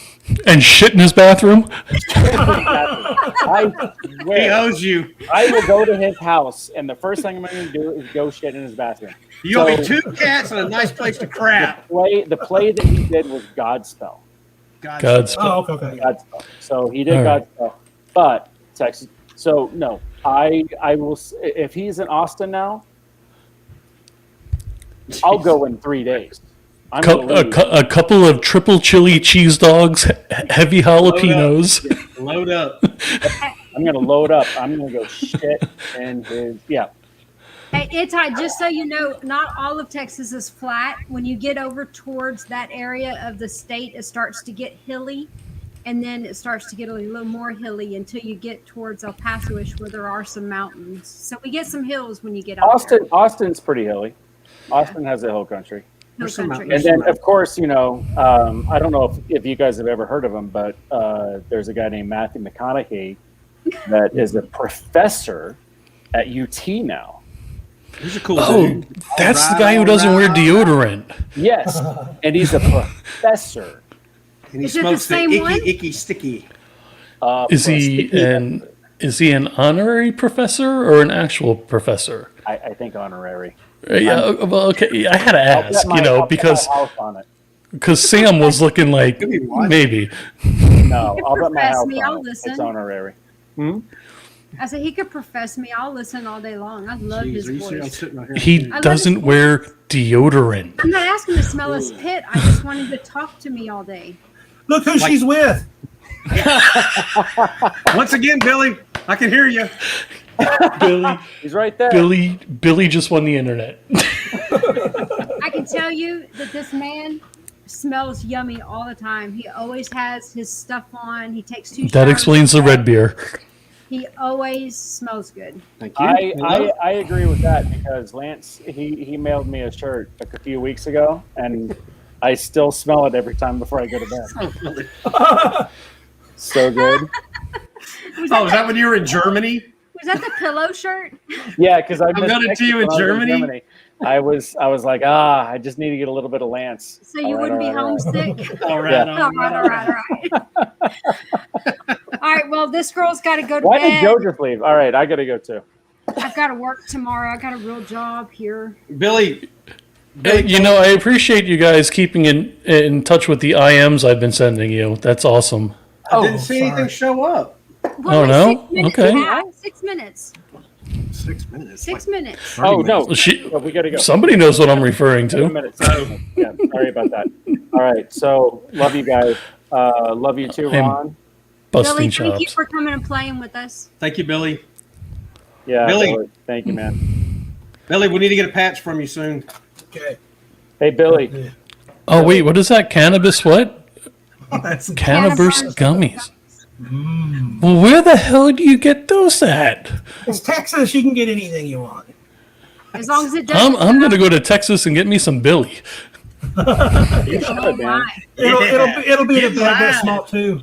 [SPEAKER 1] And shit in his bathroom?
[SPEAKER 2] I
[SPEAKER 3] He
[SPEAKER 2] swear,
[SPEAKER 3] owes you.
[SPEAKER 2] I will go to his house, and the first thing I'm going to do is go shit in his bathroom.
[SPEAKER 3] You owe me
[SPEAKER 2] So-
[SPEAKER 3] 2 cats and a nice place to crap.
[SPEAKER 2] The play that he did was Godspell.
[SPEAKER 1] God's
[SPEAKER 6] Oh, okay.
[SPEAKER 2] Godspell. So he did
[SPEAKER 1] All right.
[SPEAKER 2] Godspell, but Texas. So no, I will. If he's in Austin now, I'll go in 3 days. I'm gonna leave.
[SPEAKER 1] a couple of triple chili cheese dogs, heavy jalapenos.
[SPEAKER 3] Load up.
[SPEAKER 2] I'm gonna load up. I'm gonna go shit in his
[SPEAKER 4] Hey, just so you know, not all of Texas is flat. When you get over towards that area of the state, it starts to get hilly, and then it starts to get a little more hilly until you get towards El Paso-ish, where there are some mountains. So we get some hills when you get out there.
[SPEAKER 2] Austin's pretty hilly. Austin has a hill country.
[SPEAKER 4] Hill
[SPEAKER 3] some
[SPEAKER 4] country.
[SPEAKER 2] And then, of course, I don't know if you guys have ever heard of him, but there's a guy named Matthew Mcconaughey that is a professor at UT now.
[SPEAKER 3] He's a cool
[SPEAKER 1] Oh,
[SPEAKER 3] dude.
[SPEAKER 1] that's the guy who doesn't wear deodorant.
[SPEAKER 2] Yes, and he's a professor.
[SPEAKER 3] And he
[SPEAKER 4] Is it the
[SPEAKER 3] smokes the
[SPEAKER 4] same
[SPEAKER 3] icky,
[SPEAKER 4] one?
[SPEAKER 3] icky, sticky.
[SPEAKER 1] Is he an honorary professor or an actual professor?
[SPEAKER 2] I think honorary.
[SPEAKER 1] Yeah, well, okay. I had to ask,
[SPEAKER 2] I'll bet
[SPEAKER 1] because
[SPEAKER 2] my house on it.
[SPEAKER 1] Sam was looking like
[SPEAKER 3] Could be watching.
[SPEAKER 1] maybe.
[SPEAKER 2] No, I'll bet my
[SPEAKER 4] profess
[SPEAKER 2] house
[SPEAKER 4] me,
[SPEAKER 2] on
[SPEAKER 4] I'll
[SPEAKER 2] it.
[SPEAKER 4] listen.
[SPEAKER 2] It's honorary.
[SPEAKER 4] I said he could profess me. I'll listen all day long. I love
[SPEAKER 3] Jeez,
[SPEAKER 4] his
[SPEAKER 3] are you serious? I'm
[SPEAKER 4] voice.
[SPEAKER 3] sitting right here.
[SPEAKER 1] He
[SPEAKER 4] love
[SPEAKER 1] doesn't
[SPEAKER 4] his
[SPEAKER 1] wear deodorant.
[SPEAKER 4] I'm not asking to smell his pit. I just wanted to talk to me all day.
[SPEAKER 6] Look who she's with.
[SPEAKER 3] Once again, Billy, I can hear you.
[SPEAKER 1] Billy,
[SPEAKER 2] He's right there.
[SPEAKER 1] Billy just won the internet.
[SPEAKER 4] I can tell you that this man smells yummy all the time. He always has his stuff on. He takes 2
[SPEAKER 1] That
[SPEAKER 4] showers
[SPEAKER 1] explains
[SPEAKER 4] a
[SPEAKER 1] the
[SPEAKER 4] day.
[SPEAKER 1] red beer.
[SPEAKER 4] He always smells good.
[SPEAKER 3] Thank you.
[SPEAKER 2] I agree with that because Lance he mailed me a shirt like a few weeks ago, and I still smell it every time before I go to bed. So good.
[SPEAKER 4] Was
[SPEAKER 3] Oh, is that when you were in Germany?
[SPEAKER 4] that the pillow shirt?
[SPEAKER 2] Yeah, because I
[SPEAKER 3] got it to you in Germany?
[SPEAKER 2] I was like, I just need to get a little bit of Lance.
[SPEAKER 4] So you
[SPEAKER 2] All right,
[SPEAKER 4] wouldn't be
[SPEAKER 2] all right, all right.
[SPEAKER 4] homesick?
[SPEAKER 3] All right,
[SPEAKER 2] Yeah.
[SPEAKER 4] All right. All right, well, this girl's got to go to
[SPEAKER 2] Why did
[SPEAKER 4] bed.
[SPEAKER 2] Joe just leave? All right, I got to go too.
[SPEAKER 4] I've got to work tomorrow. I got a real job here.
[SPEAKER 3] Billy.
[SPEAKER 1] I appreciate you guys keeping in touch with the IMs I've been sending you. That's awesome.
[SPEAKER 3] I didn't see anything show up.
[SPEAKER 4] Well,
[SPEAKER 1] no?
[SPEAKER 4] 6 minutes
[SPEAKER 1] Okay.
[SPEAKER 4] past. 6 minutes.
[SPEAKER 3] 6 minutes.
[SPEAKER 4] 6 minutes.
[SPEAKER 2] Oh no,
[SPEAKER 1] She,
[SPEAKER 2] we got to go.
[SPEAKER 1] somebody knows what I'm referring
[SPEAKER 2] 2
[SPEAKER 1] to.
[SPEAKER 2] minutes. Yeah, sorry about that. All right, so love you guys. Love you too,
[SPEAKER 1] I'm
[SPEAKER 2] Ron.
[SPEAKER 1] Busting
[SPEAKER 4] Billy, thank you
[SPEAKER 1] chops.
[SPEAKER 4] for coming and playing with us.
[SPEAKER 3] Thank you, Billy.
[SPEAKER 2] Yeah,
[SPEAKER 3] Billy.
[SPEAKER 2] thank you, man.
[SPEAKER 3] Billy, we need to get a patch from you soon.
[SPEAKER 6] Okay.
[SPEAKER 2] Hey, Billy.
[SPEAKER 1] Oh wait, what is that? Cannabis what?
[SPEAKER 6] That's
[SPEAKER 1] Cannabis
[SPEAKER 4] Cannabis
[SPEAKER 1] gummies. Well, where the hell do you get those at?
[SPEAKER 6] It's Texas. You can get anything you want.
[SPEAKER 4] As long as it doesn't.
[SPEAKER 1] I'm gonna go to Texas and get me some Billy.
[SPEAKER 2] You should,
[SPEAKER 4] Oh,
[SPEAKER 2] man.
[SPEAKER 4] my.
[SPEAKER 6] It'll be in a
[SPEAKER 3] Get
[SPEAKER 6] bag that
[SPEAKER 3] live.
[SPEAKER 6] small too.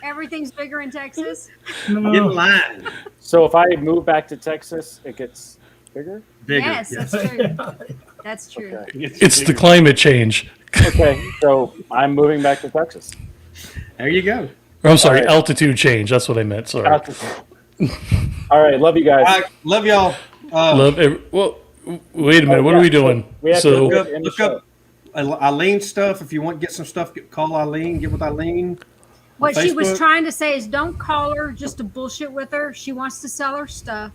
[SPEAKER 4] Everything's bigger in Texas.
[SPEAKER 3] Get in
[SPEAKER 6] No.
[SPEAKER 3] line.
[SPEAKER 2] So if I move back to Texas, it gets bigger?
[SPEAKER 3] Bigger.
[SPEAKER 4] Yes, that's true. That's true.
[SPEAKER 2] Okay.
[SPEAKER 1] It's the climate change.
[SPEAKER 2] Okay, so I'm moving back to Texas.
[SPEAKER 3] There you go.
[SPEAKER 1] Or, I'm sorry,
[SPEAKER 2] All right.
[SPEAKER 1] altitude change. That's what I meant. Sorry.
[SPEAKER 2] All right, love you guys.
[SPEAKER 3] All right, love y'all.
[SPEAKER 1] Well, wait a minute. What are we doing?
[SPEAKER 2] We have to
[SPEAKER 1] So,
[SPEAKER 3] Look up Eileen stuff. If you want to get some stuff, call Eileen. Get with Eileen.
[SPEAKER 4] What she was
[SPEAKER 3] Facebook.
[SPEAKER 4] trying to say is don't call her just to bullshit with her. She wants to sell her stuff.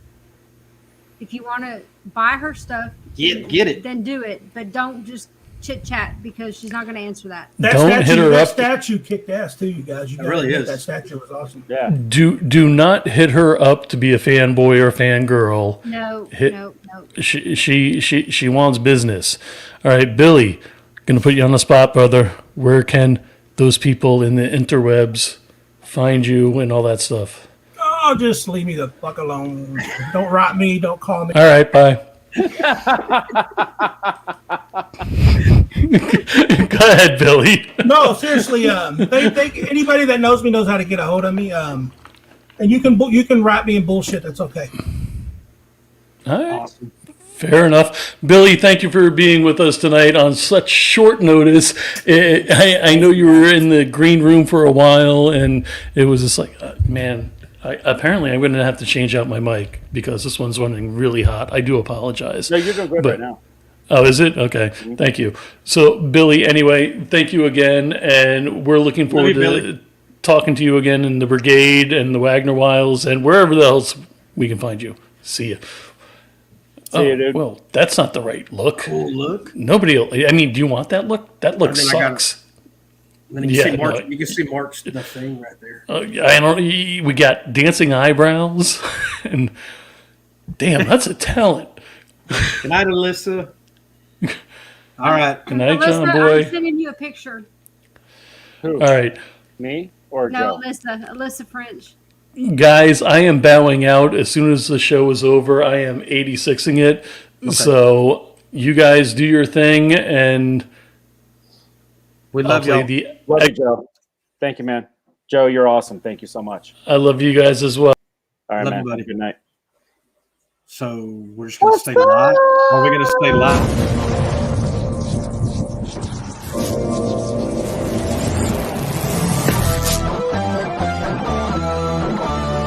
[SPEAKER 4] If you want to buy her stuff,
[SPEAKER 3] Get it.
[SPEAKER 4] then do it. But don't just chit chat because she's not going to answer that.
[SPEAKER 1] Don't hit her
[SPEAKER 6] that
[SPEAKER 1] up.
[SPEAKER 6] statue kicked ass too, you guys. You
[SPEAKER 3] It
[SPEAKER 6] gotta
[SPEAKER 3] really
[SPEAKER 6] admit
[SPEAKER 3] is.
[SPEAKER 6] That statue was awesome.
[SPEAKER 2] Yeah.
[SPEAKER 1] do not hit her up to be a fanboy or fangirl.
[SPEAKER 4] No,
[SPEAKER 1] Hit-
[SPEAKER 4] no.
[SPEAKER 1] She wants business. All right, Billy, gonna put you on the spot, brother. Where can those people in the interwebs find you and all that stuff?
[SPEAKER 6] Oh, just leave me the fuck alone. Don't write me. Don't call me.
[SPEAKER 1] All right, bye. Go ahead, Billy.
[SPEAKER 6] No, seriously. They anybody that knows me knows how to get a hold of me. And you can write me in bullshit. That's okay.
[SPEAKER 1] All right. Fair enough. Billy, thank you for being with us tonight on such short notice. I know you were in the green room for a while, and it was just like, man, apparently I'm going to have to change out my mic because this one's running really hot. I do apologize.
[SPEAKER 2] No, you're doing good
[SPEAKER 1] But-
[SPEAKER 2] right now.
[SPEAKER 1] Oh, is it? Okay. Thank you. So, Billy, anyway, thank you again, and we're looking forward
[SPEAKER 3] you,
[SPEAKER 1] to
[SPEAKER 3] Billy.
[SPEAKER 1] talking to you again in the Brigade and the Wagner Wiles and wherever else we can find you. See you.
[SPEAKER 2] See you, dude.
[SPEAKER 1] Well, that's not the right look.
[SPEAKER 3] Cool look.
[SPEAKER 1] Nobody. I mean, do you want that look? That look
[SPEAKER 3] I mean, I got
[SPEAKER 1] sucks.
[SPEAKER 3] And then you
[SPEAKER 1] Yeah,
[SPEAKER 3] see Mark.
[SPEAKER 1] no.
[SPEAKER 3] You can see Mark's the thing right there.
[SPEAKER 1] I don't. We got dancing eyebrows, and Damn, that's a talent.
[SPEAKER 3] Good night, Alyssa. All right.
[SPEAKER 1] Good night,
[SPEAKER 4] Alyssa,
[SPEAKER 1] John boy.
[SPEAKER 4] I'm sending you a picture.
[SPEAKER 2] Who?
[SPEAKER 1] All right.
[SPEAKER 2] Me or
[SPEAKER 4] No,
[SPEAKER 2] Joe?
[SPEAKER 4] Alyssa French.
[SPEAKER 1] Guys, I am bowing out as soon as the show is over. I am 86ing it.
[SPEAKER 3] Okay.
[SPEAKER 1] So you guys do your thing, and
[SPEAKER 3] We
[SPEAKER 1] I'll
[SPEAKER 3] love
[SPEAKER 1] play
[SPEAKER 3] you.
[SPEAKER 1] the.
[SPEAKER 2] Love you, Joe. Thank you, man. Joe, you're awesome. Thank you so much.
[SPEAKER 1] I love you guys as well.
[SPEAKER 2] All right,
[SPEAKER 3] Love
[SPEAKER 2] man.
[SPEAKER 3] you, buddy.
[SPEAKER 2] Good night.
[SPEAKER 3] So we're just going to stay live. Are we going to stay live?